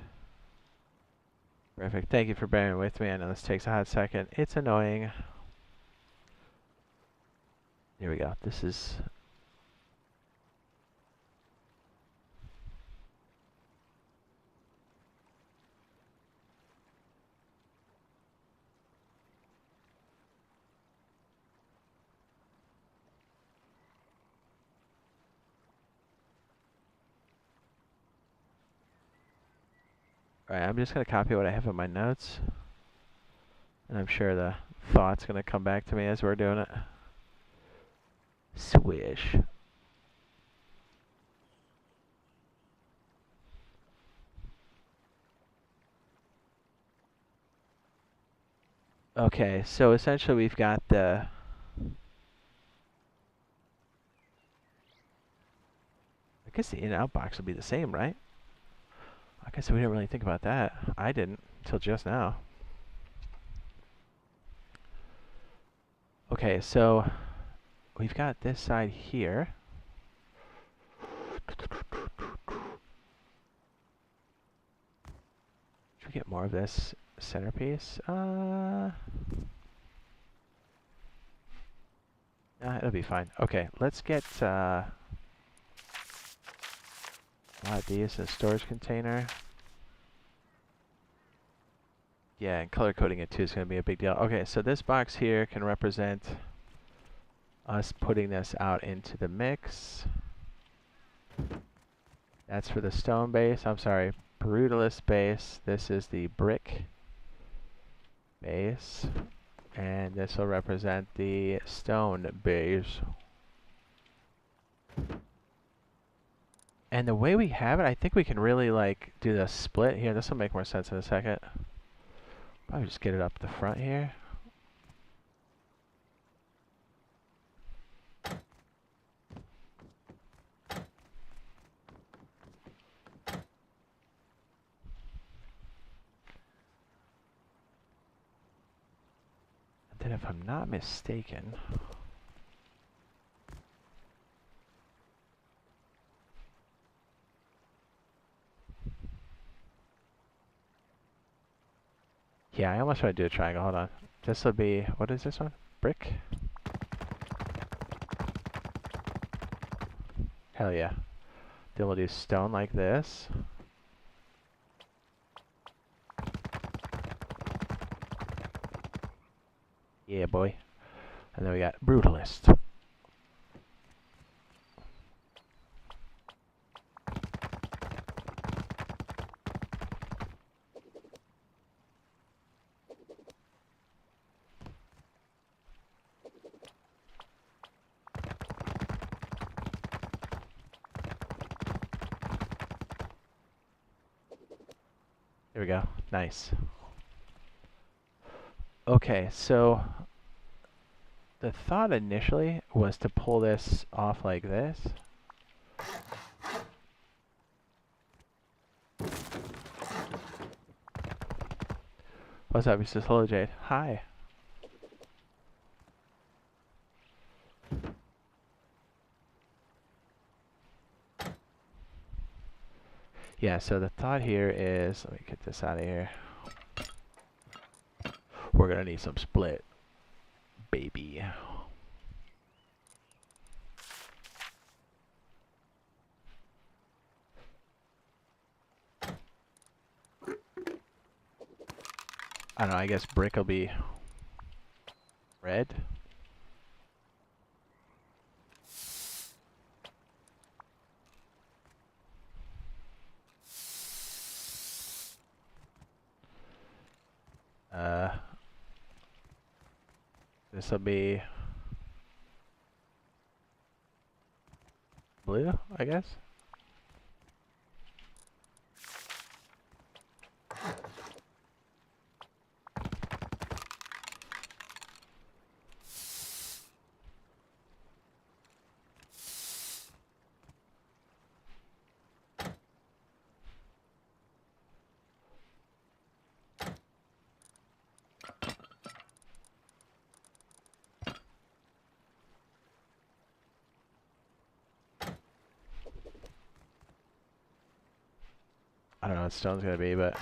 Perfect. Thank you for bearing with me. I know this takes a hot second. It's annoying. Here we go. This is... Alright, I'm just going to copy what I have in my notes. And I'm sure the thought's going to come back to me as we're doing it. Swish. Okay, so essentially we've got the... I guess the in-out box will be the same, right? I guess we didn't really think about that. I didn't until just now. Okay, so we've got this side here. Should we get more of this centerpiece? It'll be fine. Okay, let's get a lot of these in a storage container. Yeah, and color coding it too is going to be a big deal. Okay, so this box here can represent us putting this out into the mix. That's for the stone base. I'm sorry, brutalist base. This is the brick base. And this will represent the stone base. And the way we have it, I think we can really like do the split here. This will make more sense in a second. Probably just get it up the front here. And then if I'm not mistaken, yeah, I almost tried to do a triangle. Hold on. This will be, what is this one? Brick? Hell yeah. Then we'll do stone like this. Yeah, boy. And then we got brutalist. There we go. Nice. Okay, so the thought initially was to pull this off like this. What's up, Mr. Hello, Jade? Hi. Yeah, so the thought here is, let me get this out of here. We're gonna need some split, baby. I don't know, I guess brick will be red. This will be blue, I guess. I don't know what stone's gonna be, but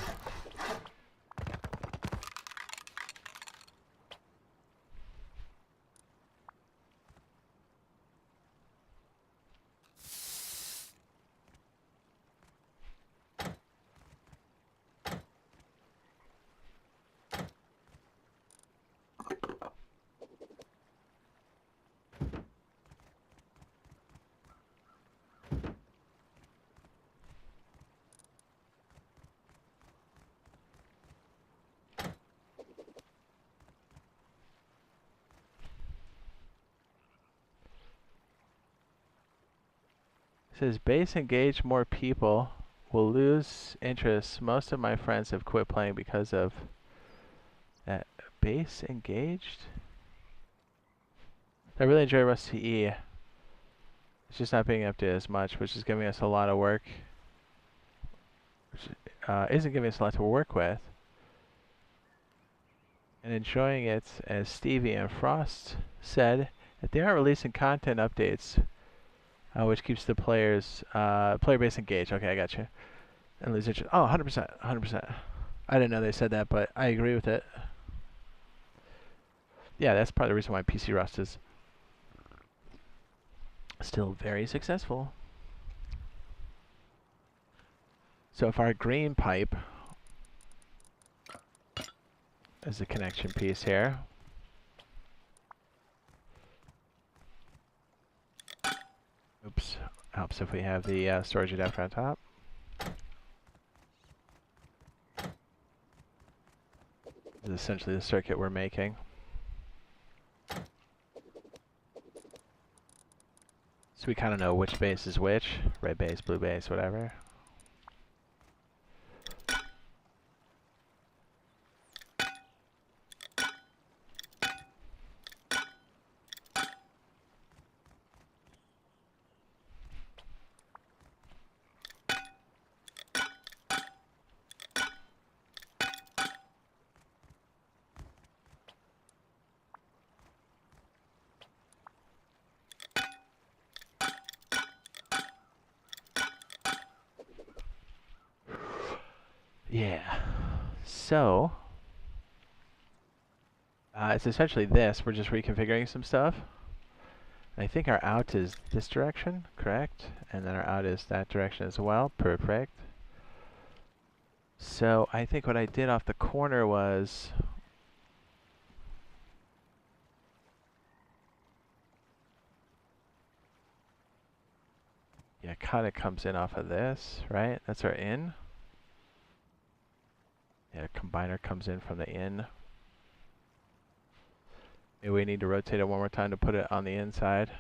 it says base engage more people will lose interest. Most of my friends have quit playing because of that. Base engaged? I really enjoy Rust TE. It's just not being updated as much, which is giving us a lot of work. Which isn't giving us a lot to work with. And enjoying it, as Stevie and Frost said, that they aren't releasing content updates, which keeps the player base engaged. Okay, I got you. And lose interest. Oh, 100%, 100%. I didn't know they said that, but I agree with it. Yeah, that's part of the reason why PC Rust is still very successful. So if our green pipe is the connection piece here, oops, helps if we have the storage adapter on top. This is essentially the circuit we're making. So we kind of know which base is which, red base, blue base, whatever. Yeah, so it's essentially this. We're just reconfiguring some stuff. I think our out is this direction, correct? And then our out is that direction as well. Perfect. So I think what I did off the corner was yeah, kind of comes in off of this, right? That's our in. Yeah, combiner comes in from the in. Maybe we need to rotate it one more time to put it on the inside.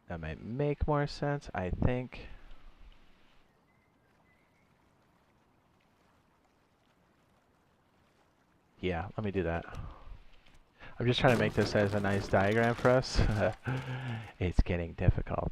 That might make more sense, I think. Yeah, let me do that. I'm just trying to make this as a nice diagram for us. It's getting difficult.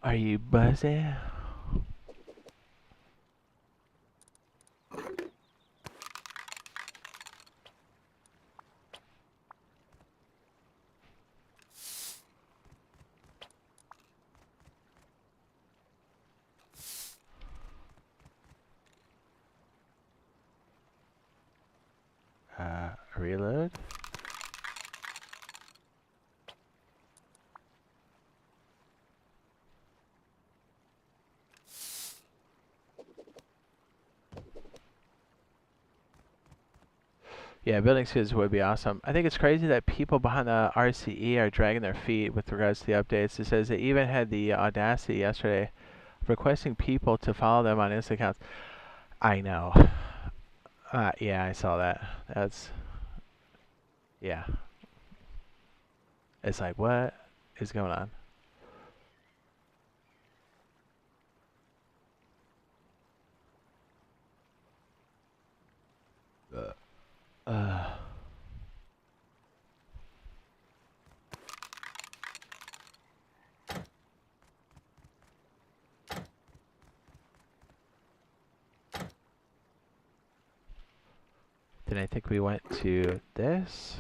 Are you busy? Yeah, building skills would be awesome. I think it's crazy that people behind the RCE are dragging their feet with regards to the updates. It says they even had the audacity yesterday of requesting people to follow them on Insta accounts. I know. Yeah, I saw that. That's, yeah. It's like, what is going on? Uh, then I think we went to this.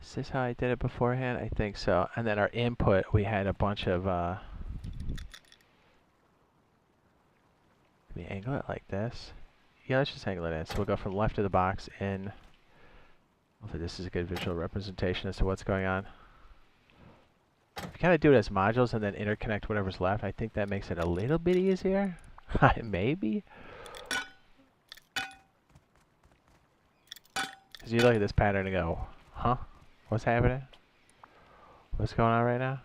Is this how I did it beforehand? I think so. And then our input, we had a bunch of, we angle it like this. Yeah, let's just angle it in. So we'll go from left of the box in. Hopefully this is a good visual representation as to what's going on. If you kind of do it as modules and then interconnect whatever's left, I think that makes it a little bit easier. Maybe. Because you look at this pattern and go, huh? What's happening? What's going on right now?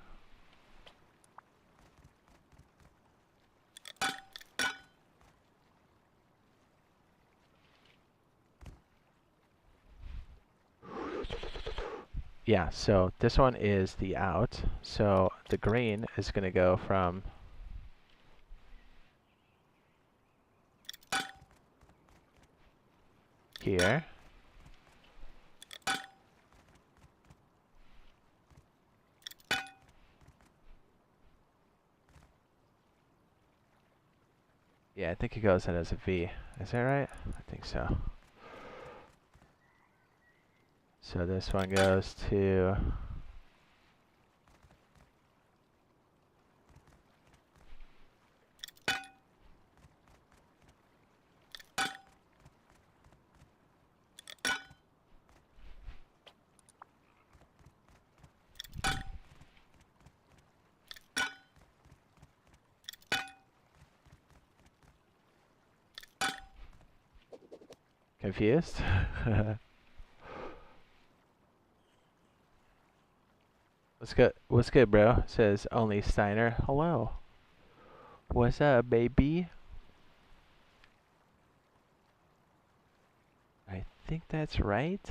Yeah, so this one is the out. So the green is going to go from here. Yeah, I think it goes in as a V. Is that right? I think so. So this one goes to confused. What's good? What's good, bro? Says only Steiner. Hello. What's up, baby? I think that's right.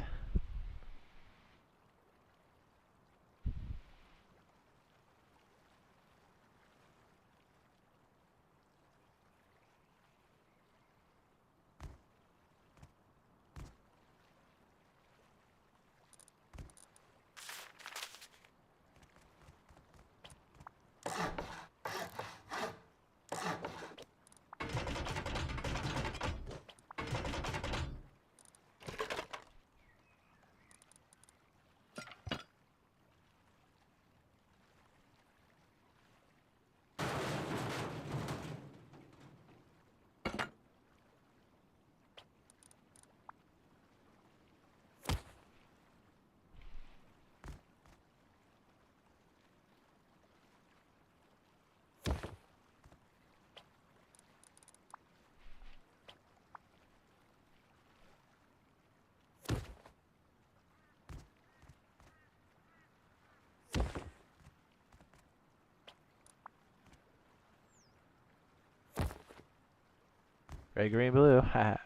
Red, green, blue. Ha.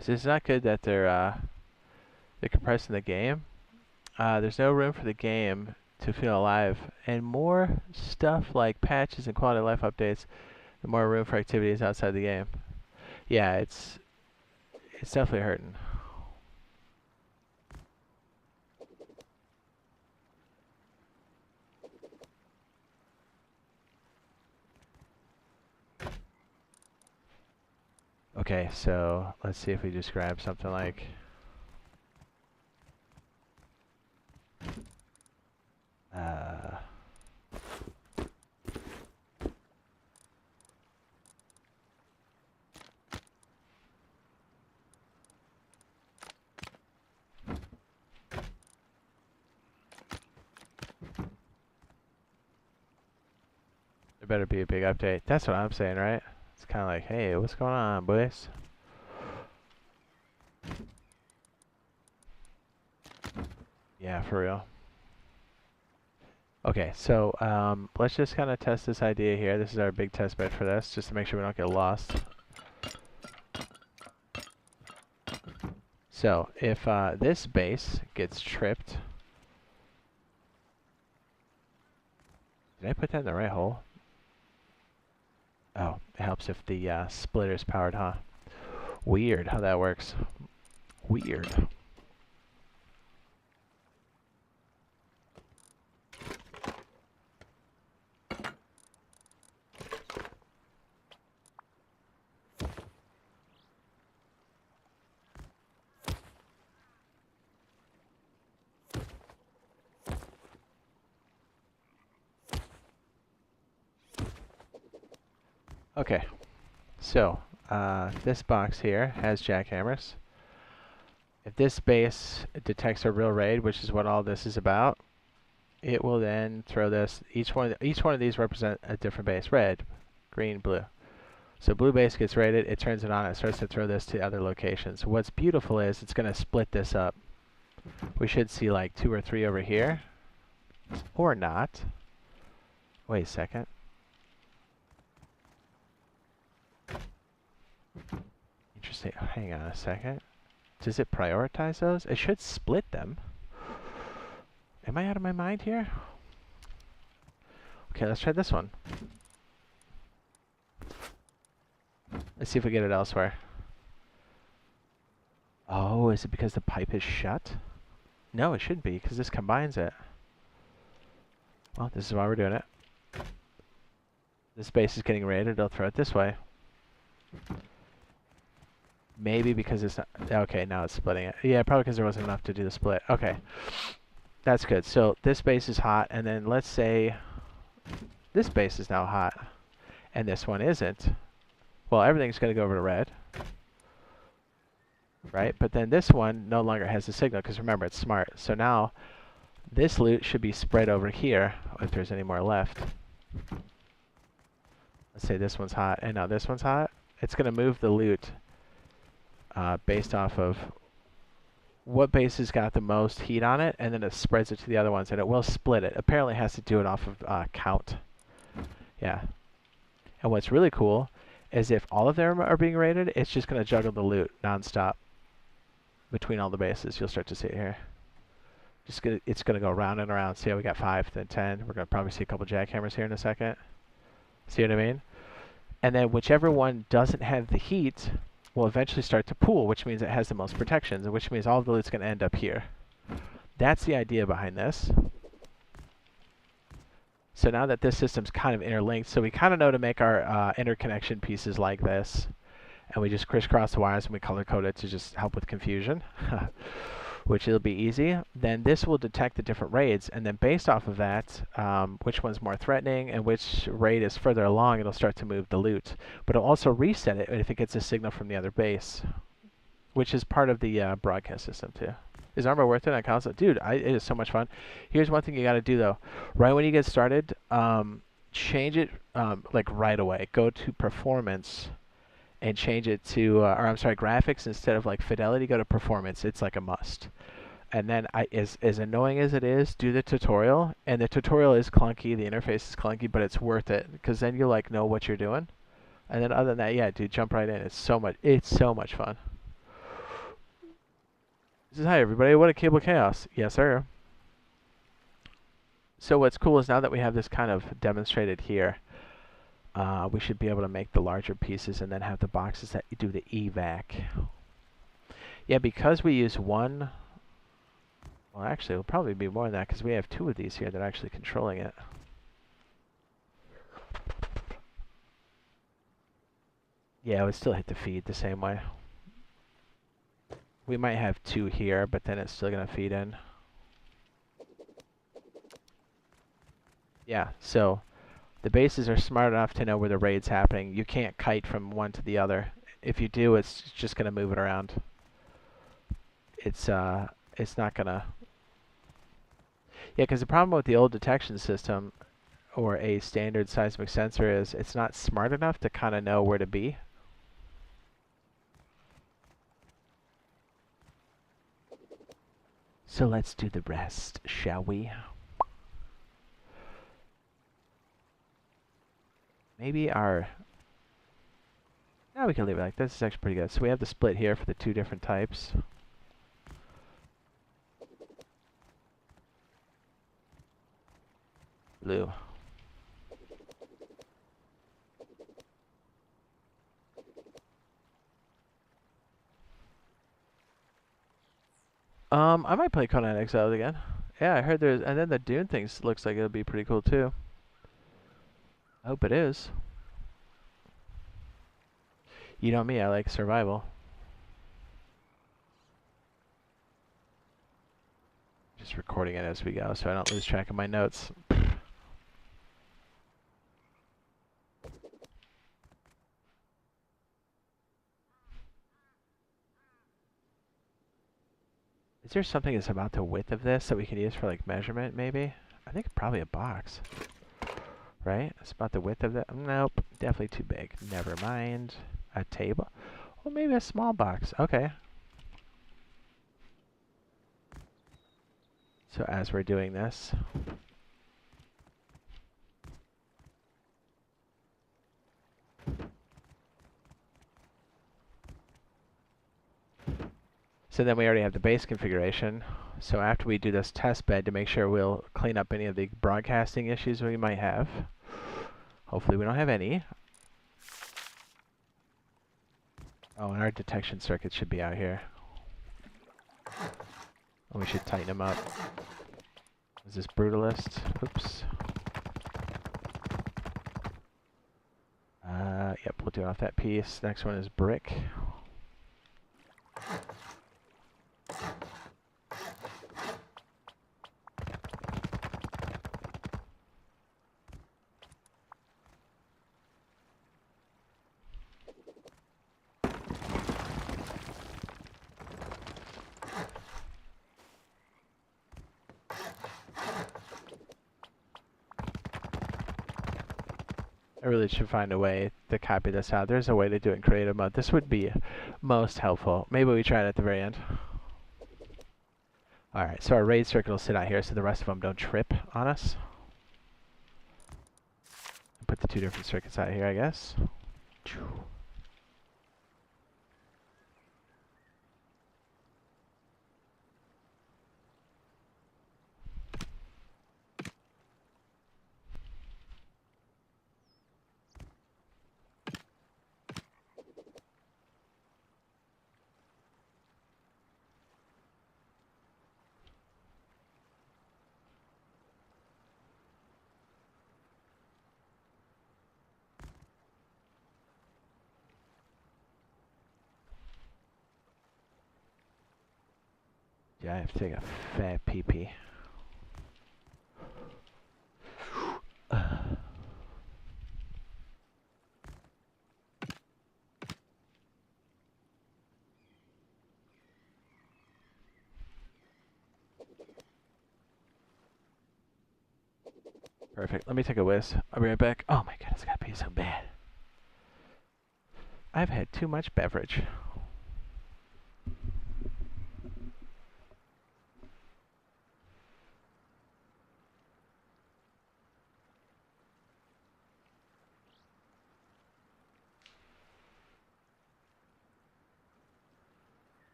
So it's not good that they're compressing the game. There's no room for the game to feel alive, and more stuff like patches and quality of life updates, the more room for activities outside the game. Yeah, it's definitely hurting. Okay, so let's see if we just grab something like... there better be a big update. That's what I'm saying, right? It's kind of like, hey, what's going on, boys? Yeah, for real. Okay, so let's just kind of test this idea here. This is our big test bed for this, just to make sure we don't get lost. So if this base gets tripped... Did I put that in the right hole? Oh, it helps if the splitter's powered, huh? Weird how that works. Weird. Okay, so this box here has jackhammers. If this base detects a real raid, which is what all this is about, it will then throw this. Each one of these represent a different base: red, green, blue. So blue base gets raided, it turns it on, it starts to throw this to other locations. What's beautiful is it's going to split this up. We should see like 2 or 3 over here, or not. Wait a second. Interesting. Hang on a second. Does it prioritize those? It should split them. Am I out of my mind here? Okay, let's try this one. Let's see if we get it elsewhere. Oh, is it because the pipe is shut? No, it shouldn't be, because this combines it. Well, this is why we're doing it. This base is getting raided, it'll throw it this way. Maybe because it's not... Okay, now it's splitting it. Yeah, probably because there wasn't enough to do the split. Okay. That's good. So this base is hot, and then let's say this base is now hot, and this one isn't. Well, everything's going to go over to red. Right? But then this one no longer has the signal, because remember, it's smart. So now this loot should be spread over here, if there's any more left. Let's say this one's hot, and now this one's hot. It's going to move the loot based off of what base has got the most heat on it, and then it spreads it to the other ones, and it will split it. Apparently it has to do it off of count. Yeah. And what's really cool is if all of them are being raided, it's just going to juggle the loot nonstop between all the bases. You'll start to see it here. It's going to go round and around. See how we got 5, then 10. We're going to probably see a couple jackhammers here in a second. See what I mean? And then whichever one doesn't have the heat will eventually start to pool, which means it has the most protections, which means all of the loot's going to end up here. That's the idea behind this. So now that this system's kind of interlinked, so we kind of know to make our interconnection pieces like this, and we just crisscross the wires and we color code it to just help with confusion, which it'll be easy. Then this will detect the different raids, and then based off of that, which one's more threatening and which raid is further along, it'll start to move the loot. But it'll also reset it if it gets a signal from the other base, which is part of the broadcast system too. Is Armor worth it on console? Dude, it is so much fun. Here's one thing you got to do though. Right when you get started, change it like right away. Go to performance and change it to, or I'm sorry, graphics instead of like fidelity. Go to performance. It's like a must. And then as annoying as it is, do the tutorial. And the tutorial is clunky. The interface is clunky, but it's worth it because then you'll like know what you're doing. And then other than that, yeah, dude, jump right in. It's so much fun. This is, hi everybody, what a cable chaos. Yes, sir. So what's cool is now that we have this kind of demonstrated here, we should be able to make the larger pieces and then have the boxes that do the evac. Yeah, because we use one, well actually it'll probably be more than that because we have 2 of these here that are actually controlling it. Yeah, it would still hit the feed the same way. We might have 2 here, but then it's still going to feed in. Yeah, so the bases are smart enough to know where the raid's happening. You can't kite from one to the other. If you do, it's just going to move it around. It's not going to... Yeah, because the problem with the old detection system, or a standard seismic sensor, is it's not smart enough to kind of know where to be. So let's do the rest, shall we? Maybe our... No, we can leave it like this. This is actually pretty good. So we have the split here for the 2 different types. Blue. I might play Conan Exiles again. Yeah, I heard there's... And then the Dune thing looks like it'll be pretty cool, too. I hope it is. You know me, I like survival. Just recording it as we go so I don't lose track of my notes. Is there something that's about the width of this that we can use for like measurement, maybe? I think probably a box. Right? It's about the width of that. Nope. Definitely too big. Never mind. A table? Well, maybe a small box. Okay. So as we're doing this, so then we already have the base configuration. So after we do this test bed to make sure we'll clean up any of the broadcasting issues we might have. Hopefully we don't have any. Oh, and our detection circuit should be out here. And we should tighten them up. Is this brutalist? Oops. Yep, we'll do off that piece. Next one is brick. I really should find a way to copy this out. There's a way to do it in creative mode. This would be most helpful. Maybe we try it at the very end. Alright, so our raid circuit will sit out here so the rest of them don't trip on us. Put the 2 different circuits out here, I guess. Yeah, I have to take a fat pee-pee. Perfect. Let me take a whiz. I'll be right back. Oh my goodness, I gotta pee so bad. I've had too much beverage.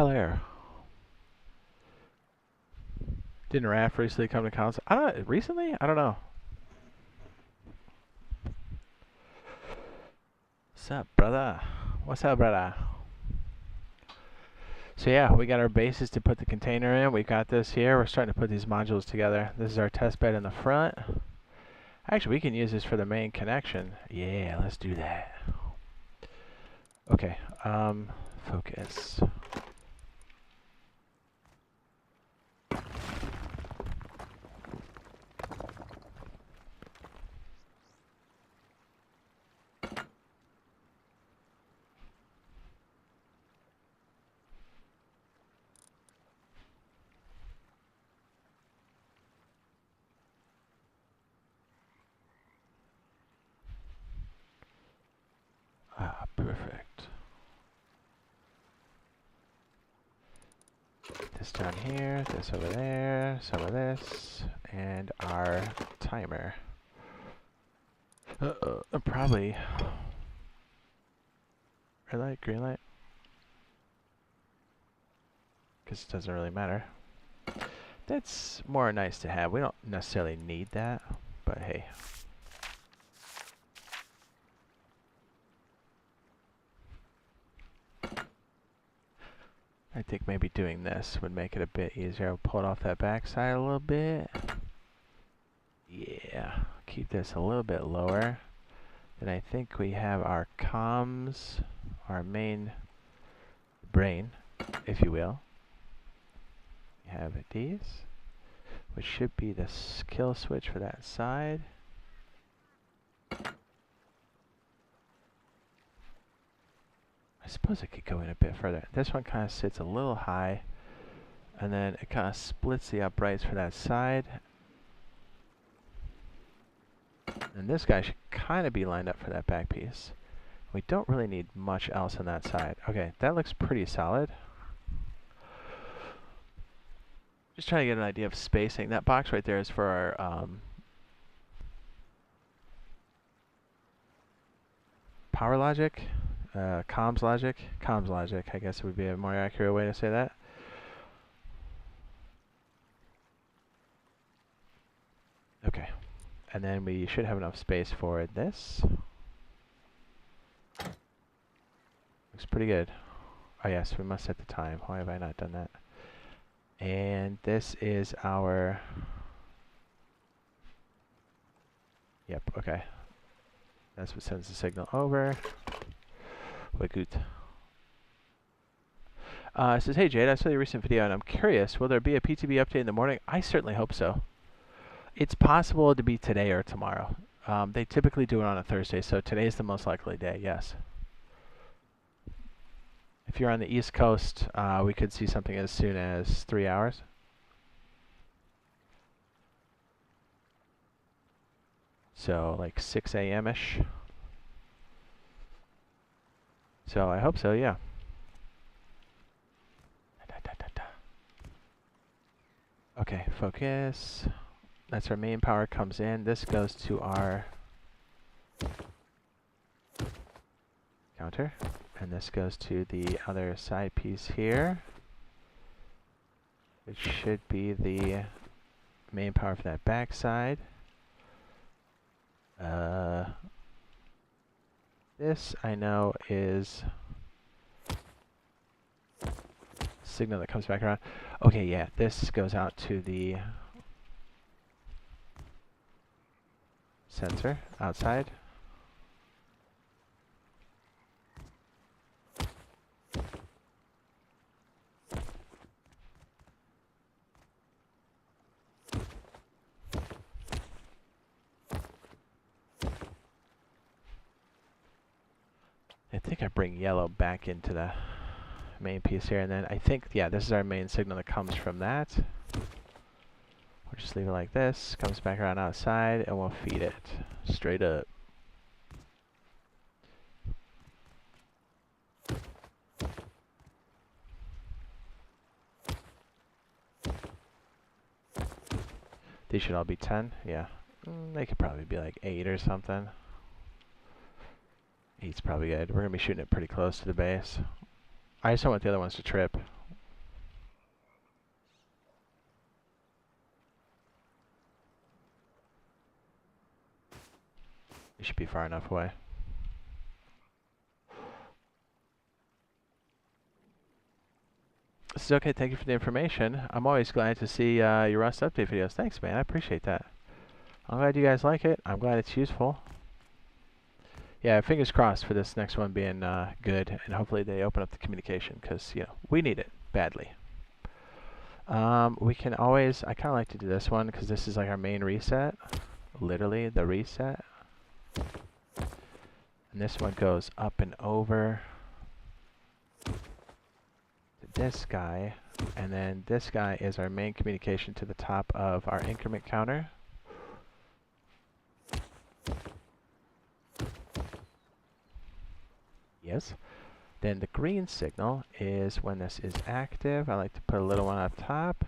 BioLazer. Didn't Raph recently come to console? I don't know. Recently? I don't know. What's up, brother? What's up, brother? So yeah, we got our bases to put the container in. We got this here. We're starting to put these modules together. This is our test bed in the front. Actually, we can use this for the main connection. Yeah, let's do that. Okay, focus. Ah, perfect. This down here, this over there, some of this, and our timer. Probably red light, green light, because it doesn't really matter. That's more nice to have. We don't necessarily need that, but hey. I think maybe doing this would make it a bit easier. I'll pull it off that back side a little bit. Yeah, keep this a little bit lower. And I think we have our comms, our main brain, if you will. We have these, which should be the kill switch for that side. I suppose it could go in a bit further. This one kind of sits a little high, and then it kind of splits the uprights for that side. And this guy should kind of be lined up for that back piece. We don't really need much else on that side. Okay, that looks pretty solid. Just trying to get an idea of spacing. That box right there is for our power logic, comms logic, I guess would be a more accurate way to say that. Okay, and then we should have enough space for this. Looks pretty good. Oh yes, we must set the time. Why have I not done that? And this is our... Yep, okay. That's what sends the signal over. What good. It says, hey Jade, I saw your recent video and I'm curious, will there be a PTB update in the morning? I certainly hope so. It's possible to be today or tomorrow. They typically do it on a Thursday, so today is the most likely day, yes. If you're on the East Coast, we could see something as soon as 3 hours. So like 6 a.m.-ish. So I hope so, yeah. Okay, focus. That's our main power comes in. This goes to our counter. And this goes to the other side piece here, which should be the main power for that back side. This I know is signal that comes back around. Okay, yeah, this goes out to the sensor outside. I think I bring yellow back into the main piece here, and then I think, yeah, this is our main signal that comes from that. We'll just leave it like this, comes back around outside, and we'll feed it straight up. These should all be 10, yeah. They could probably be like 8 or something. 8's probably good. We're going to be shooting it pretty close to the base. I just don't want the other ones to trip. You should be far enough away. This is okay. Thank you for the information. I'm always glad to see your Rust update videos. Thanks, man. I appreciate that. I'm glad you guys like it. I'm glad it's useful. Yeah, fingers crossed for this next one being good, and hopefully they open up the communication because we need it badly. We can always. I kind of like to do this one because this is like our main reset. Literally the reset. And this one goes up and over this guy, and then this guy is our main communication to the top of our increment counter. Yes. Then the green signal is when this is active. I like to put a little one up top.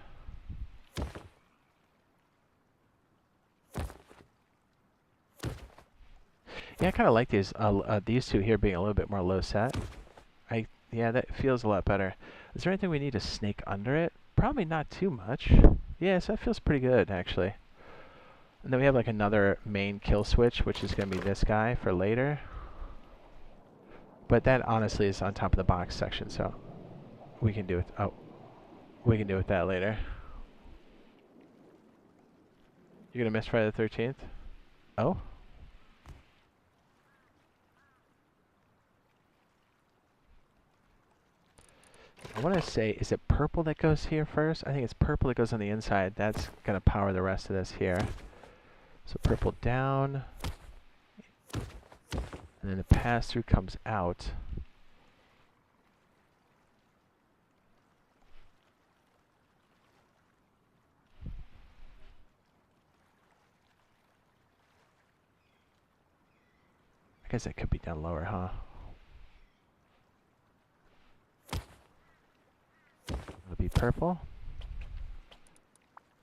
Yeah, I kind of like these two here being a little bit more low set. Yeah, that feels a lot better. Is there anything we need to snake under it? Probably not too much. Yes, that feels pretty good, actually. And then we have like another main kill switch, which is going to be this guy for later. But that honestly is on top of the box section, so we can do it. Oh, we can do with that later. You're going to miss Friday the 13th? Oh? I want to say, is it purple that goes here first? I think it's purple that goes on the inside. That's going to power the rest of this here. So purple down. And then the pass-through comes out. I guess that could be down lower, huh? It'll be purple.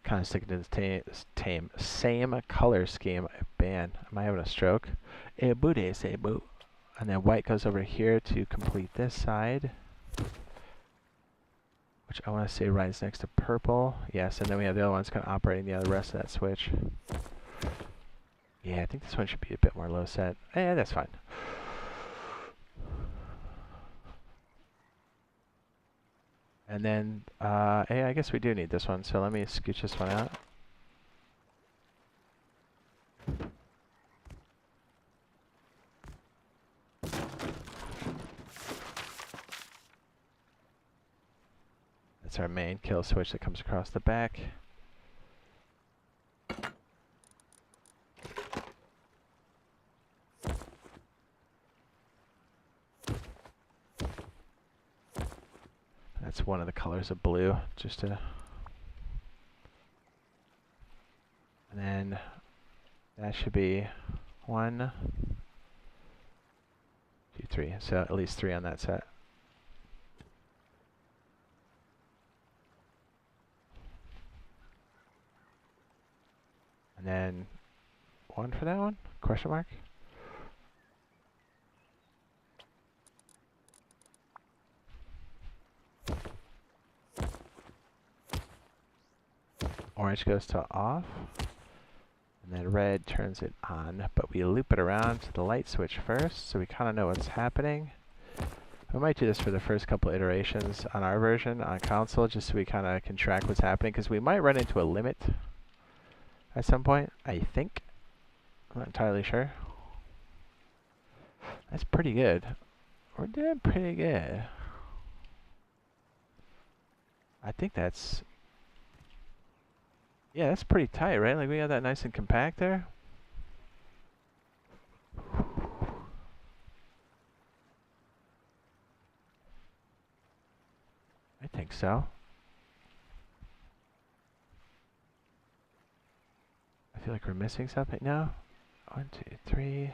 Kind of sticking to the same color scheme. Man, am I having a stroke? Eh, booty, say boo. And then white goes over here to complete this side, which I want to say rides next to purple. Yes, and then we have the other ones kind of operating the other rest of that switch. Yeah, I think this one should be a bit more low set. Eh, that's fine. And then, hey, I guess we do need this one, so let me scooch this one out. That's our main kill switch that comes across the back. That's one of the colors of blue, just to... And then that should be 1, 2, 3. So at least 3 on that set. And then 1 for that one? Question mark? Orange goes to off, and then red turns it on, but we loop it around to the light switch first, so we kind of know what's happening. We might do this for the first couple iterations on our version on console, just so we kind of can track what's happening, because we might run into a limit at some point, I think. I'm not entirely sure. That's pretty good. We're doing pretty good. I think that's... Yeah, that's pretty tight, right? Like, we have that nice and compact there. I think so. I feel like we're missing something now. 1, 2, 3.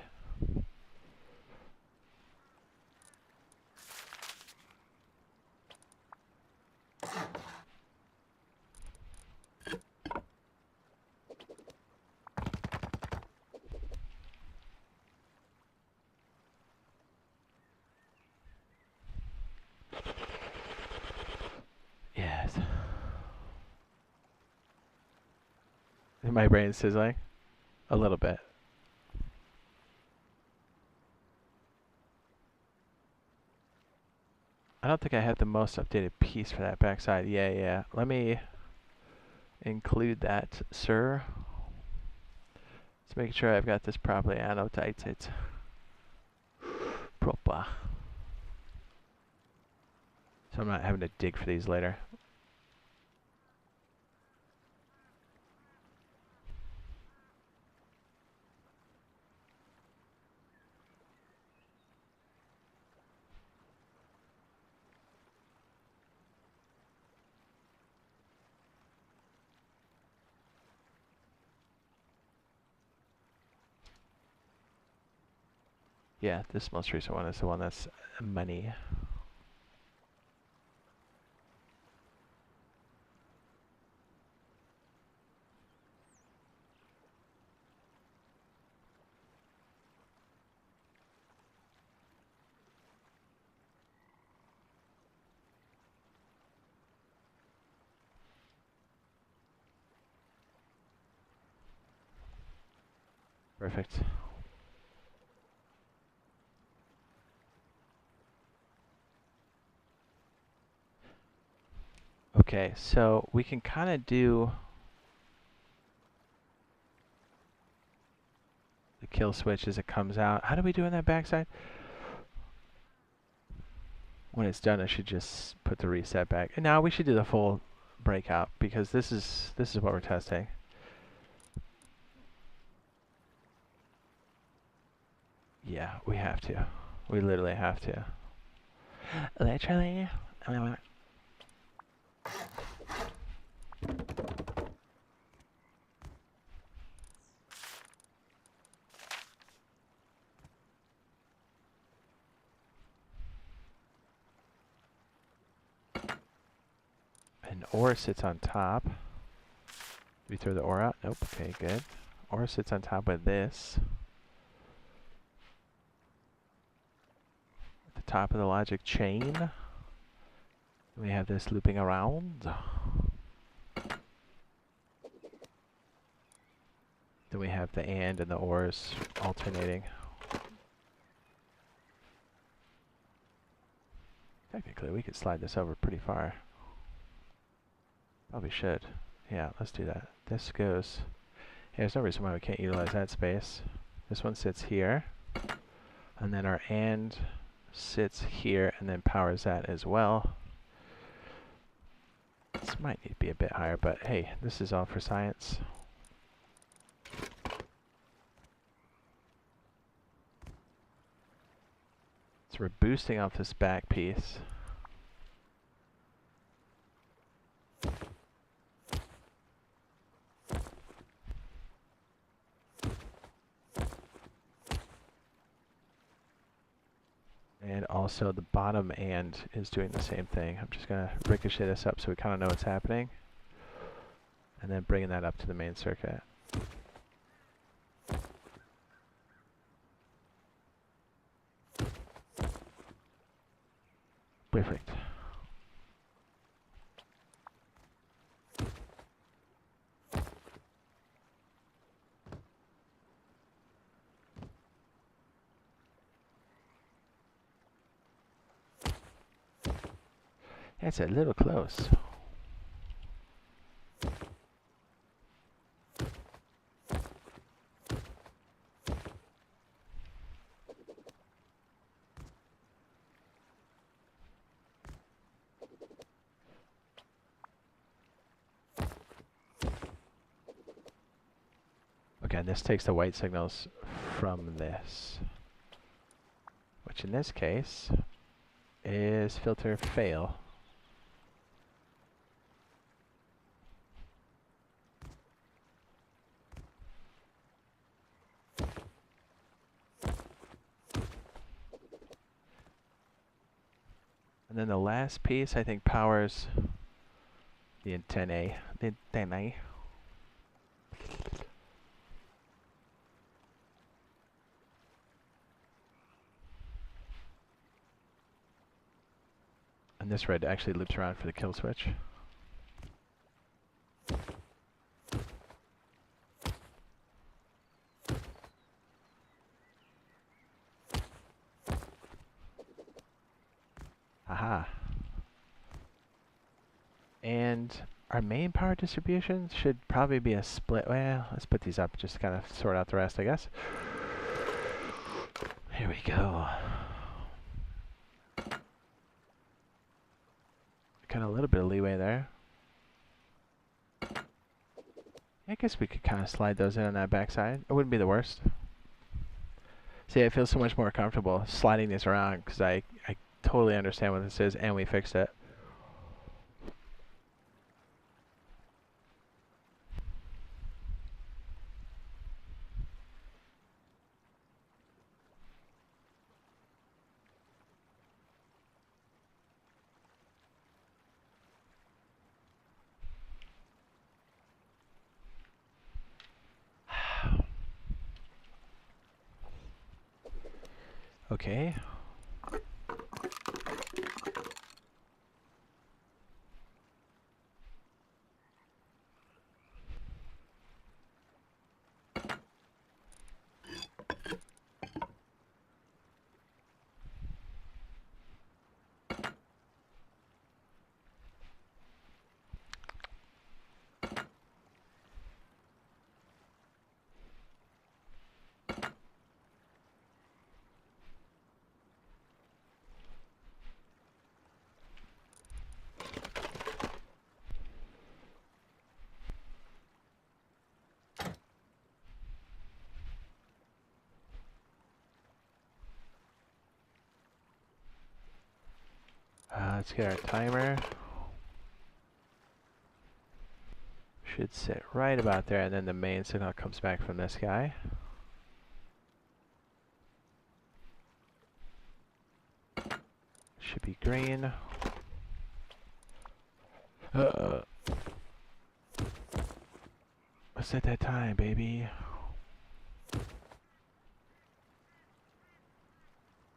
Yes. My brain's sizzling. A little bit. I don't think I have the most updated piece for that backside. Yeah. Let me include that, sir. Let's make sure I've got this properly annotated. Proper. So I'm not having to dig for these later. Yeah, this most recent one is the one that's money. Perfect. Okay, so we can kind of do the kill switch as it comes out. How do we do on that backside? When it's done, I should just put the reset back. And now we should do the full breakout because this is what we're testing. Yeah, we have to. We literally have to. Literally. An ore sits on top. Did we throw the ore out? Nope. Okay, good. Ore sits on top of this. At the top of the logic chain. We have this looping around. Then we have the and the ores alternating. Technically, we could slide this over pretty far. Probably should. Yeah, let's do that. This goes... Yeah, there's no reason why we can't utilize that space. This one sits here. And then our and sits here and then powers that as well. This might need to be a bit higher, but hey, this is all for science. So we're boosting off this back piece. And also the bottom and is doing the same thing. I'm just going to ricochet this up so we kind of know what's happening. And then bringing that up to the main circuit. Perfect. That's a little close. Okay, and this takes the white signals from this, which in this case is filter fail. And then the last piece, I think, powers the antennae. The antennae. And this red actually loops around for the kill switch. Aha. And our main power distribution should probably be a split. Well, let's put these up just to kind of sort out the rest, I guess. Here we go. Got a little bit of leeway there. I guess we could kind of slide those in on that backside. It wouldn't be the worst. See, I feel so much more comfortable sliding these around because I totally understand what this is and we fixed it. Okay. Let's get our timer. Should sit right about there, and then the main signal comes back from this guy. Should be green. Let's set that time, baby.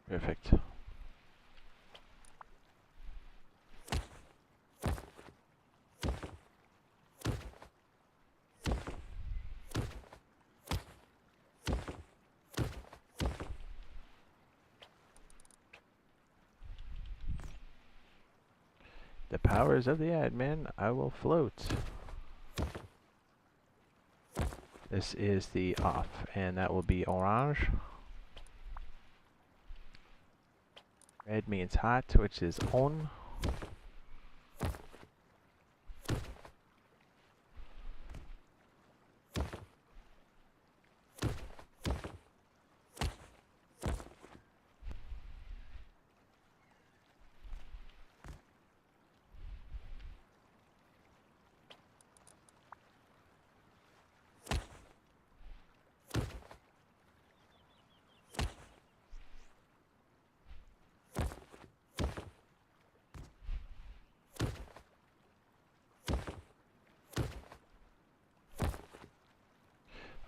Perfect. The powers of the admin, I will float. This is the off, and that will be orange. Red means hot, which is on.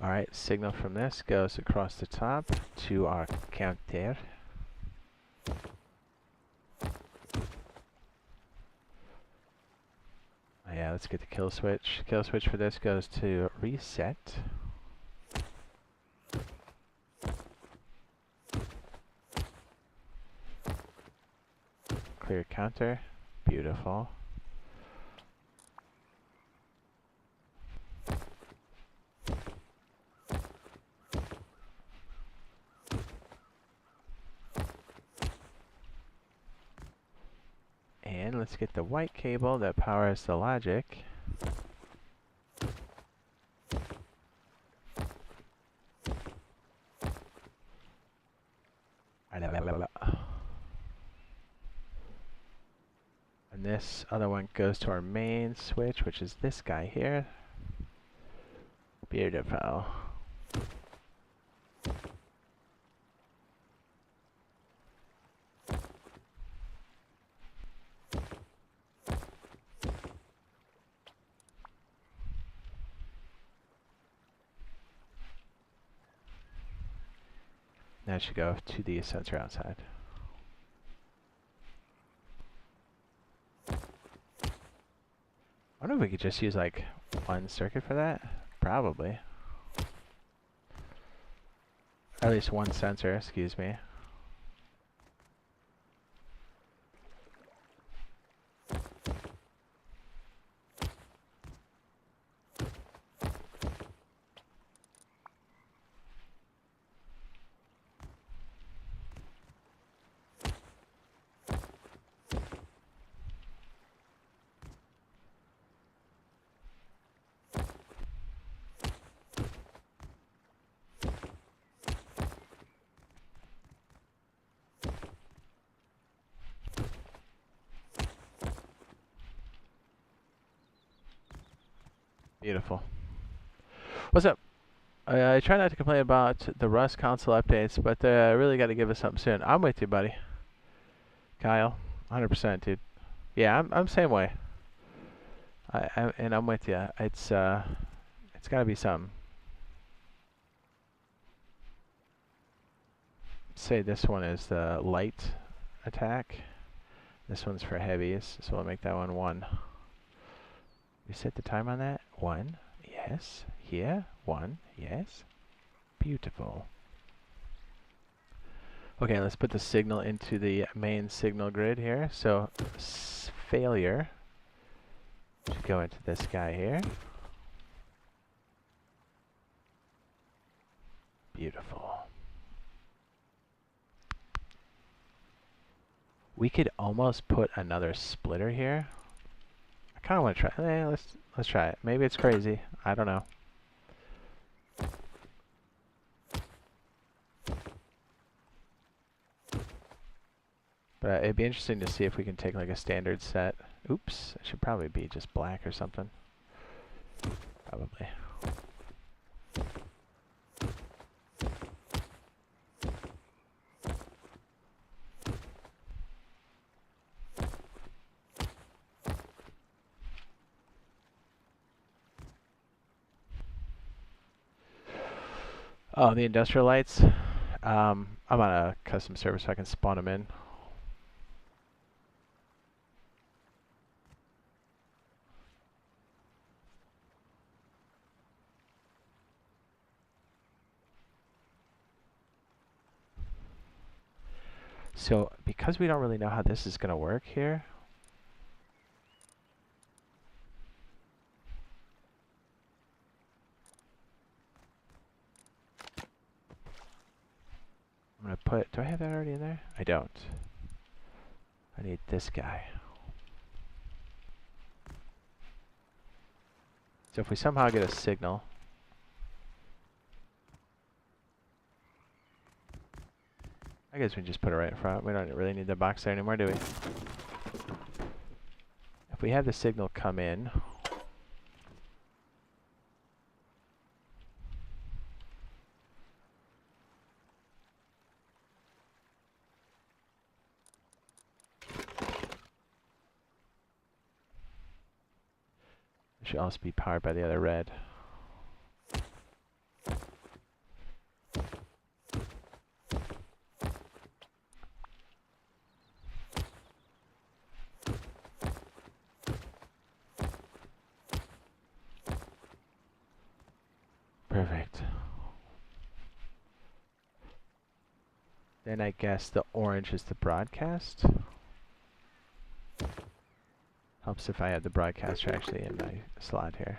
Alright, signal from this goes across the top to our counter. Yeah, let's get the kill switch. Kill switch for this goes to reset. Clear counter. Beautiful. And let's get the white cable that powers the logic. And this other one goes to our main switch, which is this guy here. Beautiful. That should go to the sensor outside. I wonder if we could just use like one circuit for that? Probably. Or at least one sensor, excuse me. Beautiful. What's up? I try not to complain about the Rust console updates, but I really got to give us something soon. I'm with you, buddy. Kyle, 100%, dude. Yeah, I'm same way. And I'm with you. It's got to be something. Say this one is the light attack. This one's for heavies, so we'll make that one 1. We set the time on that. 1. Yes. Here. 1. Yes. Beautiful. Okay, let's put the signal into the main signal grid here. So failure should go into this guy here. Beautiful. We could almost put another splitter here. I kind of want to try. Let's try it. Maybe it's crazy. I don't know. But it'd be interesting to see if we can take like a standard set. Oops, it should probably be just black or something. Probably. Oh, the industrial lights. I'm on a custom server so I can spawn them in. So, because we don't really know how this is going to work here, I'm going to put, do I have that already in there? I don't. I need this guy. So if we somehow get a signal, I guess we can just put it right in front. We don't really need the box there anymore, do we? If we have the signal come in, it should also be powered by the other red. Perfect. Then I guess the orange is the broadcast. Helps if I have the broadcaster actually in my slot here.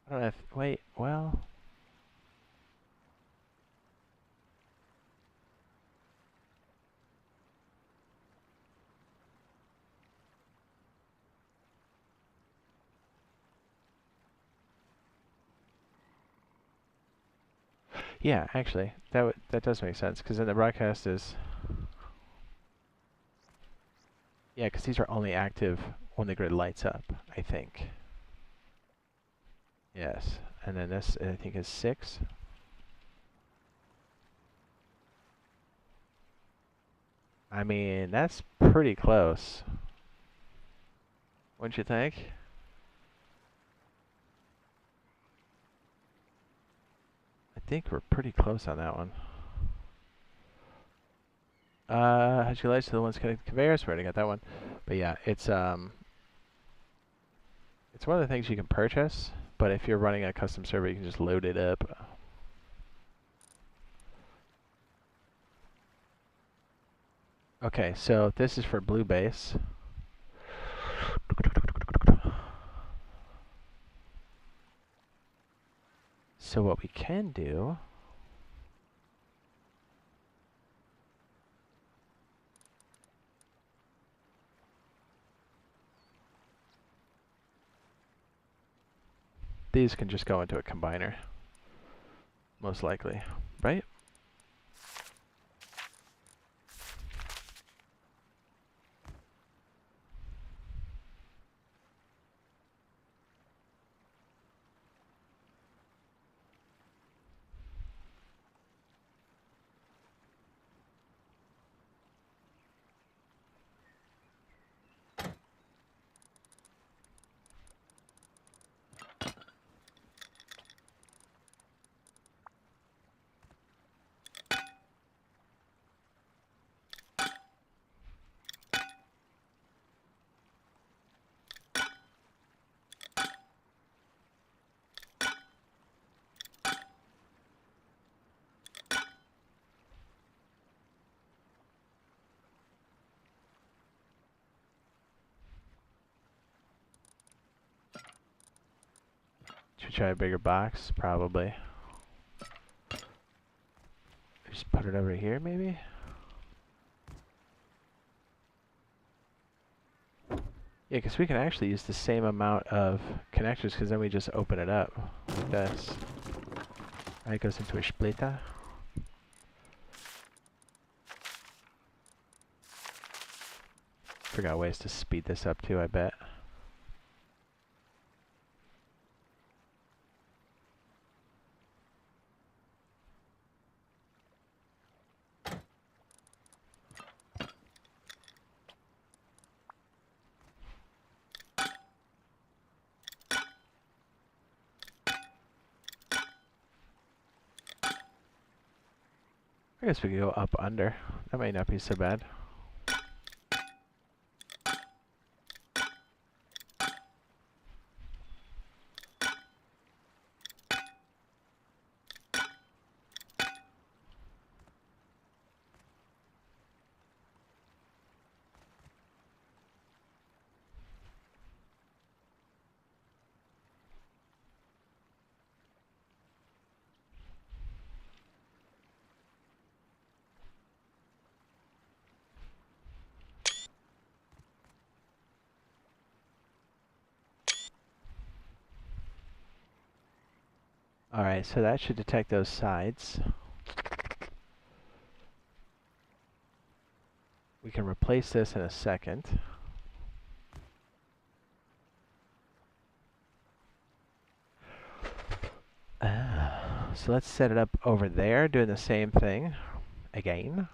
I don't know if, wait, well. Yeah, actually, that does make sense, because then the broadcast is... Yeah, because these are only active when the grid lights up, I think. Yes, and then this, I think, is 6. I mean, that's pretty close. Wouldn't you think? I think we're pretty close on that one. How'd you like to the ones connected to conveyors? We already got that one. But yeah, it's one of the things you can purchase, but if you're running a custom server, you can just load it up. Okay, so this is for blue base. So what we can do, these can just go into a combiner, most likely, right? Should we try a bigger box? Probably. Just put it over here, maybe? Yeah, because we can actually use the same amount of connectors, because then we just open it up like this. It goes into a splitter. Forgot ways to speed this up too, I bet. I guess we could go up under. That might not be so bad. Alright, so that should detect those sides. We can replace this in a second. So let's set it up over there, doing the same thing again.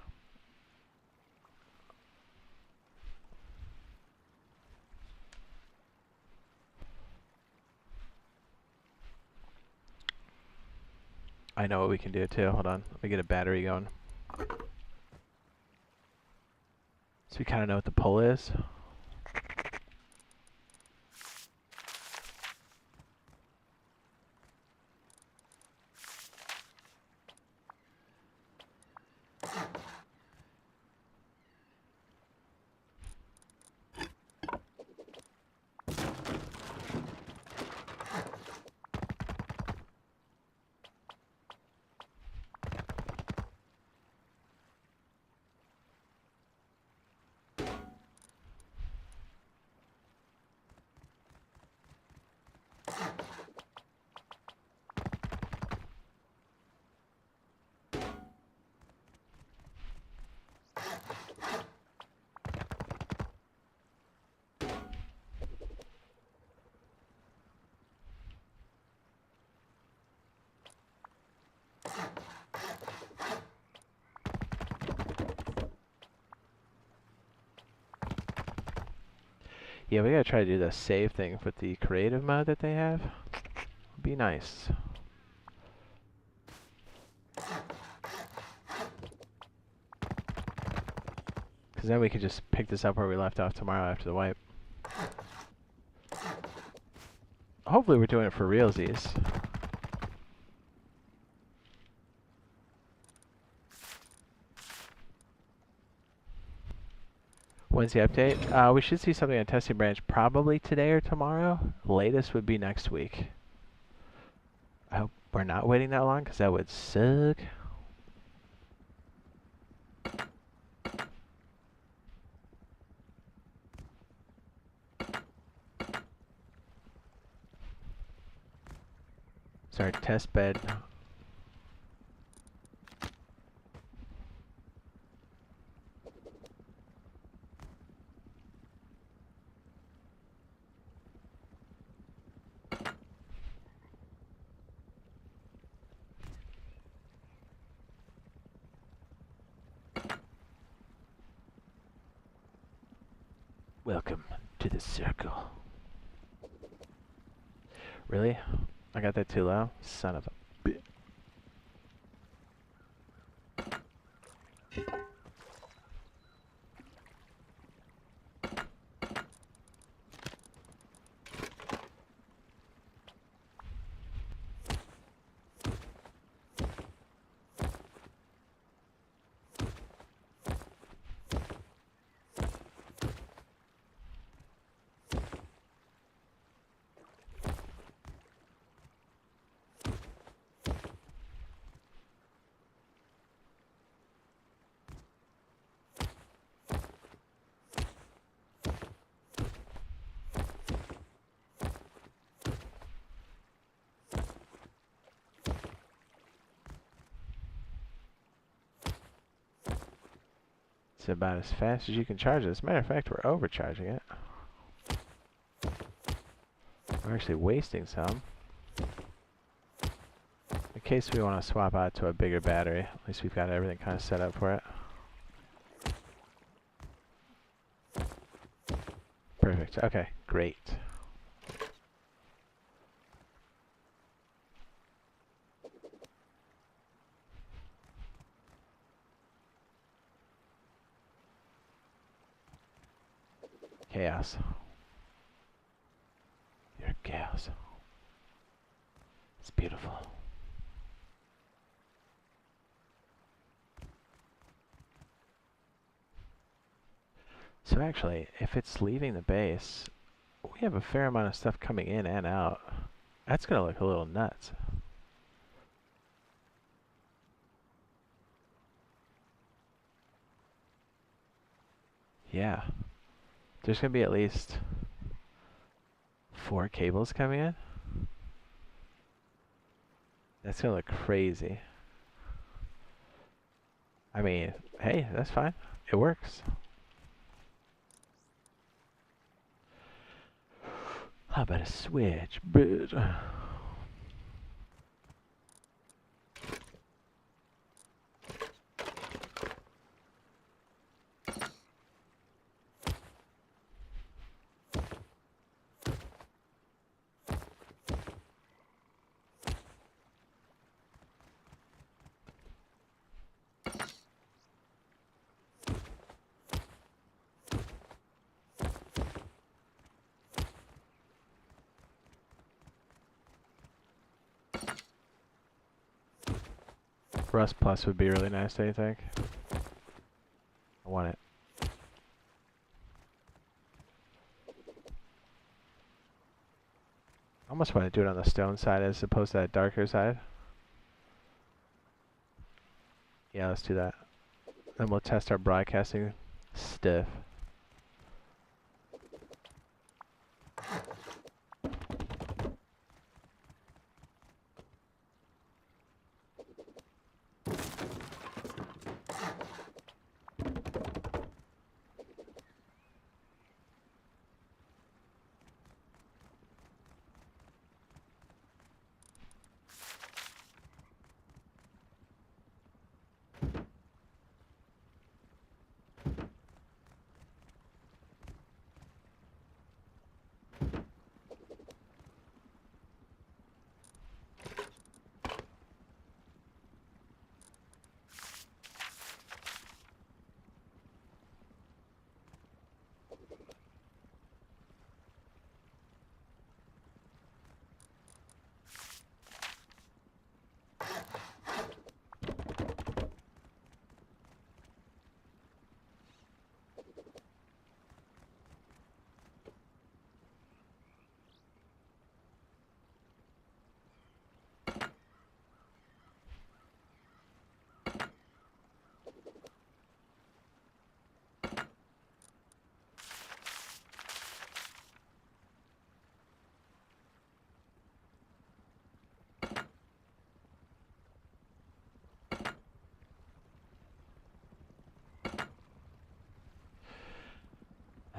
I know what we can do too. Hold on, let me get a battery going. So we kind of know what the pull is. Yeah, we gotta try to do the save thing with the creative mode that they have. Be nice. Because then we could just pick this up where we left off tomorrow after the wipe. Hopefully we're doing it for realsies. When's the update? We should see something on testing branch probably today or tomorrow. Latest would be next week. I hope We're not waiting that long because that would suck. It's our test bed. Welcome to the circle. Really? I got that too low? Son of a bitch. It's about as fast as you can charge it. As a matter of fact, we're overcharging it. We're actually wasting some. In case we want to swap out to a bigger battery, at least we've got everything kind of set up for it. Perfect. Okay, great. Chaos. You're chaos. It's beautiful. So actually, if it's leaving the base, we have a fair amount of stuff coming in and out. That's gonna look a little nuts. Yeah. There's gonna be at least 4 cables coming in. That's gonna look crazy. I mean, hey, that's fine. It works. How about a switch, bitch? Rust Plus would be really nice, don't you think? I want it. I almost want to do it on the stone side as opposed to that darker side. Yeah, let's do that. Then we'll test our broadcasting stuff.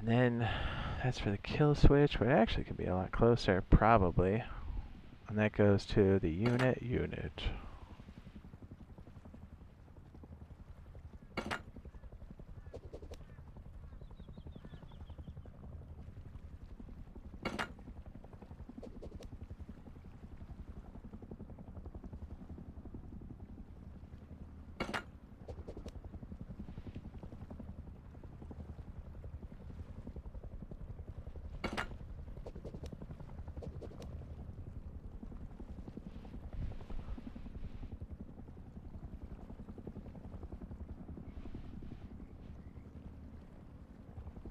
And then that's for the kill switch, but it actually could be a lot closer, probably. And that goes to the unit.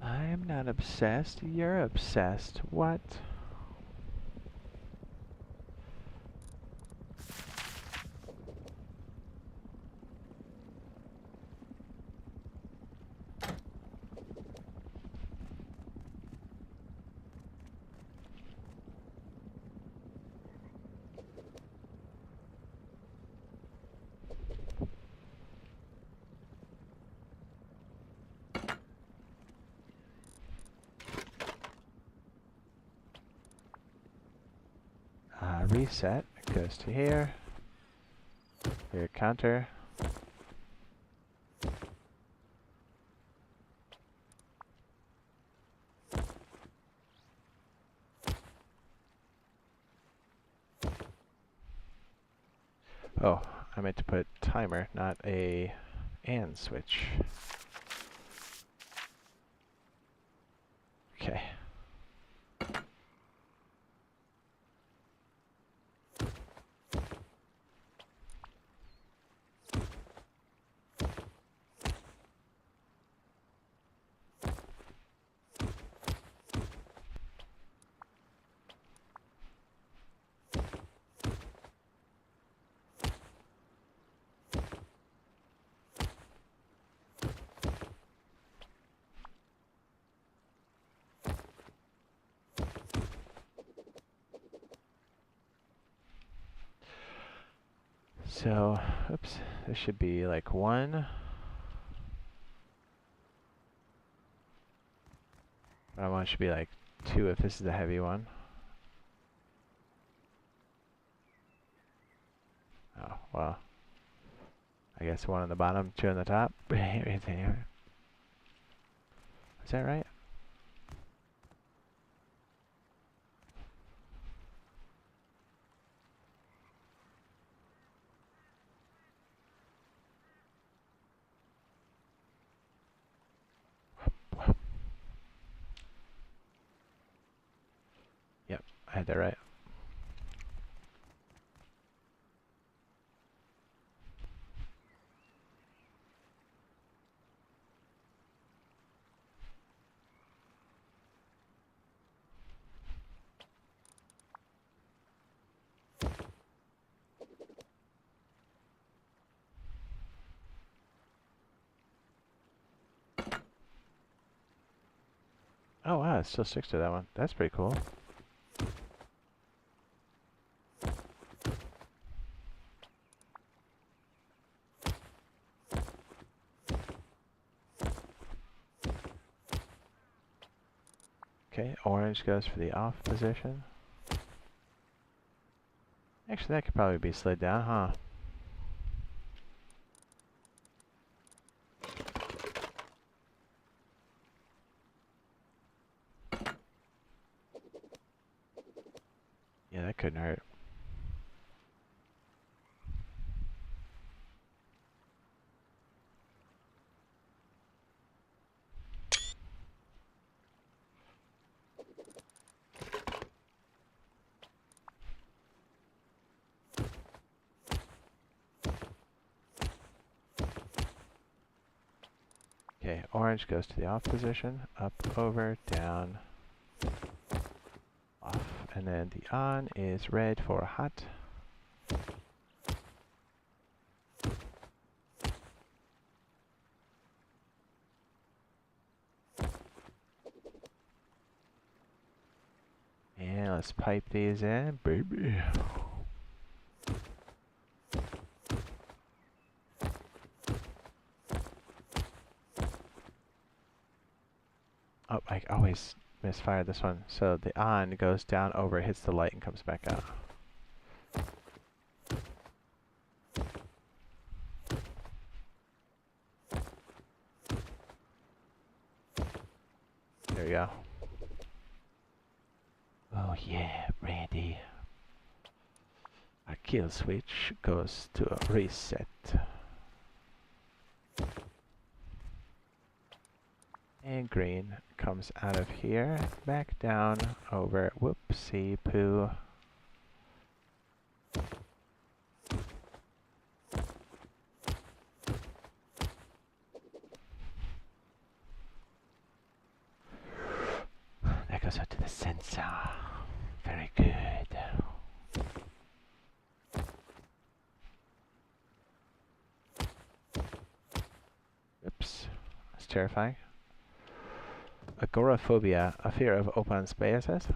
I'm not obsessed. You're obsessed. What? Reset goes to here. Here, counter. Oh, I meant to put timer, not a and switch. Okay. So, oops, this should be like 1. But I want it should be like 2 if this is the heavy one. Oh, well. I guess 1 on the bottom, 2 on the top. Is that right? Yep, I had that right. Oh wow, it still sticks to that one. That's pretty cool. Okay, orange goes for the off position. Actually, that could probably be slid down, huh? Yeah, that couldn't hurt. Okay, orange goes to the off position, up, over, down, off. And then the on is red for hot. And let's pipe these in, baby. Oh, I always misfire this one. So the on goes down over, hits the light, and comes back out. There we go. Oh yeah, ready. Our kill switch goes to a reset. And green comes out of here, back down, over, whoopsie poo. That goes out to the sensor. Very good. Oops, that's terrifying. Agoraphobia, a fear of open spaces.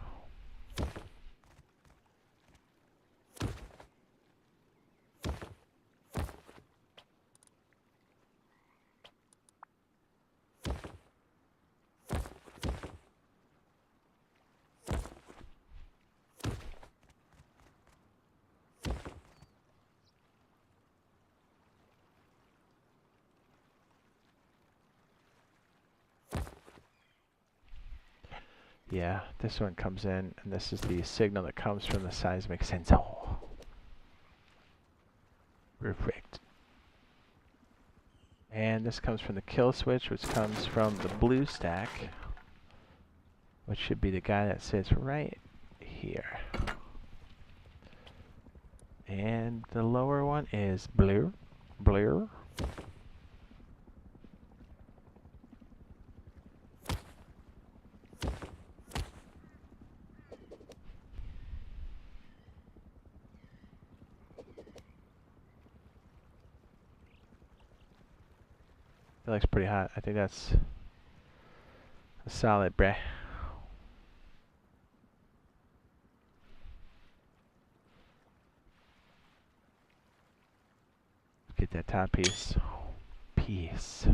Yeah, this one comes in, and this is the signal that comes from the seismic sensor. Perfect. And this comes from the kill switch, which comes from the blue stack, which should be the guy that sits right here. And the lower one is blue. Blue. That looks pretty hot. I think that's a solid, bruh. Get that top piece. Piece.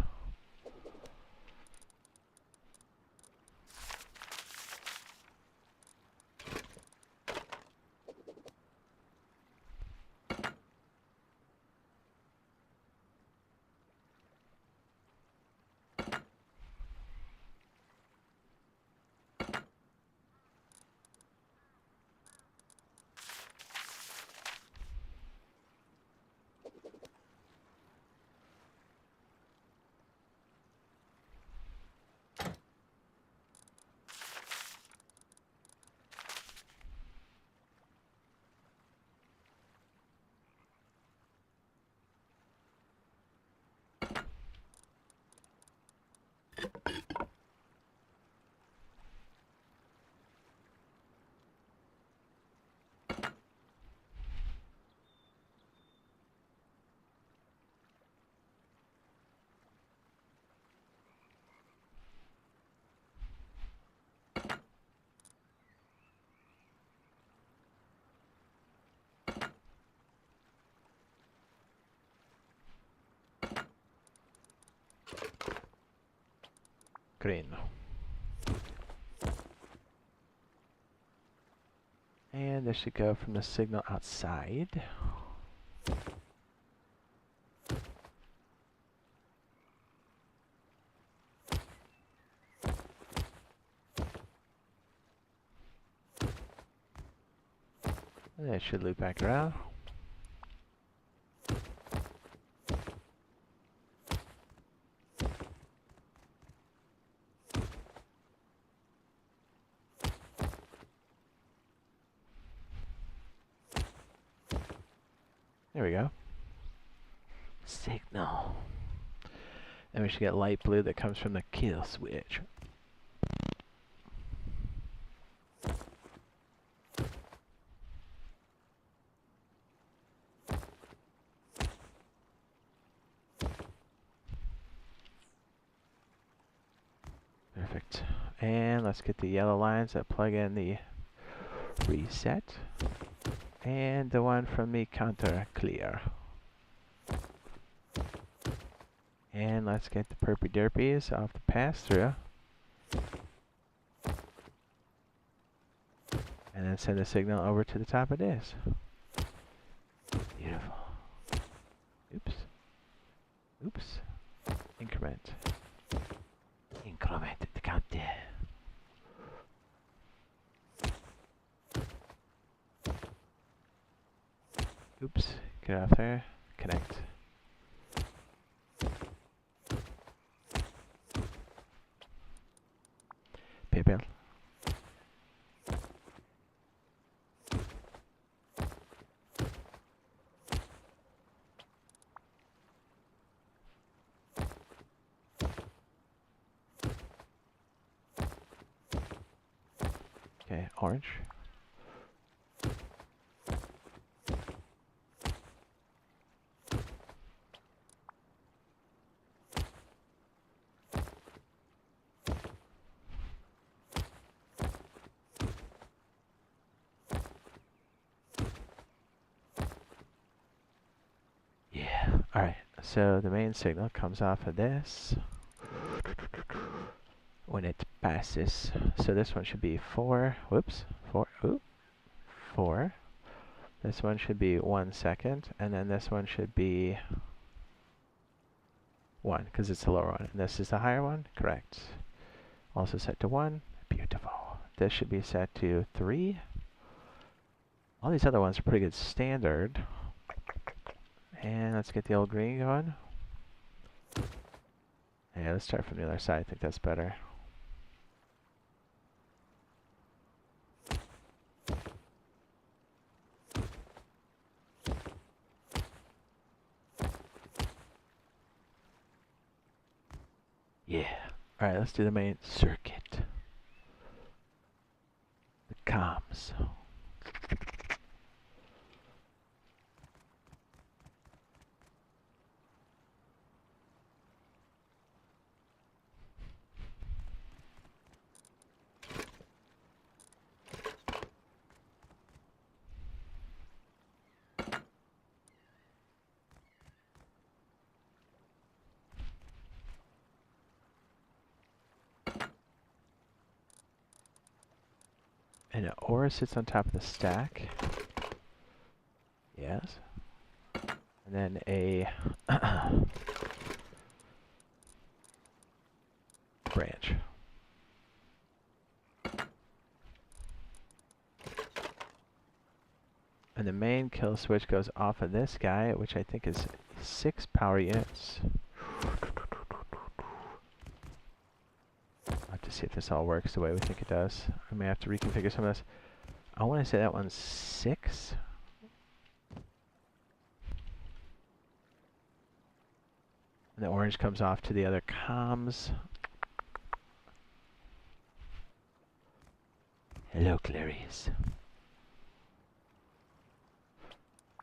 Green. And this should go from the signal outside. And that should loop back around. There we go. Signal. And we should get light blue that comes from the kill switch. Perfect. And let's get the yellow lines that plug in the reset. And the one from the counter clear. And let's get the perpy derpies off the pass through. And then send the signal over to the top of this. Beautiful. Oops. Oops. Increment. Increment the count there. Oops. Get off there. Connect. PayPal. Okay, orange. Yeah, alright. So the main signal comes off of this when it passes. So this one should be 4. Whoops. 4. Ooh. 4. This one should be 1 second. And then this one should be 1 because it's the lower one. And this is the higher one? Correct. Also set to 1. Beautiful. This should be set to 3. All these other ones are pretty good standard. And let's get the old green going. Yeah, let's start from the other side. I think that's better. Yeah. Alright, let's do the main circuit. The comms. And an ore sits on top of the stack. Yes. And then a branch. And the main kill switch goes off of this guy, which I think is 6 power units. I'll have to see if this all works the way we think it does. I may have to reconfigure some of this. I want to say that one's 6. And the orange comes off to the other comms. Hello, Clarice.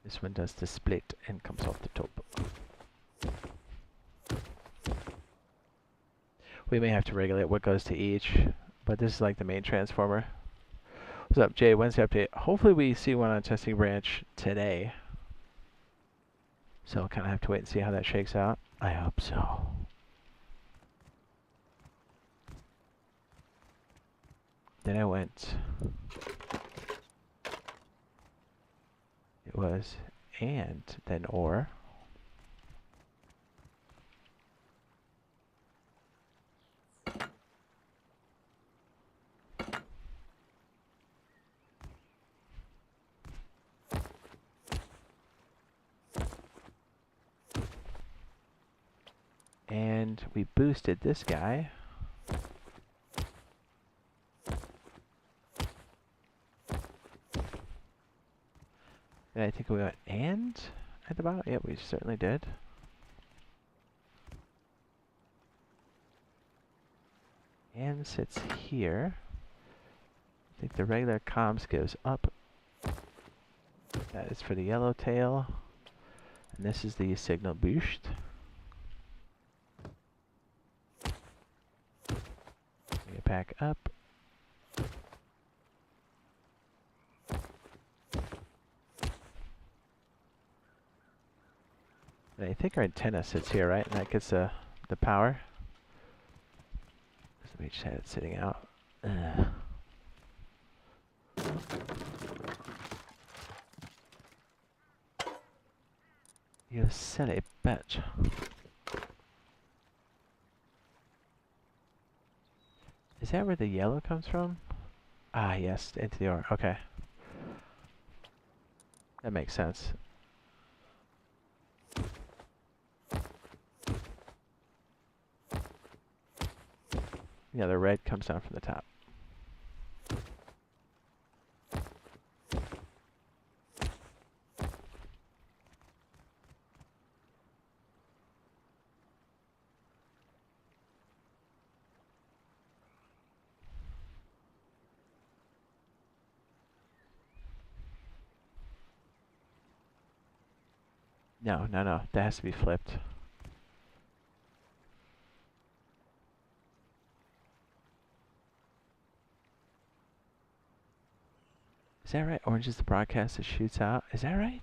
This one does the split and comes off the top. We may have to regulate what goes to each, but this is like the main transformer. What's up, Jade? Wednesday update. Hopefully we see one on testing branch today. So I'll kind of have to wait and see how that shakes out. I hope so. Then I went. It was and then or. And we boosted this guy. And I think we went and at the bottom. Yeah, we certainly did. And sits here. I think the regular comms goes up. That is for the yellow tail. And this is the signal boost. Bring it back up. And I think our antenna sits here, right? And that gets the power. So we just had it sitting out. You silly bitch. Is that where the yellow comes from? Ah, yes, into the ore. Okay. That makes sense. Yeah, the red comes down from the top. No, no, no. That has to be flipped. Is that right? Orange is the broadcast that shoots out. Is that right?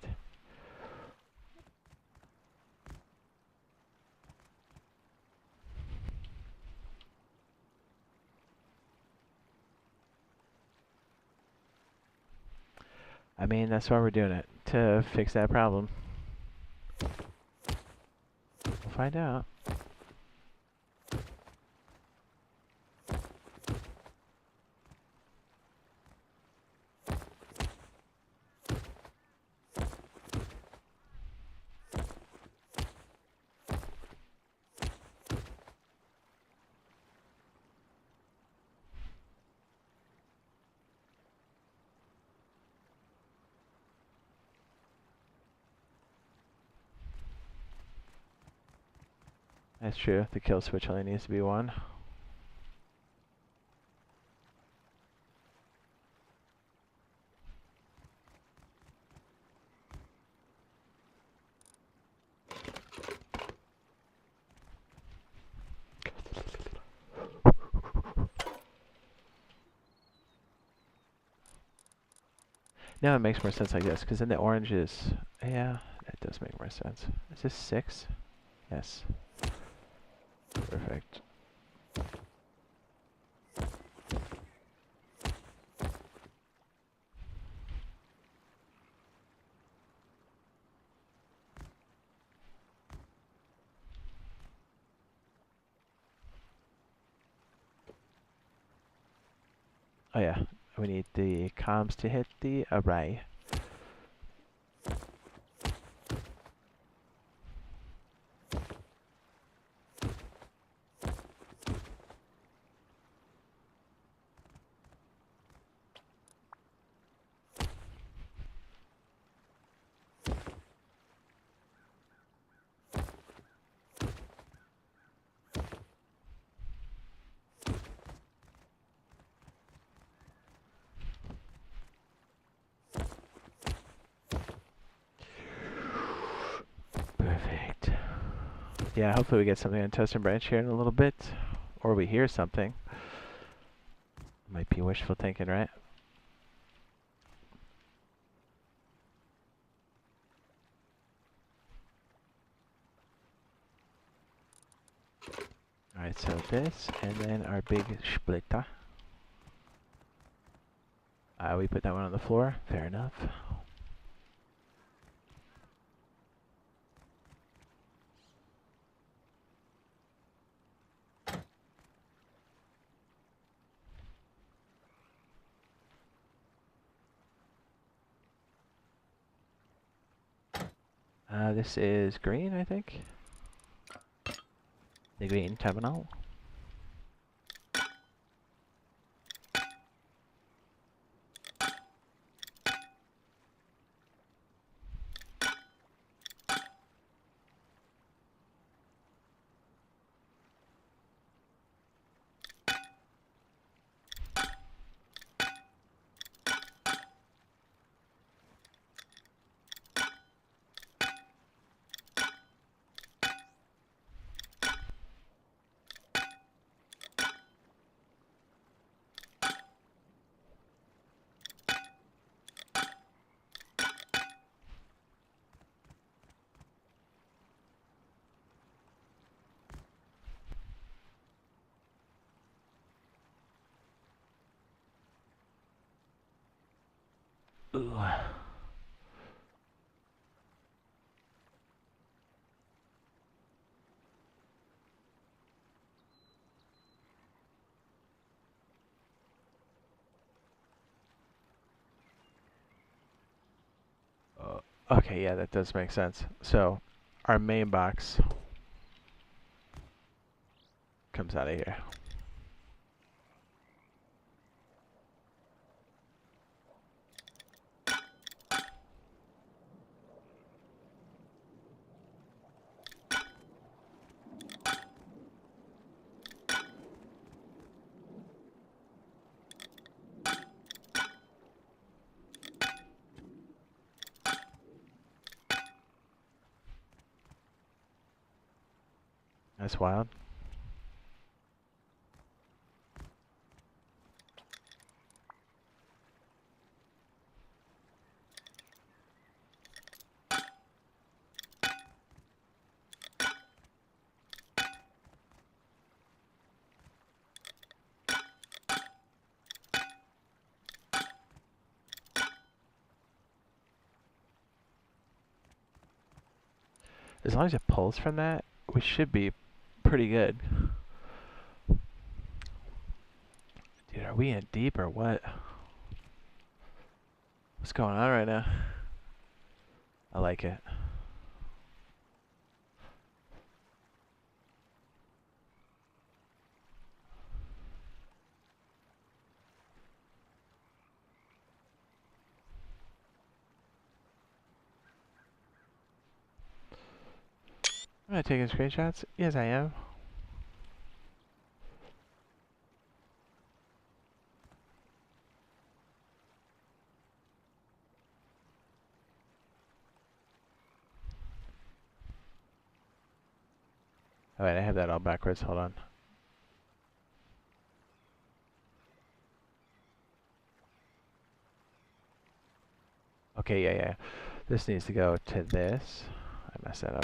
I mean, that's why we're doing it. To fix that problem. We'll find out. That's true. The kill switch only needs to be one. Now it makes more sense like this, because then the orange is... Yeah, that does make more sense. Is this 6? Yes. Perfect. Oh yeah, we need the comms to hit the array. Perfect. Yeah, hopefully we get something on Toast and Branch here in a little bit. Or we hear something. Might be wishful thinking, right? Alright, so this, and then our big splitter. We put that one on the floor. Fair enough. This is green, I think. The green terminal. Ooh. Okay, yeah, that does make sense. So our main box comes out of here. That's wild. As long as it pulls from that, we should be pretty good. Dude, are we in deep or what? What's going on right now? I like it. Am I taking screenshots? Yes, I am. Oh, wait, I have that all backwards. Hold on. Okay, yeah. This needs to go to this. I messed that up.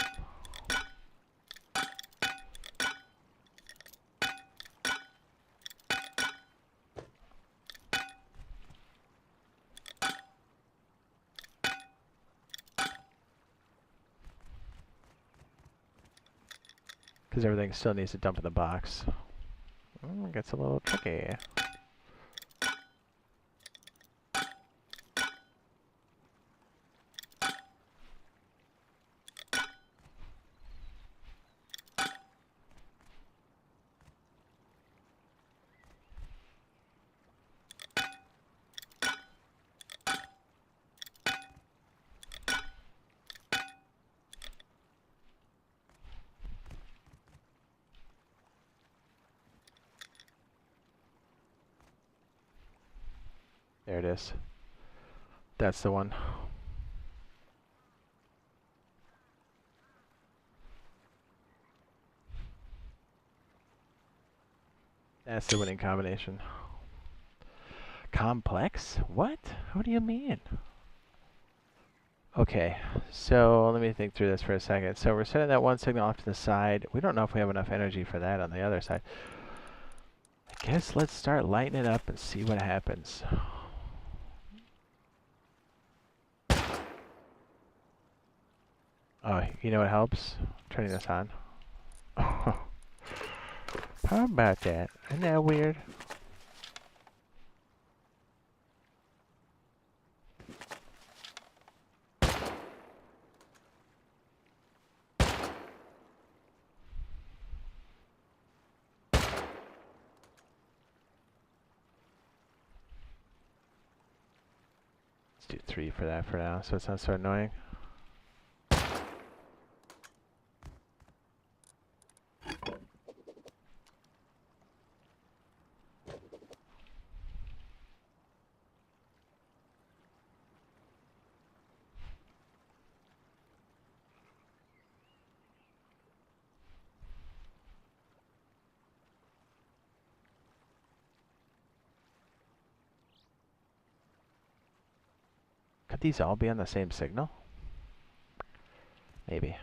Because everything still needs to dump in the box. Gets a little tricky. There it is. That's the one. That's the winning combination. Complex? What? What do you mean? Okay, so let me think through this for a second. So we're setting that one signal off to the side. We don't know if we have enough energy for that on the other side. I guess let's start lighting it up and see what happens. Oh, you know what helps? Turning this on. How about that? Isn't that weird? Let's do 3 for that for now, so it's not so annoying. Could these all be on the same signal? Maybe.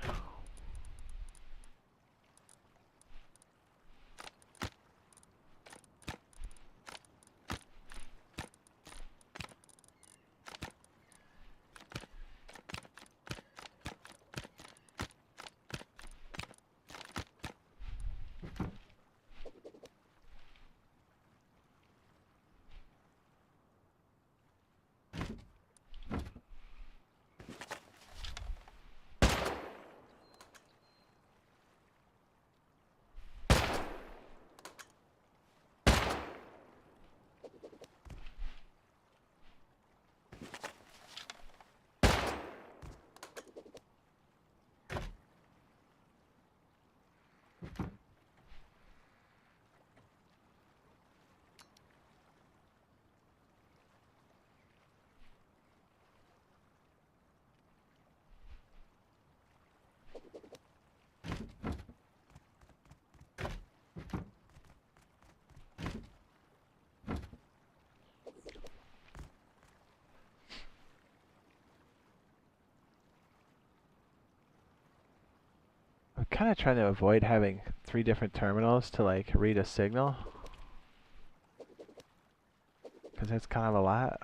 kind of trying to avoid having 3 different terminals to like read a signal, because that's kind of a lot.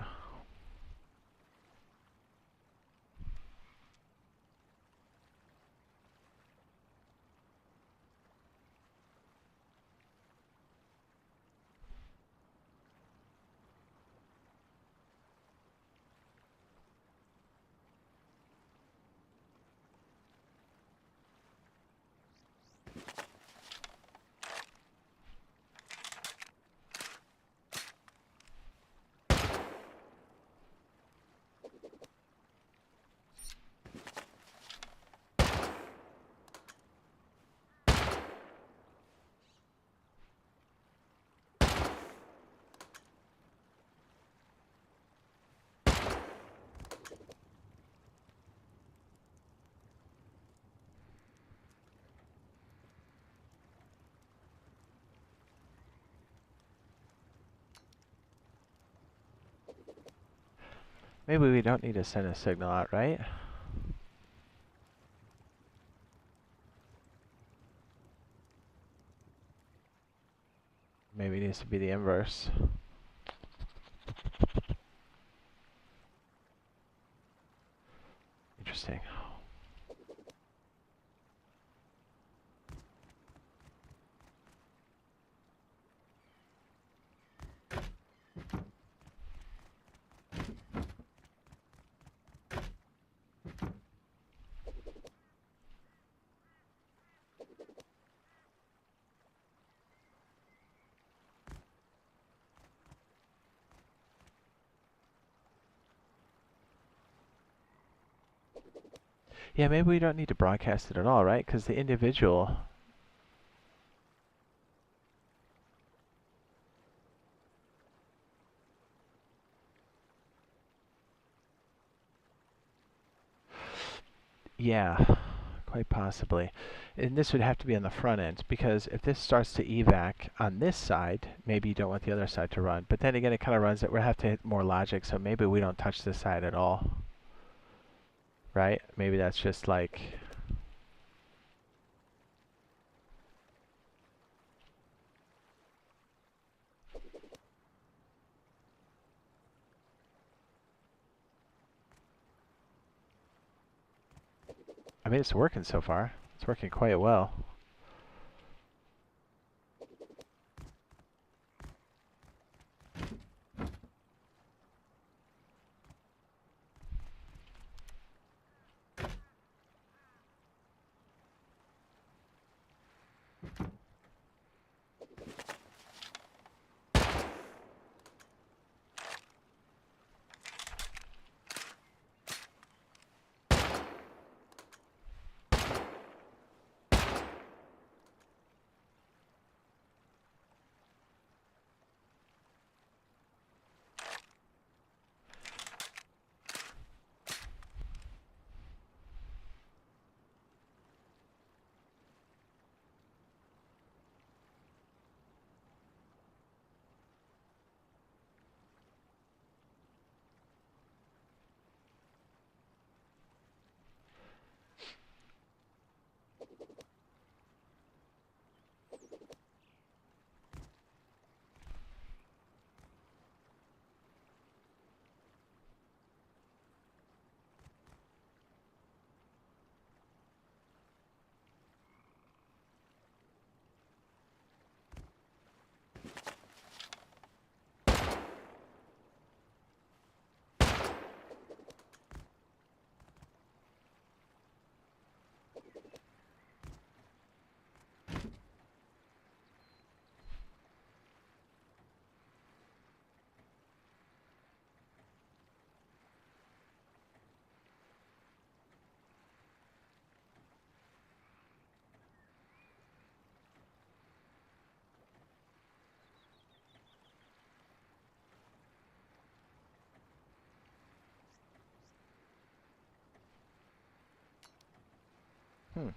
Maybe we don't need to send a signal out, right? Maybe it needs to be the inverse. Interesting. Yeah, maybe we don't need to broadcast it at all, right? Because the individual... Yeah, quite possibly. And this would have to be on the front end, because if this starts to evac on this side, maybe you don't want the other side to run. But then again, it kind of runs it. We'll have to hit more logic, so maybe we don't touch this side at all. Right? Maybe that's just like... I mean, it's working so far. It's working quite well. Hmm.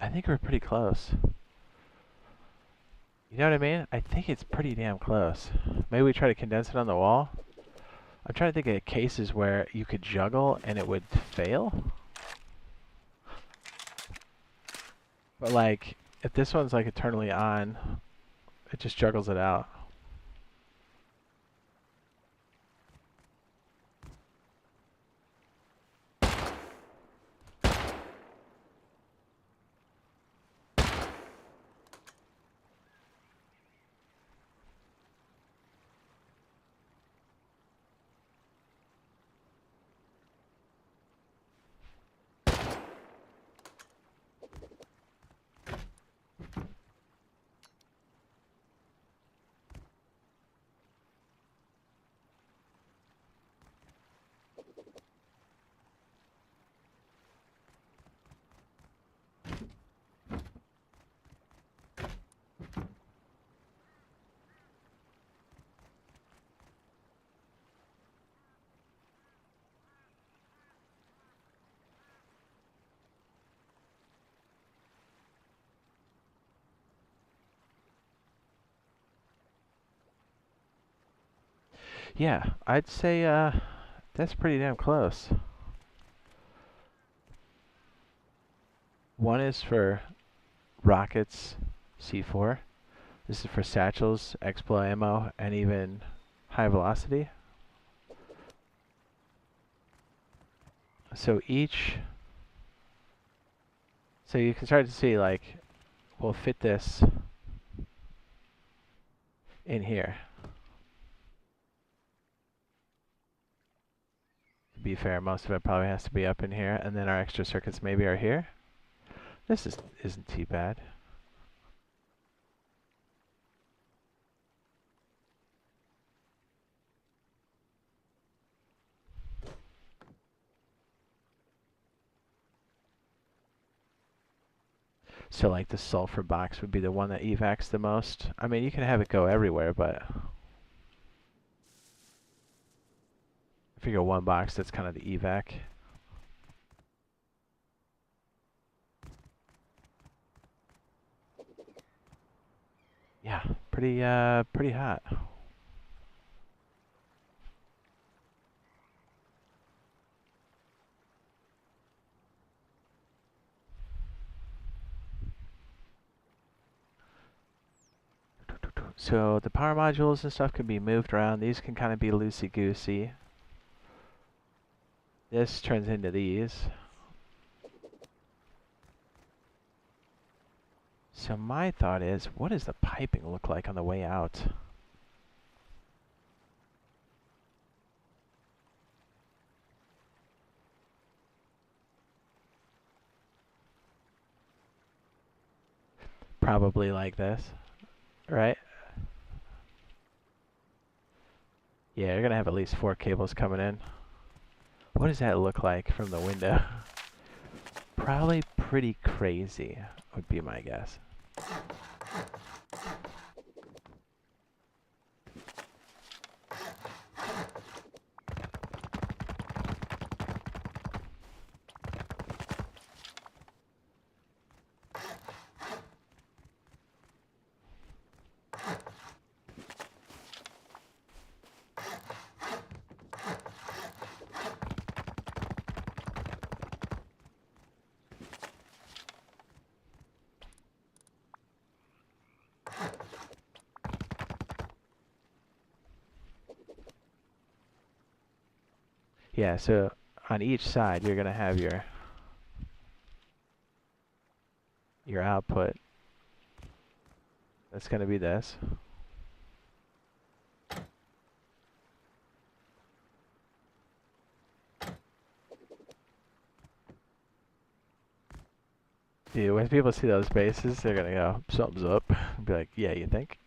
I think we're pretty close. You know what I mean? I think it's pretty damn close. Maybe we try to condense it on the wall. I'm trying to think of cases where you could juggle and it would fail. But like, if this one's like eternally on, it just juggles it out. Yeah, I'd say that's pretty damn close. One is for rockets, C4. This is for satchels, explo ammo, and even high velocity. So so you can start to see like, we'll fit this in here. To be fair, most of it probably has to be up in here, and then our extra circuits maybe are here. This isn't too bad. So like the sulfur box would be the one that evacs the most. I mean, you can have it go everywhere, but I figure one box, that's kind of the evac. Yeah, pretty hot. So the power modules and stuff can be moved around. These can kind of be loosey-goosey. This turns into these. So my thought is, what does the piping look like on the way out? Probably like this, right? Yeah, you're gonna have at least 4 cables coming in. What does that look like from the window? Probably pretty crazy, would be my guess. Yeah, so on each side you're gonna have your output. That's gonna be this. Dude, when people see those bases, they're gonna go, something's up. Be like, yeah, you think?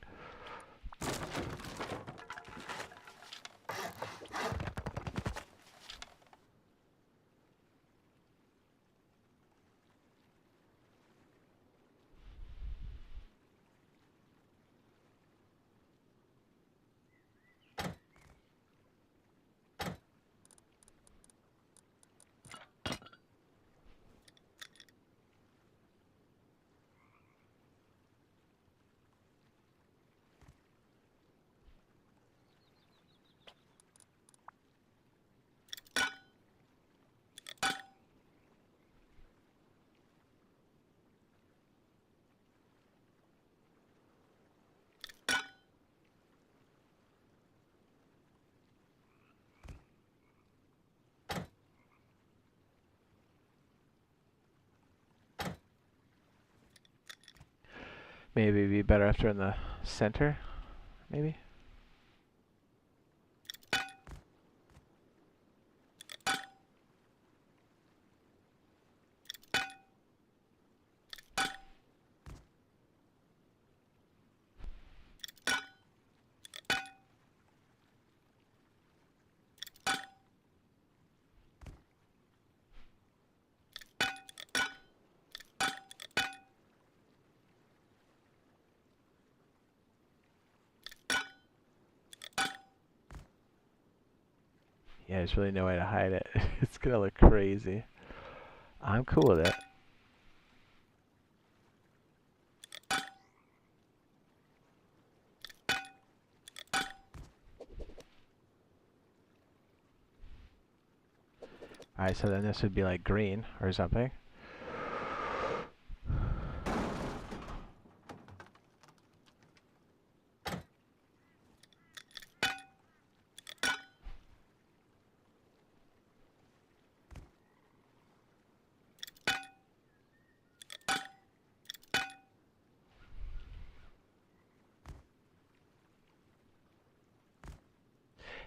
Maybe be better if they're in the center, maybe? Yeah, there's really no way to hide it. It's gonna look crazy. I'm cool with it. Alright, so then this would be like green or something.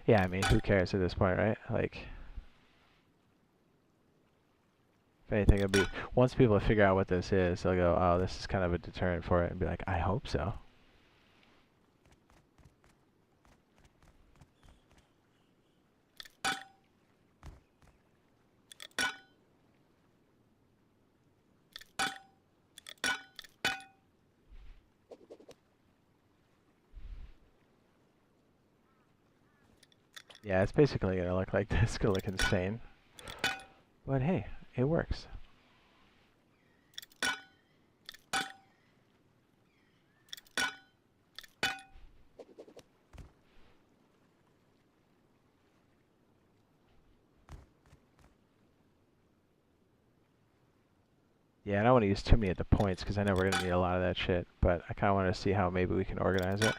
Yeah, I mean, who cares at this point, right? Like, if anything, it'll be, once people figure out what this is, they'll go, oh, this is kind of a deterrent for it, and be like, I hope so. Yeah, it's basically gonna look like this. It's gonna look insane. But hey, it works. Yeah, I don't want to use too many of the points because I know we're going to need a lot of that shit, but I kind of want to see how maybe we can organize it.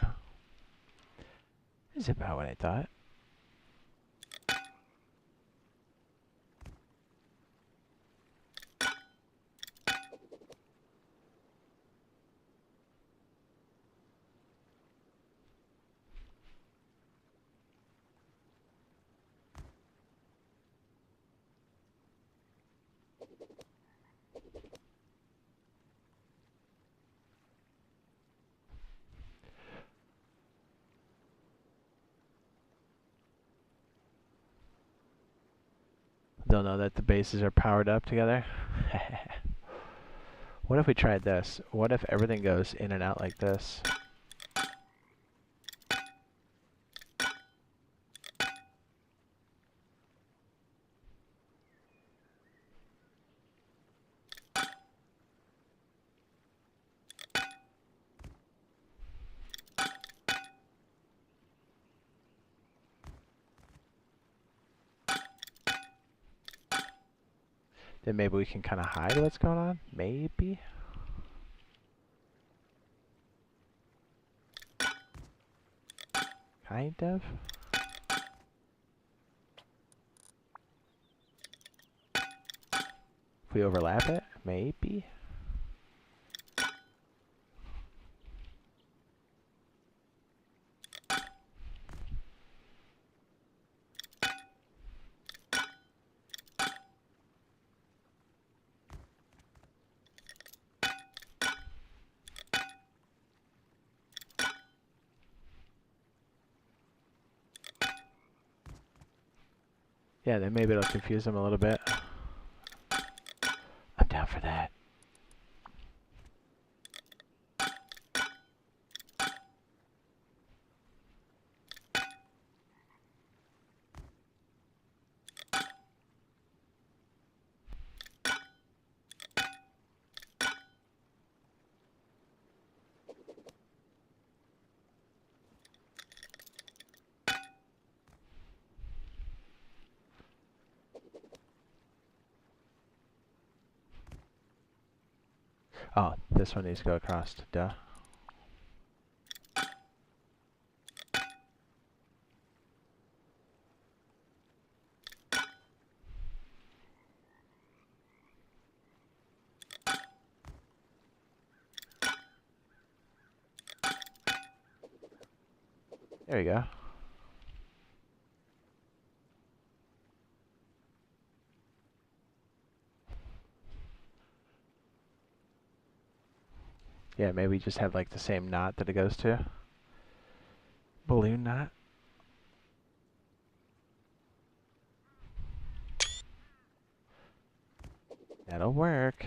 This is about what I thought. They'll know that the bases are powered up together. What if we tried this? What if everything goes in and out like this? Then maybe we can kind of hide what's going on? Maybe? Kind of? If we overlap it? Maybe? Yeah, then maybe it'll confuse them a little bit. I'm down for that. Oh, this one needs to go across. Duh. There you go. Yeah, maybe just have like the same knot that it goes to. Balloon knot. That'll work.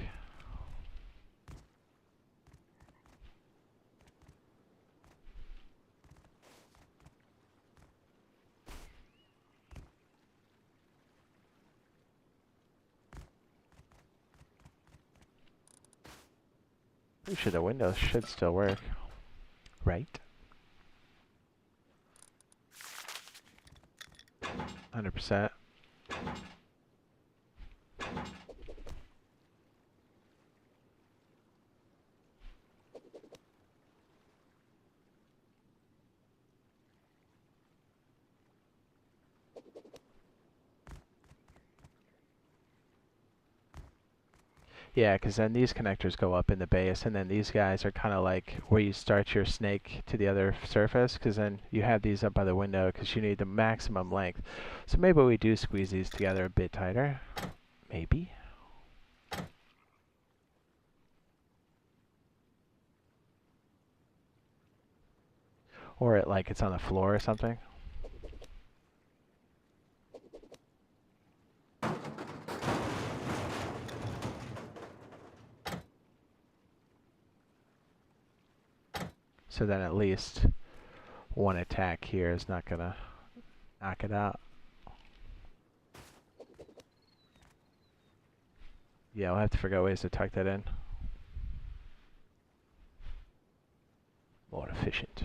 Pretty sure the windows should still work. Right? 100%. Yeah, because then these connectors go up in the base, and then these guys are kind of like where you start your snake to the other surface, because then you have these up by the window because you need the maximum length. So maybe we do squeeze these together a bit tighter. Maybe. Or it like it's on the floor or something. So then at least one attack here is not gonna knock it out. Yeah, we'll have to figure out ways to tuck that in. More efficient.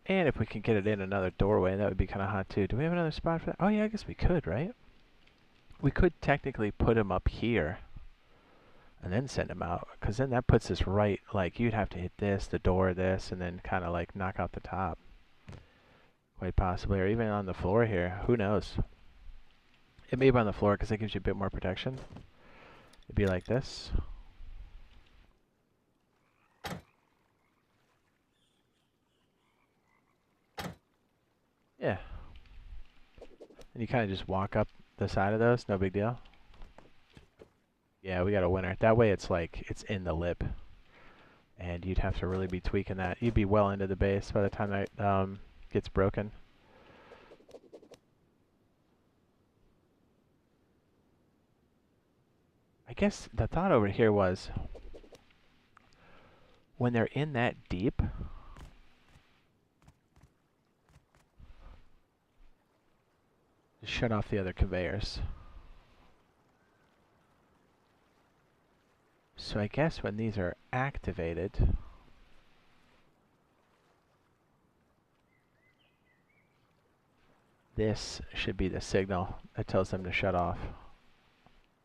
And if we can get it in another doorway, that would be kind of hot too. Do we have another spot for that? Oh yeah, I guess we could, right? We could technically put him up here and then send him out, because then that puts us right, like you'd have to hit this, the door, this, and then kind of like knock out the top. Quite possibly, or even on the floor here. Who knows? It may be on the floor because it gives you a bit more protection. It'd be like this. Yeah. And you kind of just walk up the side of those, no big deal. Yeah, we got a winner. That way it's like, it's in the lip. And you'd have to really be tweaking that. You'd be well into the base by the time that gets broken. I guess the thought over here was, when they're in that deep, just shut off the other conveyors. So I guess when these are activated, this should be the signal that tells them to shut off.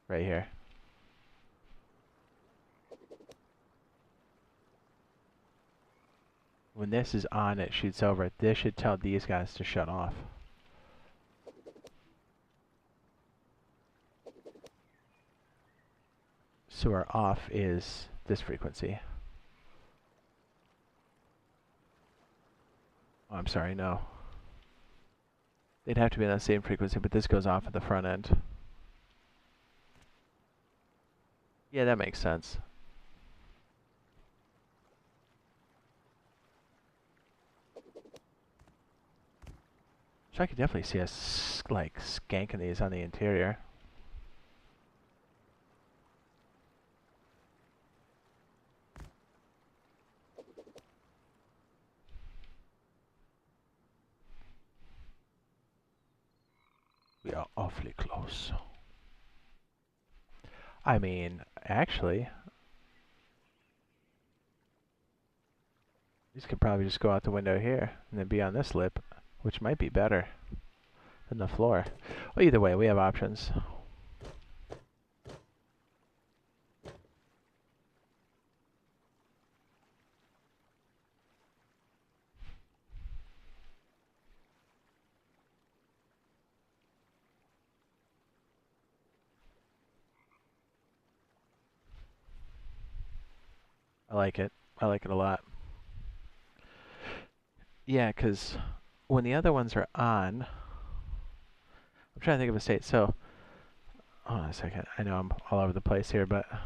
Right here. When this is on, it shoots over. This should tell these guys to shut off. So our off is this frequency. Oh, I'm sorry, no. They'd have to be on the same frequency, but this goes off at the front end. Yeah, that makes sense. So I could definitely see us like skanking these on the interior. We are awfully close. I mean, actually, these could probably just go out the window here and then be on this lip, which might be better than the floor. Well, either way, we have options. I like it. I like it a lot. Yeah, because when the other ones are on, I'm trying to think of a state. So, hold on a second. I know I'm all over the place here, but all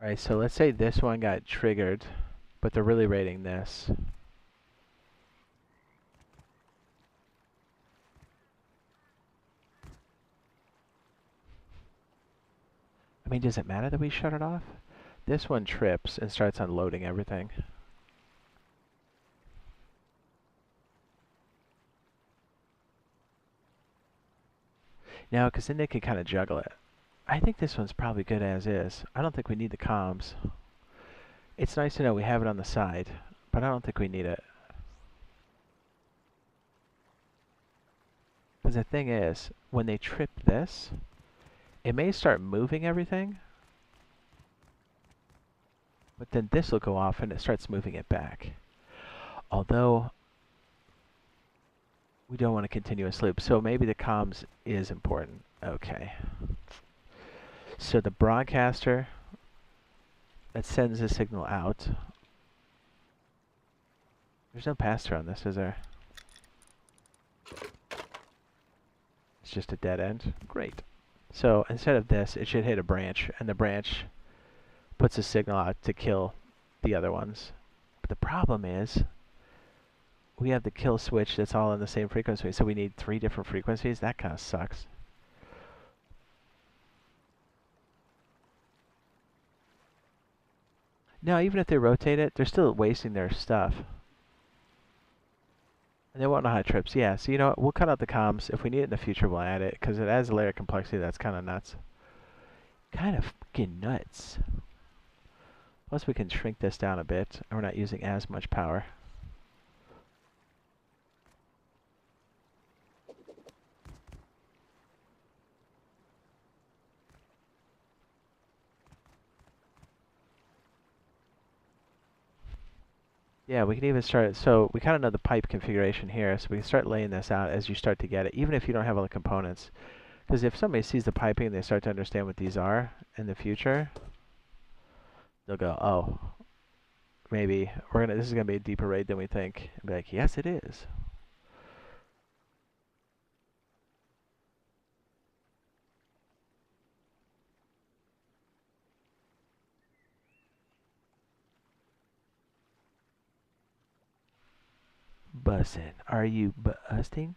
right. So let's say this one got triggered, but they're really rating this. I mean, does it matter that we shut it off? This one trips and starts unloading everything. No, because then they could kind of juggle it. I think this one's probably good as is. I don't think we need the comms. It's nice to know we have it on the side, but I don't think we need it. Because the thing is, when they trip this, it may start moving everything, but then this will go off and it starts moving it back. Although, we don't want a continuous loop, so maybe the comms is important. Okay. So the broadcaster that sends the signal out. There's no pass-through on this, is there? It's just a dead end. Great. So instead of this, it should hit a branch, and the branch puts a signal out to kill the other ones. But the problem is, we have the kill switch that's all in the same frequency, so we need 3 different frequencies. That kind of sucks. No, even if they rotate it, they're still wasting their stuff. And they won't know how it trips. Yeah, so you know what? We'll cut out the comms. If we need it in the future, we'll add it, because it adds a layer of complexity that's kind of nuts. Kind of fucking nuts. Plus, we can shrink this down a bit, and we're not using as much power. Yeah, we can even start, so we kind of know the pipe configuration here, so we can start laying this out as you start to get it, even if you don't have all the components. Because if somebody sees the piping and they start to understand what these are in the future, they'll go, oh, maybe this is gonna be a deeper raid than we think. And be like, yes, it is. Bussin'. Are you busting?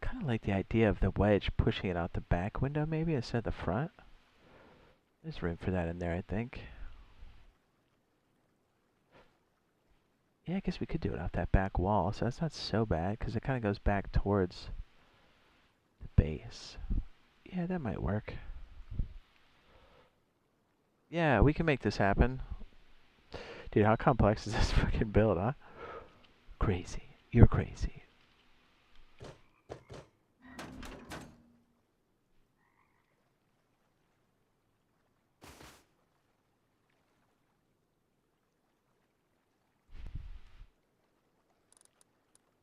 Kind of like the idea of the wedge pushing it out the back window maybe instead of the front. There's room for that in there, I think. Yeah, I guess we could do it off that back wall, so that's not so bad, because it kind of goes back towards the base. Yeah, that might work. Yeah, we can make this happen. Dude, how complex is this fucking build, huh? Crazy. You're crazy.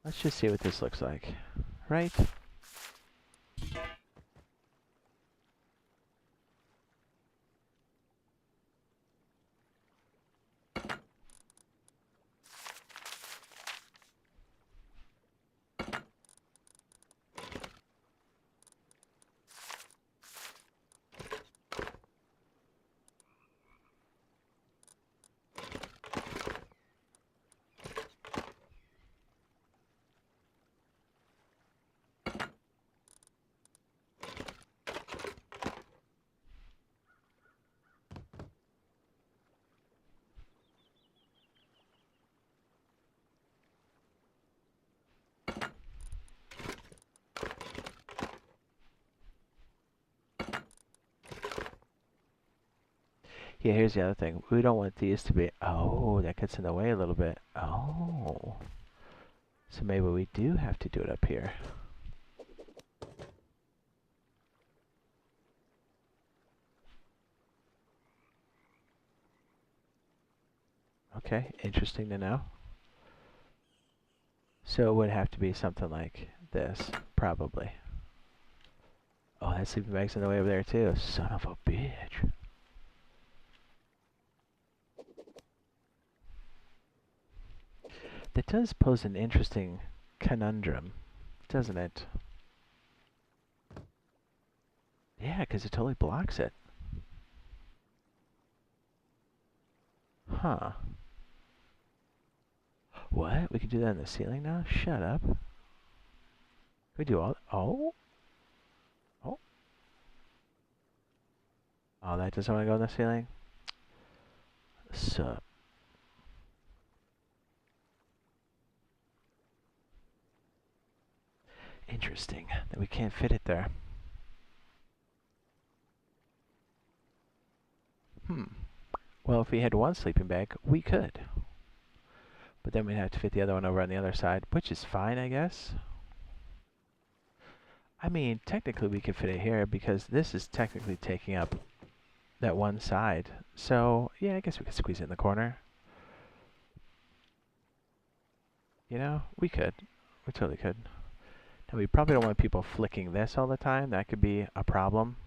Let's just see what this looks like. Right? Yeah, here's the other thing. We don't want these to be... Oh, that gets in the way a little bit. Oh. So maybe we do have to do it up here. Okay, interesting to know. So it would have to be something like this, probably. Oh, that sleeping bag's in the way over there too. Son of a bitch. That does pose an interesting conundrum, doesn't it? Yeah, because it totally blocks it. Huh. What? We can do that in the ceiling now? Shut up. We do all... Oh? Oh? Oh, that doesn't want to go in the ceiling? Sup. Interesting that we can't fit it there. Well, if we had one sleeping bag, we could. But then we'd have to fit the other one over on the other side, which is fine, I guess. I mean, technically we could fit it here because this is technically taking up that one side. So, yeah, I guess we could squeeze it in the corner. You know, we could. We totally could. And we probably don't want people flicking this all the time. That could be a problem.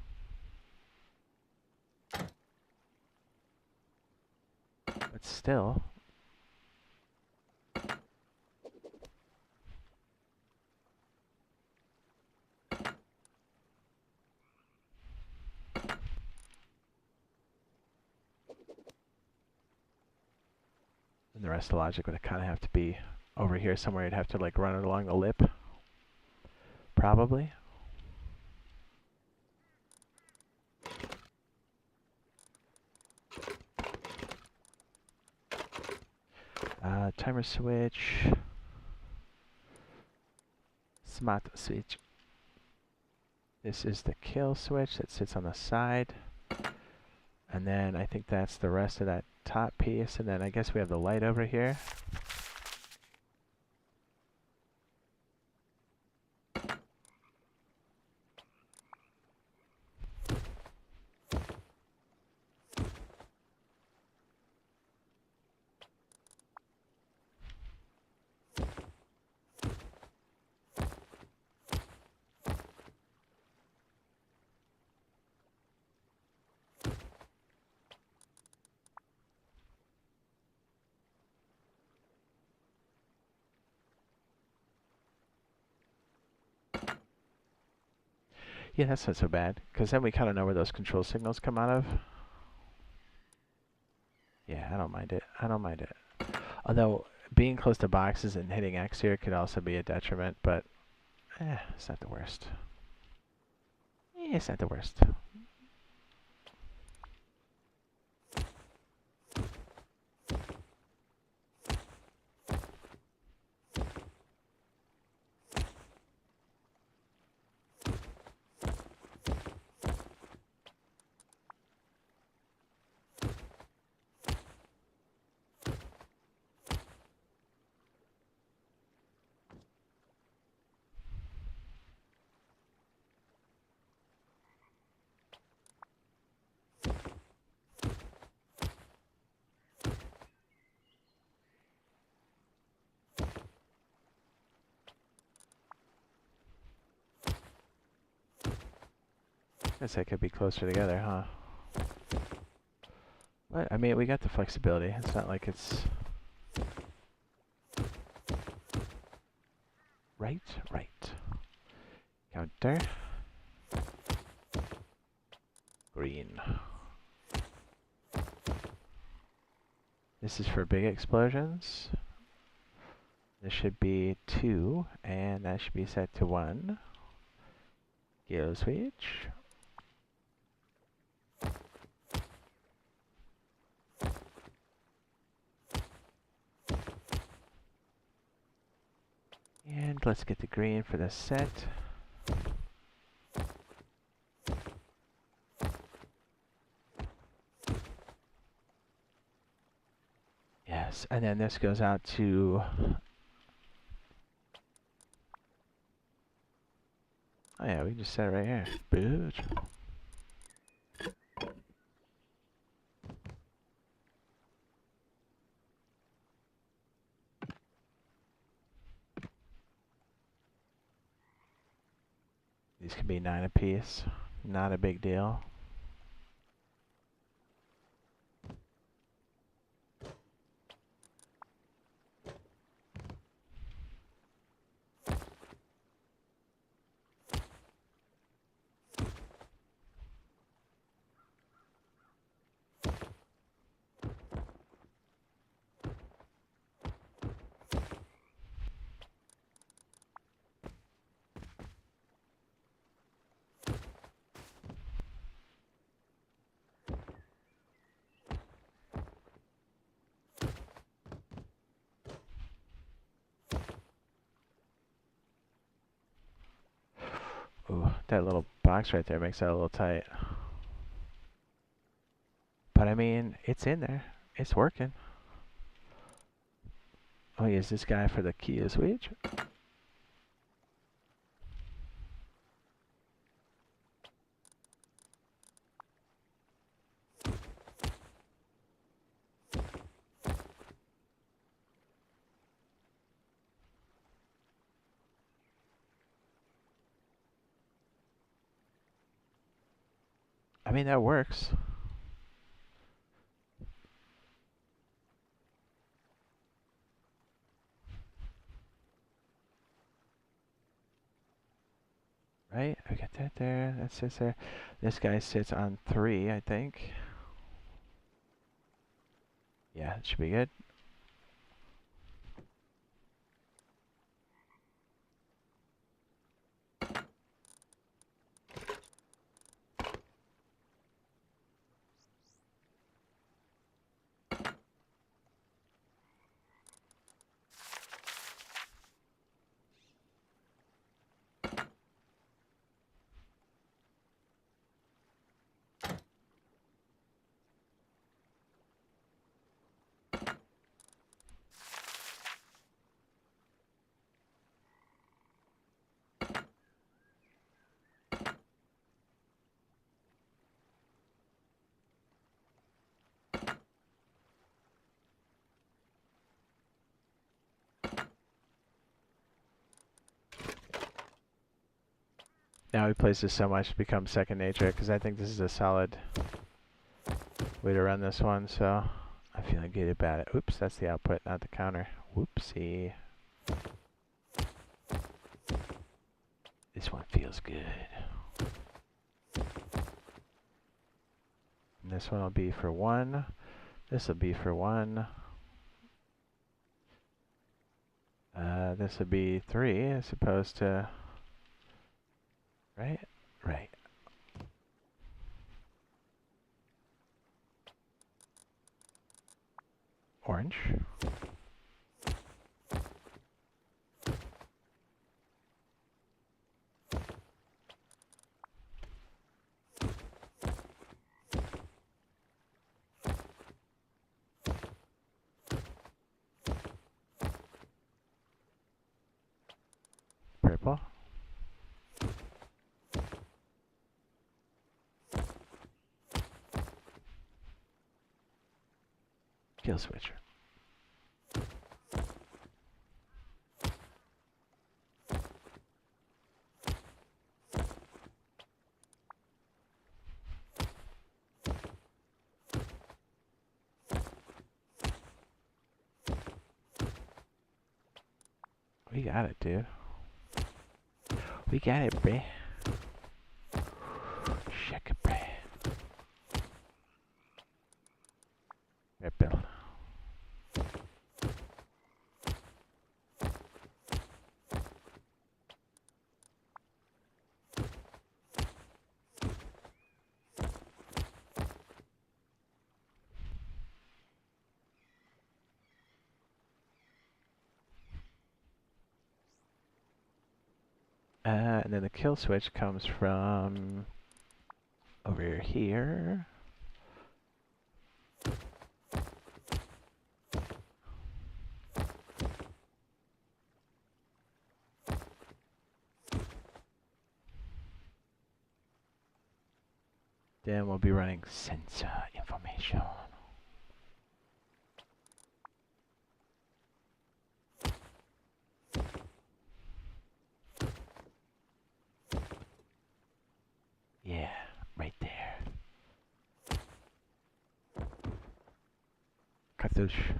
But still. And the rest of the logic would kind of have to be over here somewhere. You'd have to like run it along the lip. Probably. Timer switch. Smart switch. This is the kill switch that sits on the side. And then I think that's the rest of that top piece. And then I guess we have the light over here. Yeah, that's not so bad, because then we kind of know where those control signals come out of. Yeah, I don't mind it. I don't mind it. Although, being close to boxes and hitting X here could also be a detriment, but it's not the worst. It's not the worst. Guess that could be closer together, huh? But, I mean, we got the flexibility. It's not like it's... Right. Counter. Green. This is for big explosions. This should be 2, and that should be set to 1. Kill switch. And let's get the green for the set. Yes, and then this goes out to... Oh yeah, we can just set it right here. Bitch. These These can be 9 apiece. Not a big deal. Ooh, that little box right there makes that a little tight. But I mean, it's in there. It's working. Oh, use this guy for the key switch. I mean, that works. Right? I got that there. That sits there. This guy sits on 3, I think. Yeah, it should be good. Now he plays this so much it becomes second nature, because I think this is a solid way to run this one, so I feel good about it. Oops, that's the output, not the counter. Whoopsie. This one feels good. And this one will be for 1. This will be for 1. This will be 3 as opposed to... Right? Right. Orange. Purple. Kill switch. We got it, dude. We got it, bruh. Shake it, bruh. Purple. And then the kill switch comes from over here. Then we'll be running sensor information. Cartouche.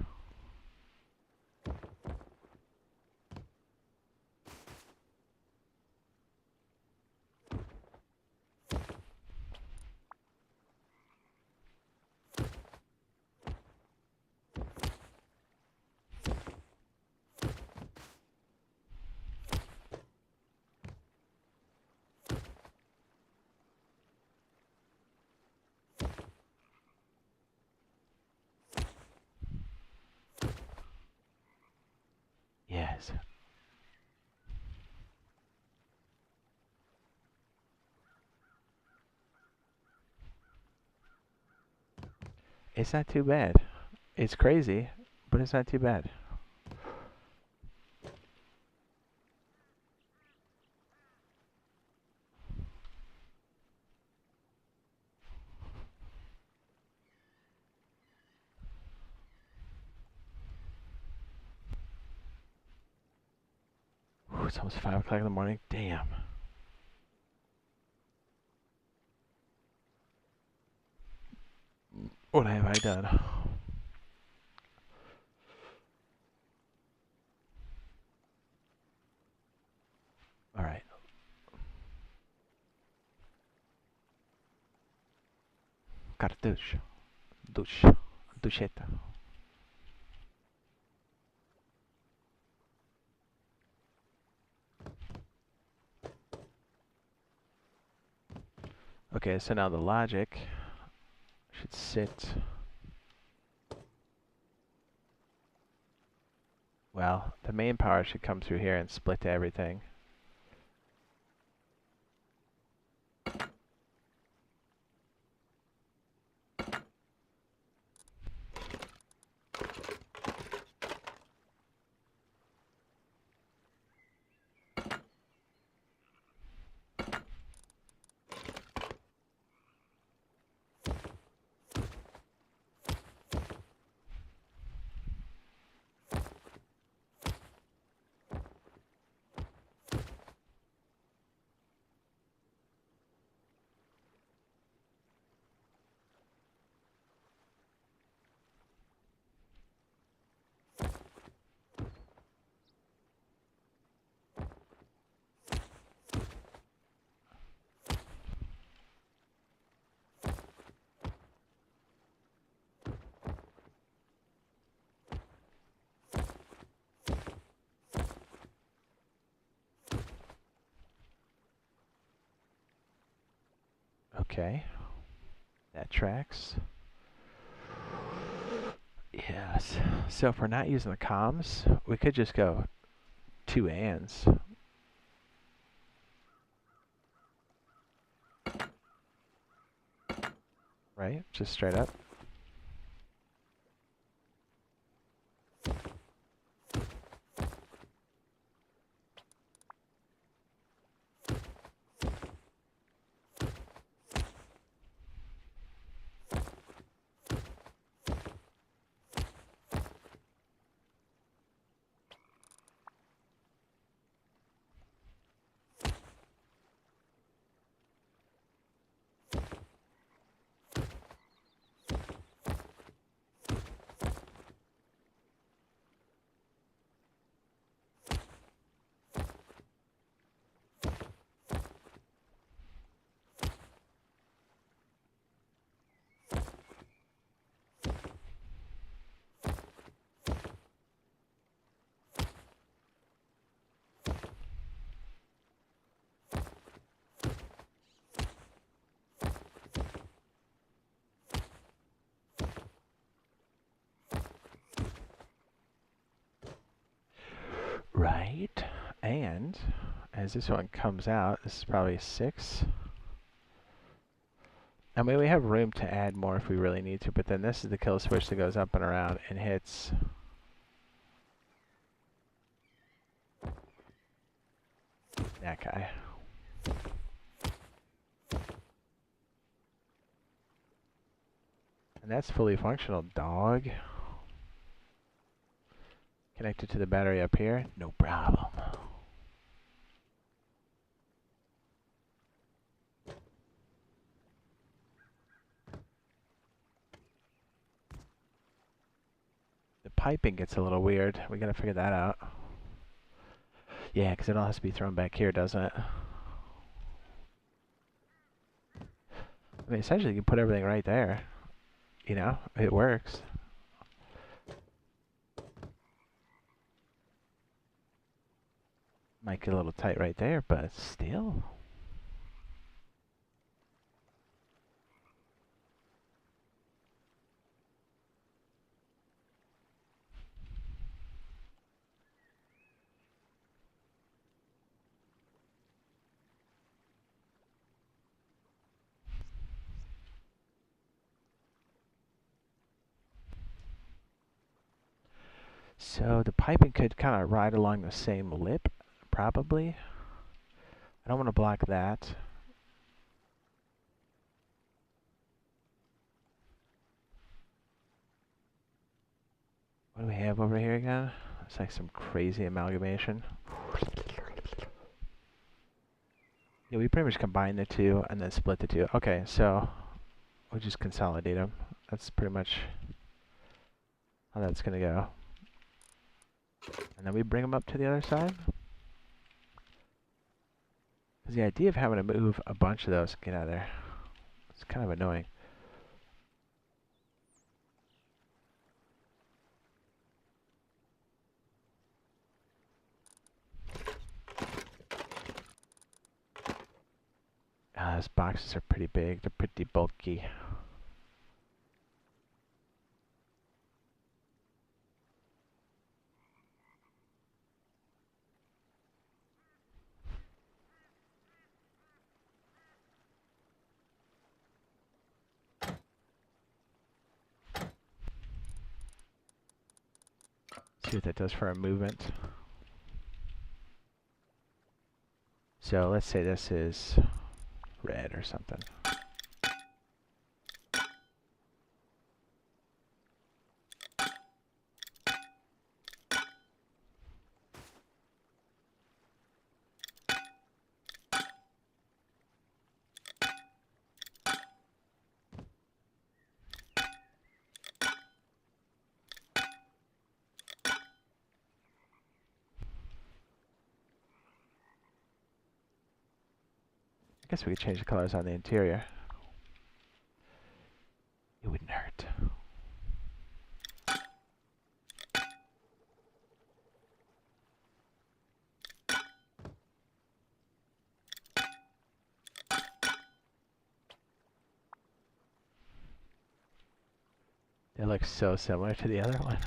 Yes. It's not too bad. It's crazy, but it's not too bad. Whew, it's almost 5 o'clock in the morning. Damn. What have I done? All right. Cartouche. Douche. Douchetta. Okay, so now the logic should sit. Well, the main power should come through here and split to everything. Okay. That tracks. Yes. So if we're not using the comms, we could just go 2 ands. Right? Just straight up. Right. And as this one comes out, this is probably 6. I mean, we have room to add more if we really need to, but then this is the kill switch that goes up and around and hits. That guy. And that's fully functional, dog. Connected to the battery up here, no problem. piping gets a little weird. We gotta figure that out. Yeah, because it all has to be thrown back here, doesn't it? I mean, essentially, you can put everything right there. You know, it works. Might get a little tight right there, but still. So the piping could kind of ride along the same lip, probably. I don't want to block that. What do we have over here again? It's like some crazy amalgamation. Yeah, we pretty much combine the two and then split the two. Okay, so we'll just consolidate them. That's pretty much how that's going to go. And then we bring them up to the other side. Because the idea of having to move a bunch of those, get out of there, it's kind of annoying. Those boxes are pretty big. They're pretty bulky. See what that does for our movement. So let's say this is red or something. I guess we could change the colors on the interior. It wouldn't hurt. They look so similar to the other one.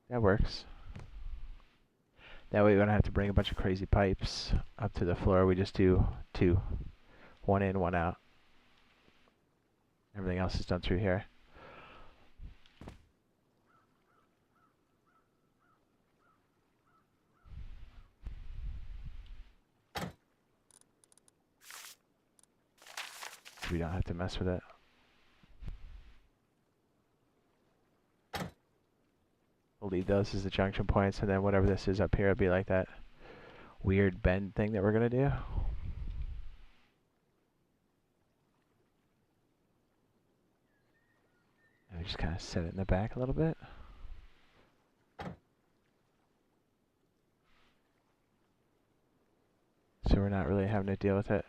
That works. That way we don't have to bring a bunch of crazy pipes up to the floor. We just do two. One in, one out. Everything else is done through here. We don't have to mess with it. We'll leave those as the junction points, and then whatever this is up here will be like that weird bend thing that we're going to do. And we just kind of set it in the back a little bit. So we're not really having to deal with it.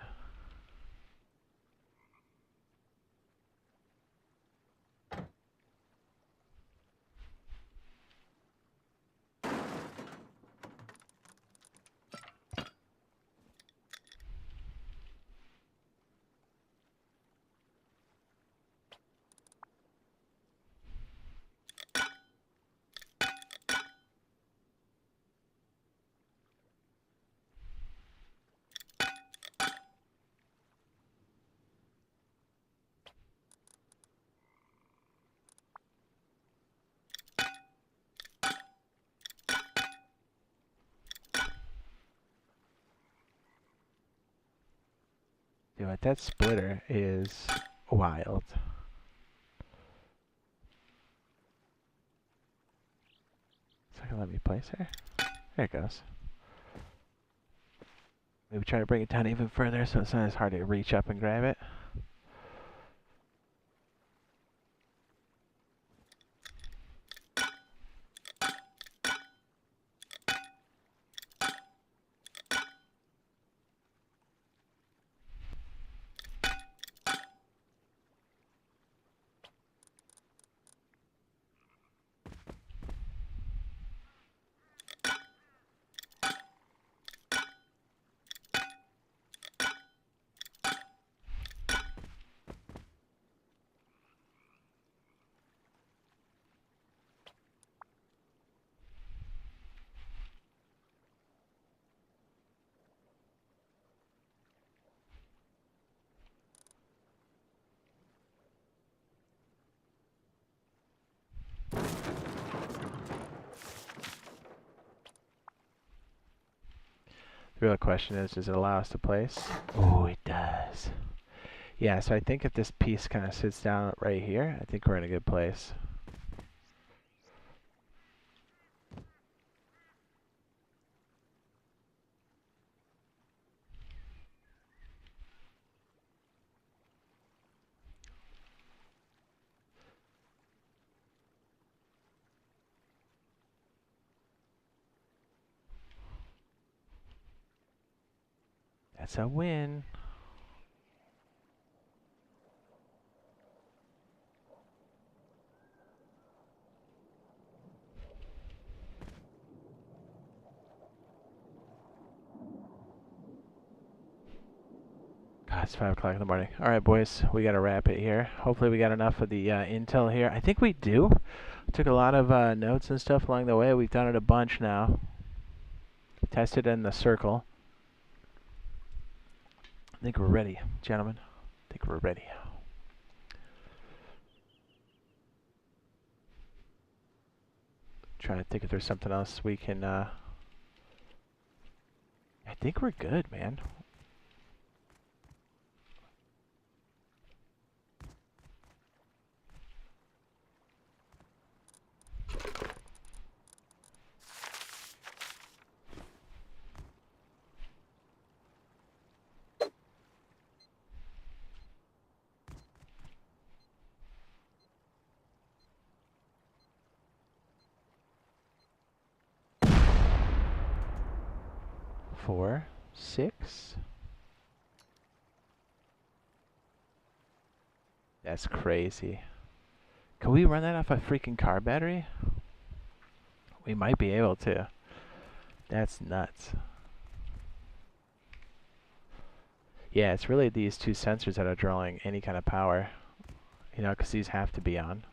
Dude, that splitter is wild. It's not gonna let me place her. There it goes. Maybe try to bring it down even further so it's not as hard to reach up and grab it. The real question is, does it allow us to place? Oh, it does. Yeah, so I think if this piece kind of sits down right here, I think we're in a good place. That's a win. God, it's 5 o'clock in the morning. All right, boys, we got to wrap it here. Hopefully we got enough of the intel here. I think we do. Took a lot of notes and stuff along the way. We've done it a bunch now. Tested in the circle. I think we're ready, gentlemen. I think we're ready. Trying to think if there's something else we can... I think we're good, man. Four, 6. That's crazy. Can we run that off a freaking car battery? We might be able to. That's nuts. Yeah, it's really these two sensors that are drawing any kind of power. You know, because these have to be on.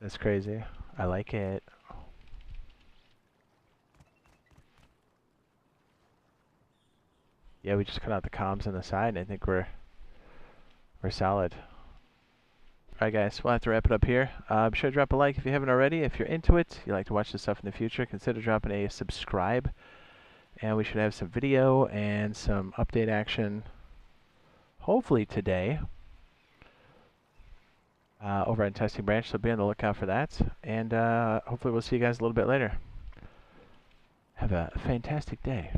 That's crazy. I like it. Yeah, we just cut out the comms on the side, and I think we're solid. Alright guys, we'll have to wrap it up here. Be sure to drop a like if you haven't already. If you're into it, you like to watch this stuff in the future, consider dropping a subscribe. And we should have some video and some update action, hopefully today, over on Testing Branch, so be on the lookout for that. And hopefully we'll see you guys a little bit later. Have a fantastic day.